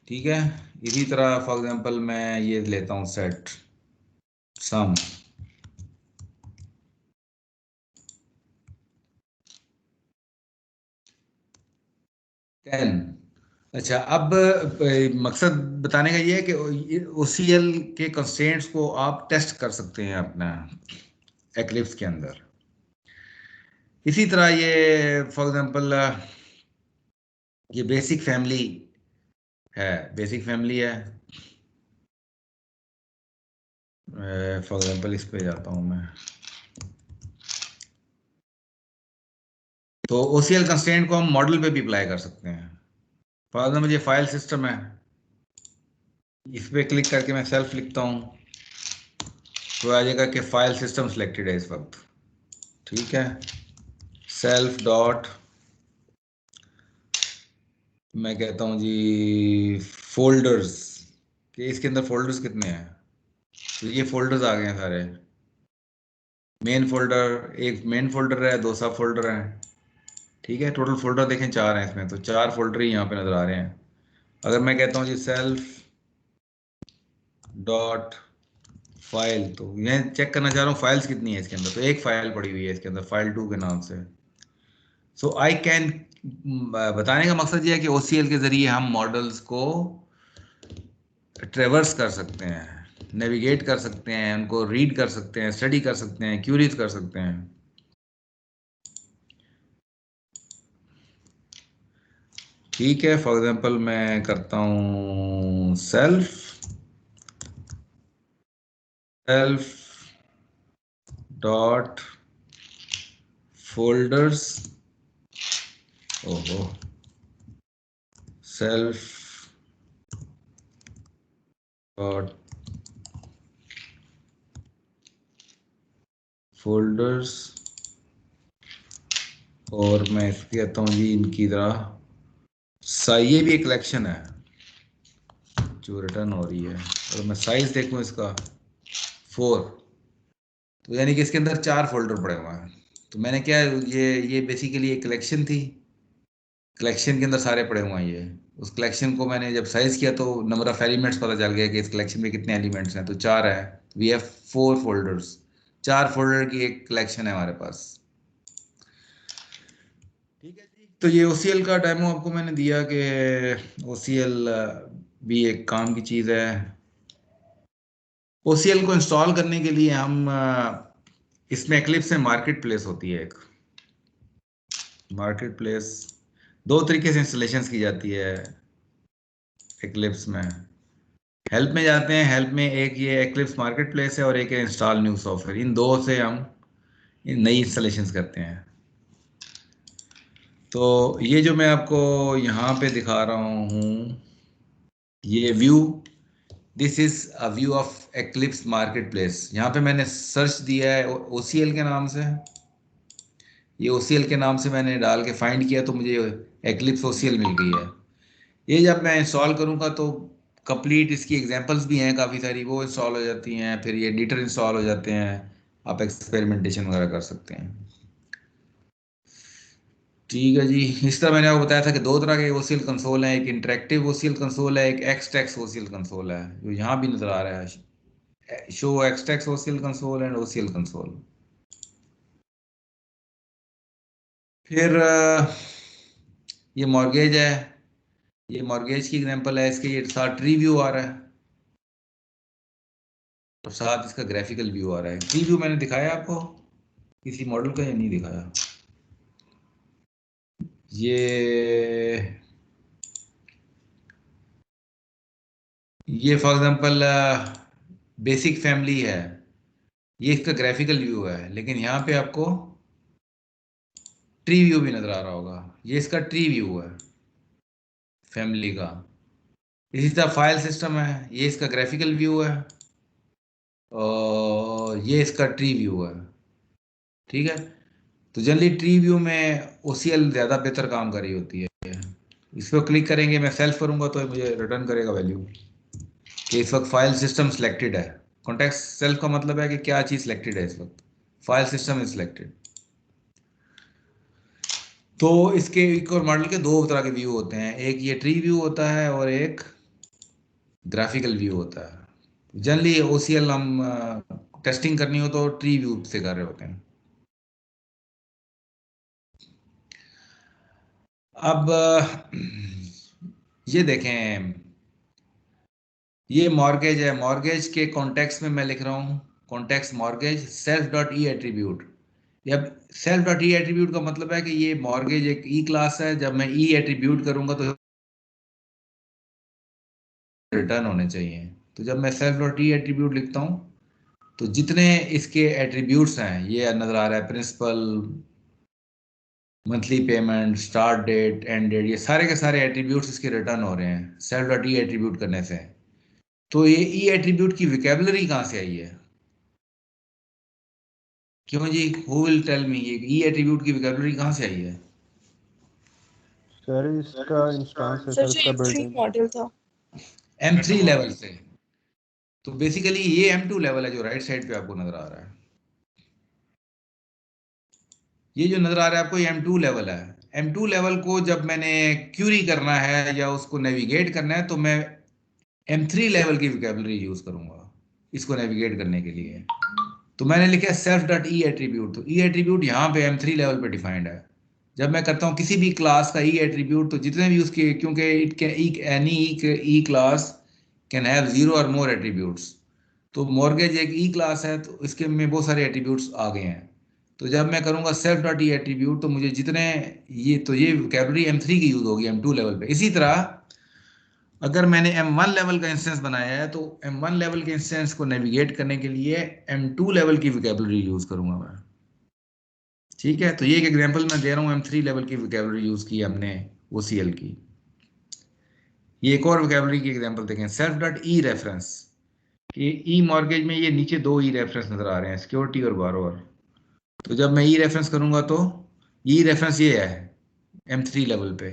ठीक है, इसी तरह फॉर एग्जांपल मैं ये लेता हूँ सेट सम, टेन। अच्छा, अब मकसद बताने का ये है कि OCL के कंस्ट्रेंट्स को आप टेस्ट कर सकते हैं अपना एक्लिप्स के अंदर। इसी तरह ये फॉर एग्जांपल ये बेसिक फैमिली है, फॉर एग्जांपल इस पे जाता हूँ मैं, तो OCL कंस्ट्रेंट को हम मॉडल पे भी अप्लाई कर सकते हैं। फॉर एग्जांपल मुझे फाइल सिस्टम है, इस पे क्लिक करके मैं सेल्फ लिखता हूँ तो आ जाएगा कि फाइल सिस्टम सिलेक्टेड है इस वक्त। ठीक है, सेल्फ डॉट, मैं कहता हूँ जी फोल्डर्स, कि इसके अंदर फोल्डर्स कितने हैं, तो ये फोल्डर्स आ गए हैं सारे। मेन फोल्डर, एक मेन फोल्डर है, 2 सब फोल्डर हैं। ठीक है, टोटल फोल्डर देखें 4 हैं इसमें, तो 4 फोल्डर ही यहाँ पे नज़र आ रहे हैं। अगर मैं कहता हूँ जी सेल्फ डॉट फाइल, तो यह चेक करना चाह रहा हूँ फाइल्स कितनी है इसके अंदर, तो एक फाइल पड़ी हुई है इसके अंदर, फाइल 2 के नाम से। सो आई कैन, बताने का मकसद ये है कि OCL के ज़रिए हम मॉडल्स को ट्रेवर्स कर सकते हैं, नेविगेट कर सकते हैं, उनको रीड कर सकते हैं, स्टडी कर सकते हैं, क्यूरीज कर सकते हैं। ठीक है, फॉर एग्जांपल मैं करता हूँ सेल्फ डॉट फोल्डर्स, ओहो, सेल्फ डॉट फोल्डर्स, और मैं इसके कहता हूँ जी इनकी तरह ये भी एक कलेक्शन है जो रिटर्न हो रही है, और मैं साइज देखूँ इसका 4, तो यानी कि इसके अंदर 4 फोल्डर पड़े हुए हैं। तो मैंने क्या, ये बेसिकली एक कलेक्शन थी, कलेक्शन के अंदर सारे पड़े हुए हैं। ये उस कलेक्शन को मैंने जब साइज किया तो नंबर ऑफ एलिमेंट्स पता चल गया कि इस कलेक्शन में कितने एलिमेंट्स हैं, तो 4 है, वी हैव 4 फोल्डर्स, 4 फोल्डर की एक कलेक्शन है हमारे पास। ठीक है जी, तो ये OCL का डेमो आपको मैंने दिया कि OCL भी एक काम की चीज़ है। OCL को इंस्टॉल करने के लिए हम इसमें एक्लिप्स में मार्केट प्लेस होती है, एक मार्केट प्लेस, 2 तरीके से इंस्टॉलेशन की जाती है एक्लिप्स में। हेल्प में जाते हैं, हेल्प में एक ये एक्लिप्स मार्केट प्लेस है और एक है इंस्टॉल न्यू सॉफ्टवेयर, इन 2 से हम नई इंस्टॉलेशन करते हैं। तो ये जो मैं आपको यहाँ पे दिखा रहा हूँ, ये view, this is a view of eclipse market place. यहाँ पे मैंने सर्च दिया है OCL के नाम से, ये OCL के नाम से मैंने डाल के फाइंड किया तो मुझे एक्लिप्स OCL मिल गई है। ये जब मैं इंस्टॉल करूँगा तो कंप्लीट इसकी एग्जांपल्स भी हैं काफ़ी सारी, वो इंस्टॉल हो जाती हैं, फिर ये एडिटर इंस्टॉल हो जाते हैं, आप एक्सपेरिमेंटेशन वगैरह कर सकते हैं। ठीक है जी, इस तरह मैंने आपको बताया था कि 2 तरह के OCL कंसोल हैं, एक इंटरेक्टिव OCL कंसोल है, एक एक्सटेक्स OCL कंसोल है, जो यहाँ भी नज़र आ रहा है, show Xtext OCL console and OCL console. फिर ये मॉर्गेज है, ये मॉर्गेज की एग्जांपल है, इसके ये साथ ट्री व्यू आ रहा है और साथ इसका ग्राफिकल व्यू आ रहा है। ट्री व्यू मैंने दिखाया आपको किसी मॉडल का या नहीं दिखाया? ये फॉर एग्जांपल बेसिक फैमिली है, ये इसका ग्राफिकल व्यू है, लेकिन यहाँ पे आपको ट्री व्यू भी नजर आ रहा होगा, ये इसका ट्री व्यू है फैमिली का। इसी तरह फाइल सिस्टम है, ये इसका ग्राफिकल व्यू है और ये इसका ट्री व्यू है। ठीक है, तो जनरली ट्री व्यू में OCL ज़्यादा बेहतर काम कर रही होती है। इस पर क्लिक करेंगे, मैं सेल्फ करूँगा तो मुझे रिटर्न करेगा वैल्यू कि इस वक्त फाइल सिस्टम सिलेक्टेड है। कॉन्टेक्स्ट सेल्फ का मतलब है कि क्या चीज़ सिलेक्टेड है इस वक्त, फाइल सिस्टम इज सिलेक्टेड। तो इसके एक और मॉडल के 2 तरह के व्यू होते हैं, एक ये ट्री व्यू होता है और एक ग्राफिकल व्यू होता है। जनरली OCL हम टेस्टिंग करनी हो तो ट्री व्यू से कर रहे होते हैं। अब ये देखें, ये मॉर्गेज है। मॉर्गेज के कॉन्टेक्स्ट में मैं लिख रहा हूँ context mortgage self dot E attribute. अब सेल्फ डॉट ई एट्रीब्यूट का मतलब है कि ये मॉर्गेज एक ई क्लास है। जब मैं ई एट्रीब्यूट करूंगा तो रिटर्न होने चाहिए। तो जब मैं सेल्फ डॉट ई एट्रीब्यूट लिखता हूँ तो जितने इसके एट्रीब्यूट्स हैं ये नजर आ रहा है, principal, monthly payment, start date, end date, ये सारे के सारे एट्रीब्यूट्स इसके रिटर्न हो रहे हैं सेल्फ डॉट ई एट्रीब्यूट करने से। तो ये ई एट्रीब्यूट की विकेबलरी कहाँ से आई है? क्यों जी, हु विल टेल मी, ये ई एट्रीब्यूट की विकेबलरी कहाँ से आई है? सर इसका इंस्टेंस है सर सर, जो इसका M3 बिल्डिंग मॉडल था। M3 लेवल से। तो बेसिकली ये M2 लेवल है जो राइट साइड पे आपको नजर आ रहा है। ये जो नजर आ रहा है आपको, ये M2 लेवल है। M2 लेवल को जब मैंने क्यूरी करना है या उसको नेविगेट करना है तो मैं M3 लेवल की विकेबलरी यूज करूंगा इसको नेविगेट करने के लिए। तो मैंने लिखा है सेल्फ डॉट ई एट्रीब्यूट। तो ई एट्रीब्यूट यहाँ पे M3 लेवल पे डिफाइंड है। जब मैं करता हूँ किसी भी क्लास का ई एट्रीब्यूट तो जितने भी उसके, क्योंकि it can any E class can have 0 और मोर एट्रीब्यूट्स। तो मॉर्गेज एक ई क्लास है तो इसके में बहुत सारे एट्रीब्यूट्स आ गए हैं। तो जब मैं करूंगा सेल्फ डॉट ई एट्रीब्यूट तो मुझे जितने ये वोकैबुलरी M3 की यूज होगी M2 लेवल पे। इसी तरह अगर मैंने M1 लेवल का इंस्टेंस बनाया है तो M1 लेवल के इंस्टेंस को नेविगेट करने के लिए M2 लेवल की वोकैबुलरी यूज करूंगा मैं। ठीक है, तो ये एक एग्जांपल मैं दे रहा हूँ M3 लेवल की वोकैबुलरी यूज की हमने OCL की। ये एक और वोकैबुलरी की एग्जांपल देखें, सेल्फ डॉट ई रेफरेंस। ये ई मॉर्गेज में ये नीचे दो ई रेफरेंस नजर आ रहे हैं, सिक्योरिटी और बारोवर। तो जब मैं ई रेफरेंस करूंगा तो ई रेफरेंस ये है M3 लेवल पे,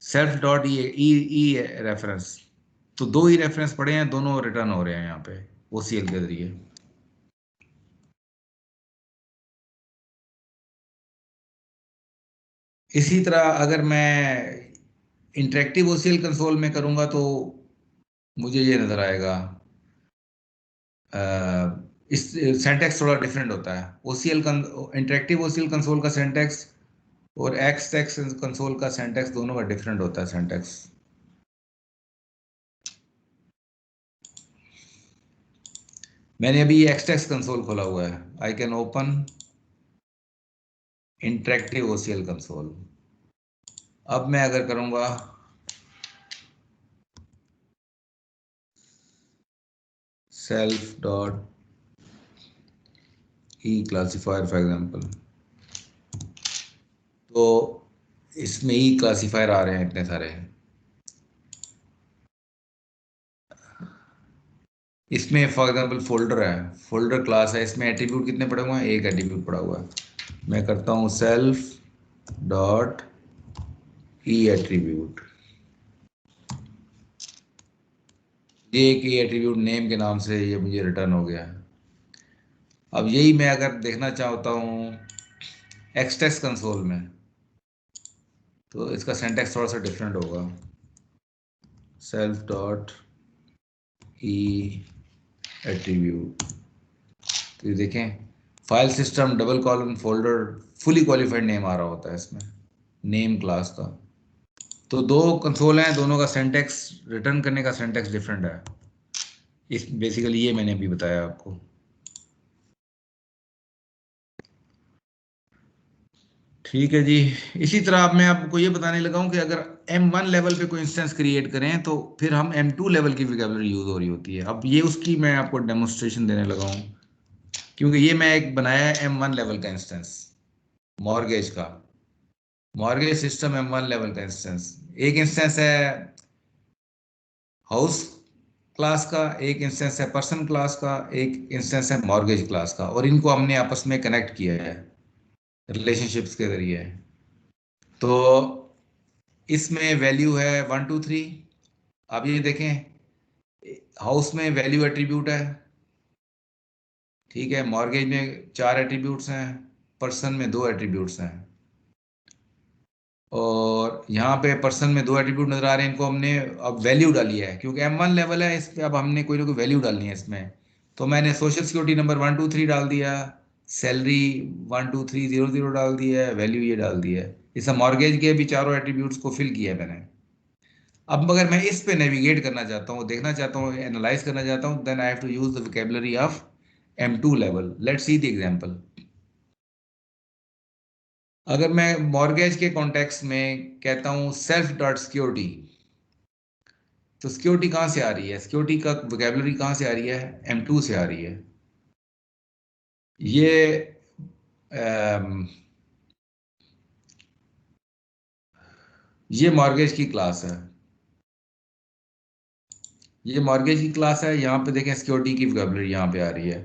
सेल्फ डॉट ई रेफरेंस। तो दो ई रेफरेंस पड़े हैं, दोनों रिटर्न हो रहे हैं यहाँ पे OCL के जरिए। इसी तरह अगर मैं इंटरेक्टिव OCL कंसोल में करूंगा तो मुझे ये नजर आएगा। इस सिंटैक्स थोड़ा डिफरेंट होता है। इंटरेक्टिव OCL कंसोल का सिंटैक्स और एक्सटेक्स कंसोल का सिंटैक्स दोनों का डिफरेंट होता है सिंटैक्स। मैंने अभी ये एक्सटेक्स कंसोल खोला हुआ है। I can open interactive OCL console. अब मैं अगर करूंगा self dot E classifier for example, तो इसमें ई क्लासीफायर आ रहे हैं इतने सारे। इसमें फॉर एग्जांपल फोल्डर है, फोल्डर क्लास है, इसमें एट्रीब्यूट कितने पड़े हुए हैं? एक एट्रीब्यूट पड़ा हुआ है। मैं करता हूँ सेल्फ डॉट ई एट्रीब्यूट। ये एक एट्रीब्यूट नेम के नाम से ये मुझे रिटर्न हो गया है। अब यही मैं अगर देखना चाहता हूँ एक्सटेक्स कंसोल में तो इसका सिंटैक्स थोड़ा सा डिफरेंट होगा। सेल्फ डॉट ई एट्रीब्यूट, तो ये देखें file system double column folder fully qualified name आ रहा होता है इसमें, नेम क्लास का। तो दो कंसोल हैं, दोनों का सिंटैक्स, रिटर्न करने का सिंटैक्स डिफरेंट है। इस बेसिकली ये मैंने अभी बताया आपको। ठीक है जी। इसी तरह अब मैं आपको ये बताने लगा हूँ कि अगर M1 लेवल पे कोई इंस्टेंस क्रिएट करें तो फिर हम M2 लेवल की वोकैबुलरी यूज हो रही होती है। अब ये उसकी मैं आपको डेमोन्स्ट्रेशन देने लगा हूँ, क्योंकि ये मैं एक बनाया है M1 लेवल का इंस्टेंस मॉर्गेज का। मॉर्गेज सिस्टम M1 लेवल का इंस्टेंस, एक इंस्टेंस है हाउस क्लास का, एक इंस्टेंस है पर्सन क्लास का, एक इंस्टेंस है मॉर्गेज क्लास का, और इनको हमने आपस में कनेक्ट किया है रिलेशनशिप्स के जरिए। तो इसमें वैल्यू है 1 2 3। अब ये देखें हाउस में वैल्यू एट्रीब्यूट है, ठीक है, मॉर्गेज में 4 एट्रीब्यूट्स हैं, पर्सन में 2 एट्रीब्यूट्स हैं, और यहाँ पे पर्सन में 2 एट्रीब्यूट नजर आ रहे हैं, इनको हमने अब वैल्यू डाली है क्योंकि M1 लेवल है इस पे, अब हमने कोई ना कोई वैल्यू डालनी है इसमें। तो मैंने सोशल सिक्योरिटी नंबर 1 2 3 डाल दिया, सैलरी 1 2 3 0 0 डाल दिया है, वैल्यू ये डाल दिया है। इस मॉर्गेज के भी चारों एट्रीब्यूट्स को फिल किया है मैंने। अब अगर मैं इस पे नेविगेट करना चाहता हूँ, देखना चाहता हूँ, एनालाइज करना चाहता हूँ, then I have to use the vocabulary of M2 level. Let's see the example. अगर मैं मॉर्गेज के कॉन्टेक्स्ट में कहता हूँ सेल्फ डॉट सिक्योरिटी, तो सिक्योरिटी कहाँ से आ रही है? सिक्योरिटी का वोकैबुलरी कहाँ से आ रही है? M2 से आ रही है। ये मॉर्गेज की क्लास है, ये मॉर्गेज की क्लास है। यहाँ पे देखें सिक्योरिटी की वोकैबुलरी यहाँ पे आ रही है।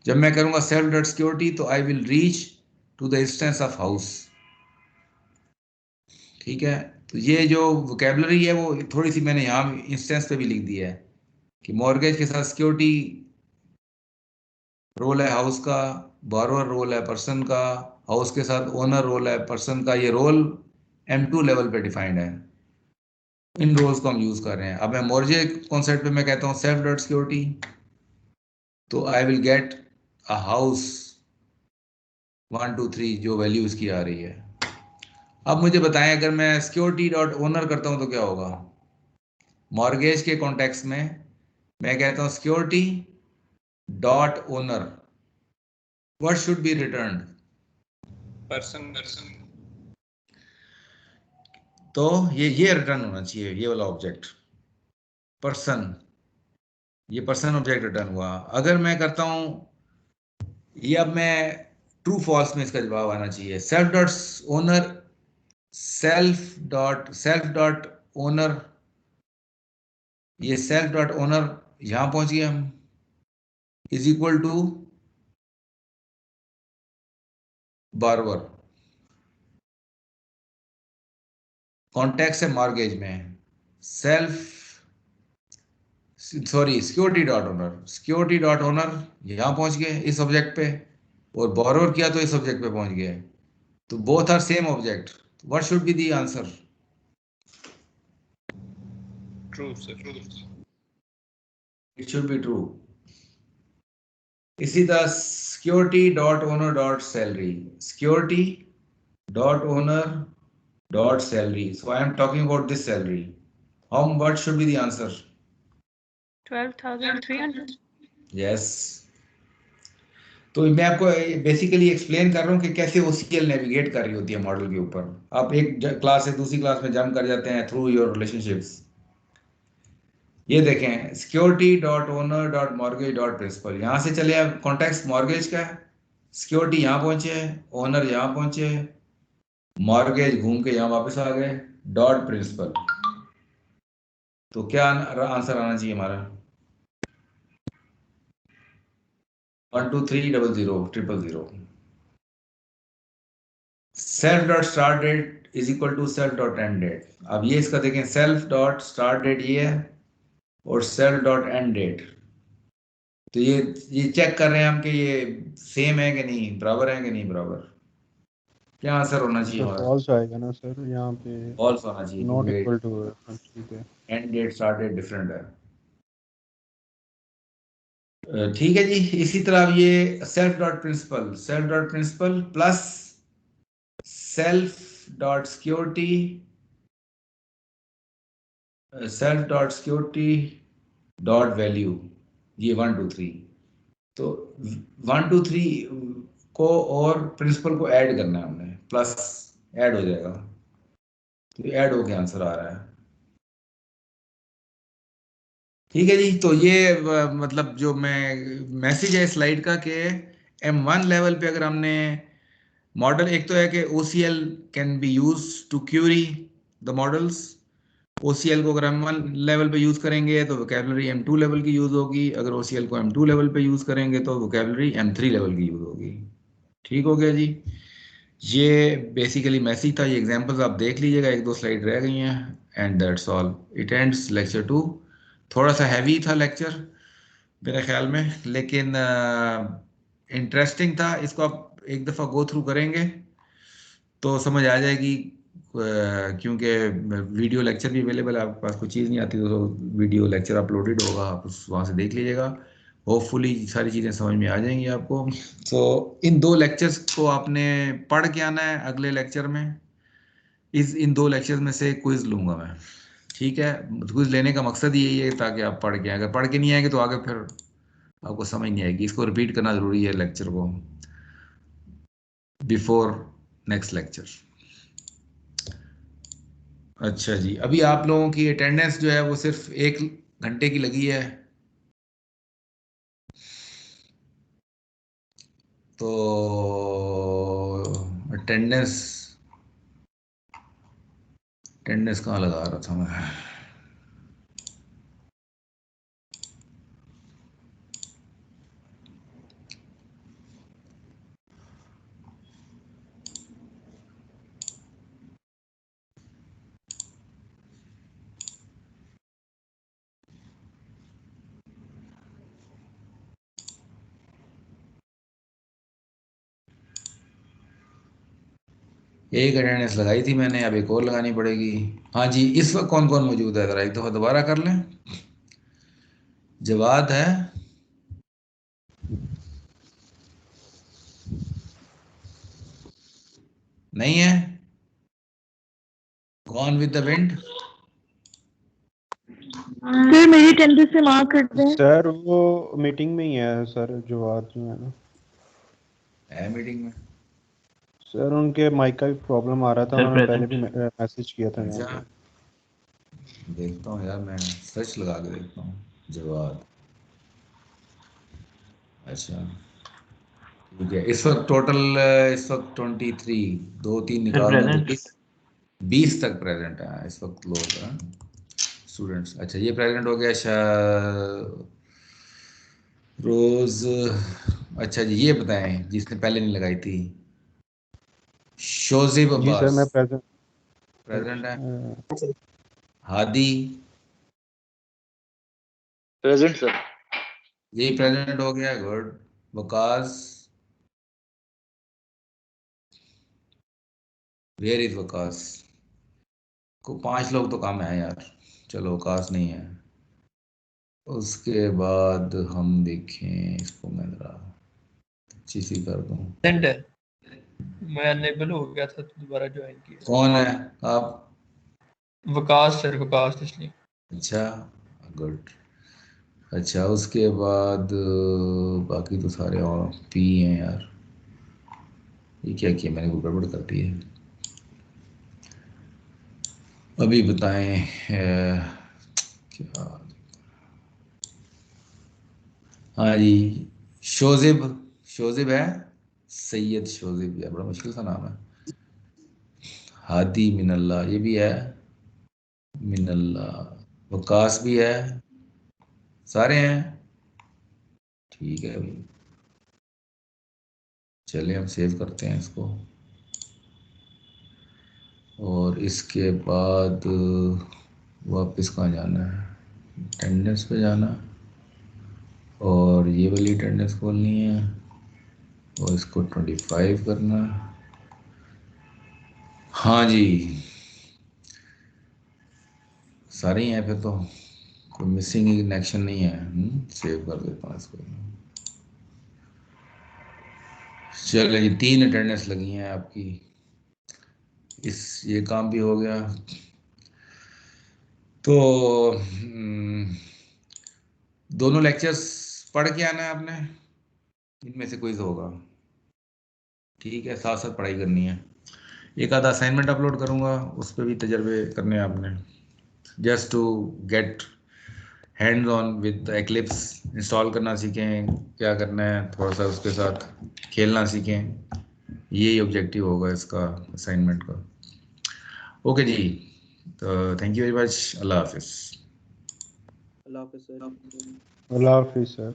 जब मैं करूँगा सेल्फ डॉट सिक्योरिटी तो I will reach to the instance of house. ठीक है, तो ये जो वोकैबुलरी है वो थोड़ी सी मैंने यहाँ इंस्टेंस पे भी लिख दी है कि मॉर्गेज के साथ सिक्योरिटी रोल है हाउस का, बोरोवर रोल है पर्सन का, हाउस के साथ ओनर रोल है पर्सन का। ये रोल M2 लेवल पे डिफाइंड है, इन रोल्स को हम यूज कर रहे हैं। अब मैं मॉर्गेज कॉन्सेप्ट पे मैं कहता हूँ सेल्फ डॉट सिक्योरिटी, तो I will get a house 1 2 3 जो वैल्यू इसकी आ रही है। अब मुझे बताएं अगर मैं सिक्योरिटी डॉट ओनर करता हूं तो क्या होगा? मॉर्गेज के कॉन्टेक्स्ट में मैं कहता हूं security dot owner, what should B returned? Person. तो ये रिटर्न होना चाहिए, ये वाला ऑब्जेक्ट पर्सन, ये पर्सन ऑब्जेक्ट रिटर्न हुआ। अगर मैं करता हूं ये, अब मैं ट्रू फॉल्स में इसका जवाब आना चाहिए। Self dot owner, self dot owner, ये सेल्फ डॉट ओनर यहां पहुंच गए हम, इज इक्वल टू बारवर। कॉन्टेक्स्ट है मॉर्गेज में self security dot owner, security dot owner यहां पहुंच गए इस ऑब्जेक्ट पे, और बोरोवर किया तो इस ऑब्जेक्ट पे पहुंच गए। तो both are same object, what should be the answer? True sir. It should be true. इसी तरह security dot owner dot salary, security dot owner dot salary. So I am talking about this salary. What should be the answer? 12,300. Yes. तो मैं आपको basically explain कर रहा हूँ कि कैसे OCL नेविगेट कर रही होती है मॉडल के ऊपर। आप एक क्लास से दूसरी क्लास में जंप कर जाते हैं थ्रू योर रिलेशनशिप्स। ये देखें security dot owner dot mortgage dot principal, यहाँ से चले आप कॉन्टेक्स्ट मॉर्गेज का, सिक्योरिटी यहाँ पहुंचे, ओनर यहाँ पहुंचे, मॉर्गेज घूम के यहाँ वापस आ गए, डॉट प्रिंसिपल। तो क्या आंसर आना चाहिए हमारा? 1 2 3 0 0 0 0। Self dot start date is equal to self dot end date. अब ये इसका देखें, सेल्फ डॉट स्टार्ट डेट ये है और सेल्फ डॉट एंड डेट। तो ये चेक कर रहे हैं हम कि ये सेम है कि नहीं, बराबर है कि नहीं बराबर। क्या आंसर होना चाहिए हमारा? फॉल्स आएगा ना सर, यहाँ पे फॉल्स होना चाहिए, नॉट इक्वल टू है। ठीक है, end date start date different है। ठीक है जी। इसी तरह अब ये self dot principal plus self dot security dot value, ये 1 2 3। तो 1 2 3 को और प्रिंसिपल को ऐड करना है हमने, प्लस ऐड हो जाएगा, तो ऐड होके आंसर आ रहा है। ठीक है जी। तो ये मतलब जो मैं मैसेज है स्लाइड का कि M1 लेवल पे अगर हमने मॉडल, एक तो है कि OCL can be use to query the models. OCL को अगर M1 लेवल पे यूज करेंगे तो वोकैबुलरी M2 लेवल की यूज होगी, अगर OCL को M2 लेवल पे यूज करेंगे तो वोकैबुलरी M3 लेवल की यूज होगी। ठीक हो गया जी। ये बेसिकली मैसेज था, ये एग्जांपल्स आप देख लीजिएगा, 1 2 स्लाइड रह गई हैं, and that's all. It ends lecture 2। थोड़ा सा हैवी था लेक्चर मेरे ख्याल में, लेकिन इंटरेस्टिंग था। इसको आप एक दफ़ा गो थ्रू करेंगे तो समझ आ जाएगी क्योंकि वीडियो लेक्चर भी अवेलेबल है, आपके पास कोई चीज़ नहीं आती तो वीडियो लेक्चर अपलोडेड होगा, आप वहाँ से देख लीजिएगा। होपफुली सारी चीज़ें समझ में आ जाएंगी आपको। तो इन 2 लेक्चर्स को आपने पढ़ के आना है। अगले लेक्चर में इन 2 लेक्चर्स में से क्विज लूँगा मैं, ठीक है। क्विज लेने का मकसद यही है ताकि आप पढ़ के, अगर पढ़ के नहीं आएंगे तो आगे फिर आपको समझ नहीं आएगी। इसको रिपीट करना ज़रूरी है लेक्चर को बिफोर नेक्स्ट लेक्चर। अच्छा जी, अभी आप लोगों की अटेंडेंस जो है वो सिर्फ 1 घंटे की लगी है, तो अटेंडेंस कहाँ लगा रहा था मैं? एक अटेंडेंस लगाई थी मैंने, अब एक और लगानी पड़ेगी। हाँ जी, इस वक्त कौन कौन मौजूद है, जरा एक दफ़ा दोबारा कर लें। जवाद है, नहीं है, gone with the wind. Sir मेरी अटेंडेंस से मार्क कर दें। सर वो मीटिंग में ही है सर, जवाब जो है ना है मीटिंग में। सर, उनके माइक का भी प्रॉब्लम आ रहा था, सर उन्होंने पहले प्रेजेंट। भी मैसेज किया था यहाँ अच्छा, पे। देखता हूँ यार, मैं सर्च लगा के देखता हूँ। जवाब, अच्छा ठीक है। इस वक्त टोटल, इस वक्त 23, 2 3 सर निकाल दें तो प्रेजेंट। 20 तक प्रेजेंट है इस वक्त लोग हैं स्टूडेंट्स। अच्छा, ये प्रेजेंट हो गया रोज। अच्छा जी, ये बताएं जिसने पहले नहीं लगाई थी। शोजिब जी सर, अब्बास मैं प्रेजेंट। प्रेजेंट है। Hadi, present sir. ये प्रेजेंट हो गया, good. Waqas, where is Waqas? को 5 लोग तो कम है यार, चलो वकास नहीं है। उसके बाद हम देखें, इसको मैं जरा अच्छी सी कर दूं। मैं अनेबल हो गया था तो दोबारा ज्वाइन किया। कौन है आप? वकास सर, वकास इसलिए। अच्छा, गुड। अच्छा, उसके बाद बाकी तो सारे और पी हैं यार। ये क्या किया मैंने, को गड़बड़ कर दी है। अभी बताएं क्या? हाँ जी, शोजिब, शोजिब है, सैयद शोजिब, यार बड़ा मुश्किल सा नाम है। हादी मिनल्ला, ये भी है, मिनल्ला। वकास भी है, सारे हैं, ठीक है भाई। चलिए हम सेव करते हैं इसको। और इसके बाद वापस कहाँ जाना है? अटेंडेंस पे जाना, और ये वाली अटेंडेंस खोलनी है, और इसको 25 करना। हाँ जी, सारे ही हैं फिर तो, कोई मिसिंग कनेक्शन नहीं है। सेव कर देता हूँ इसको। चलो ये 3 अटेंडेंस लगी हैं आपकी, ये काम भी हो गया। तो दोनों लेक्चर्स पढ़ के आना है आपने, इनमें से कोई होगा, ठीक है। साथ साथ पढ़ाई करनी है। एक आधा असाइनमेंट अपलोड करूँगा, उस पर भी तजर्बे करने हैं आपने, just to get hands on with Eclipse. Install करना सीखें, क्या करना है, थोड़ा सा उसके साथ खेलना सीखें। यही ऑब्जेक्टिव होगा इसका असाइनमेंट का। ओके जी, तो थैंक यू वेरी मच। अल्लाह हाफिज़। अल्लाह हाफिज़ सर। अल्लाह हाफिज़ सर।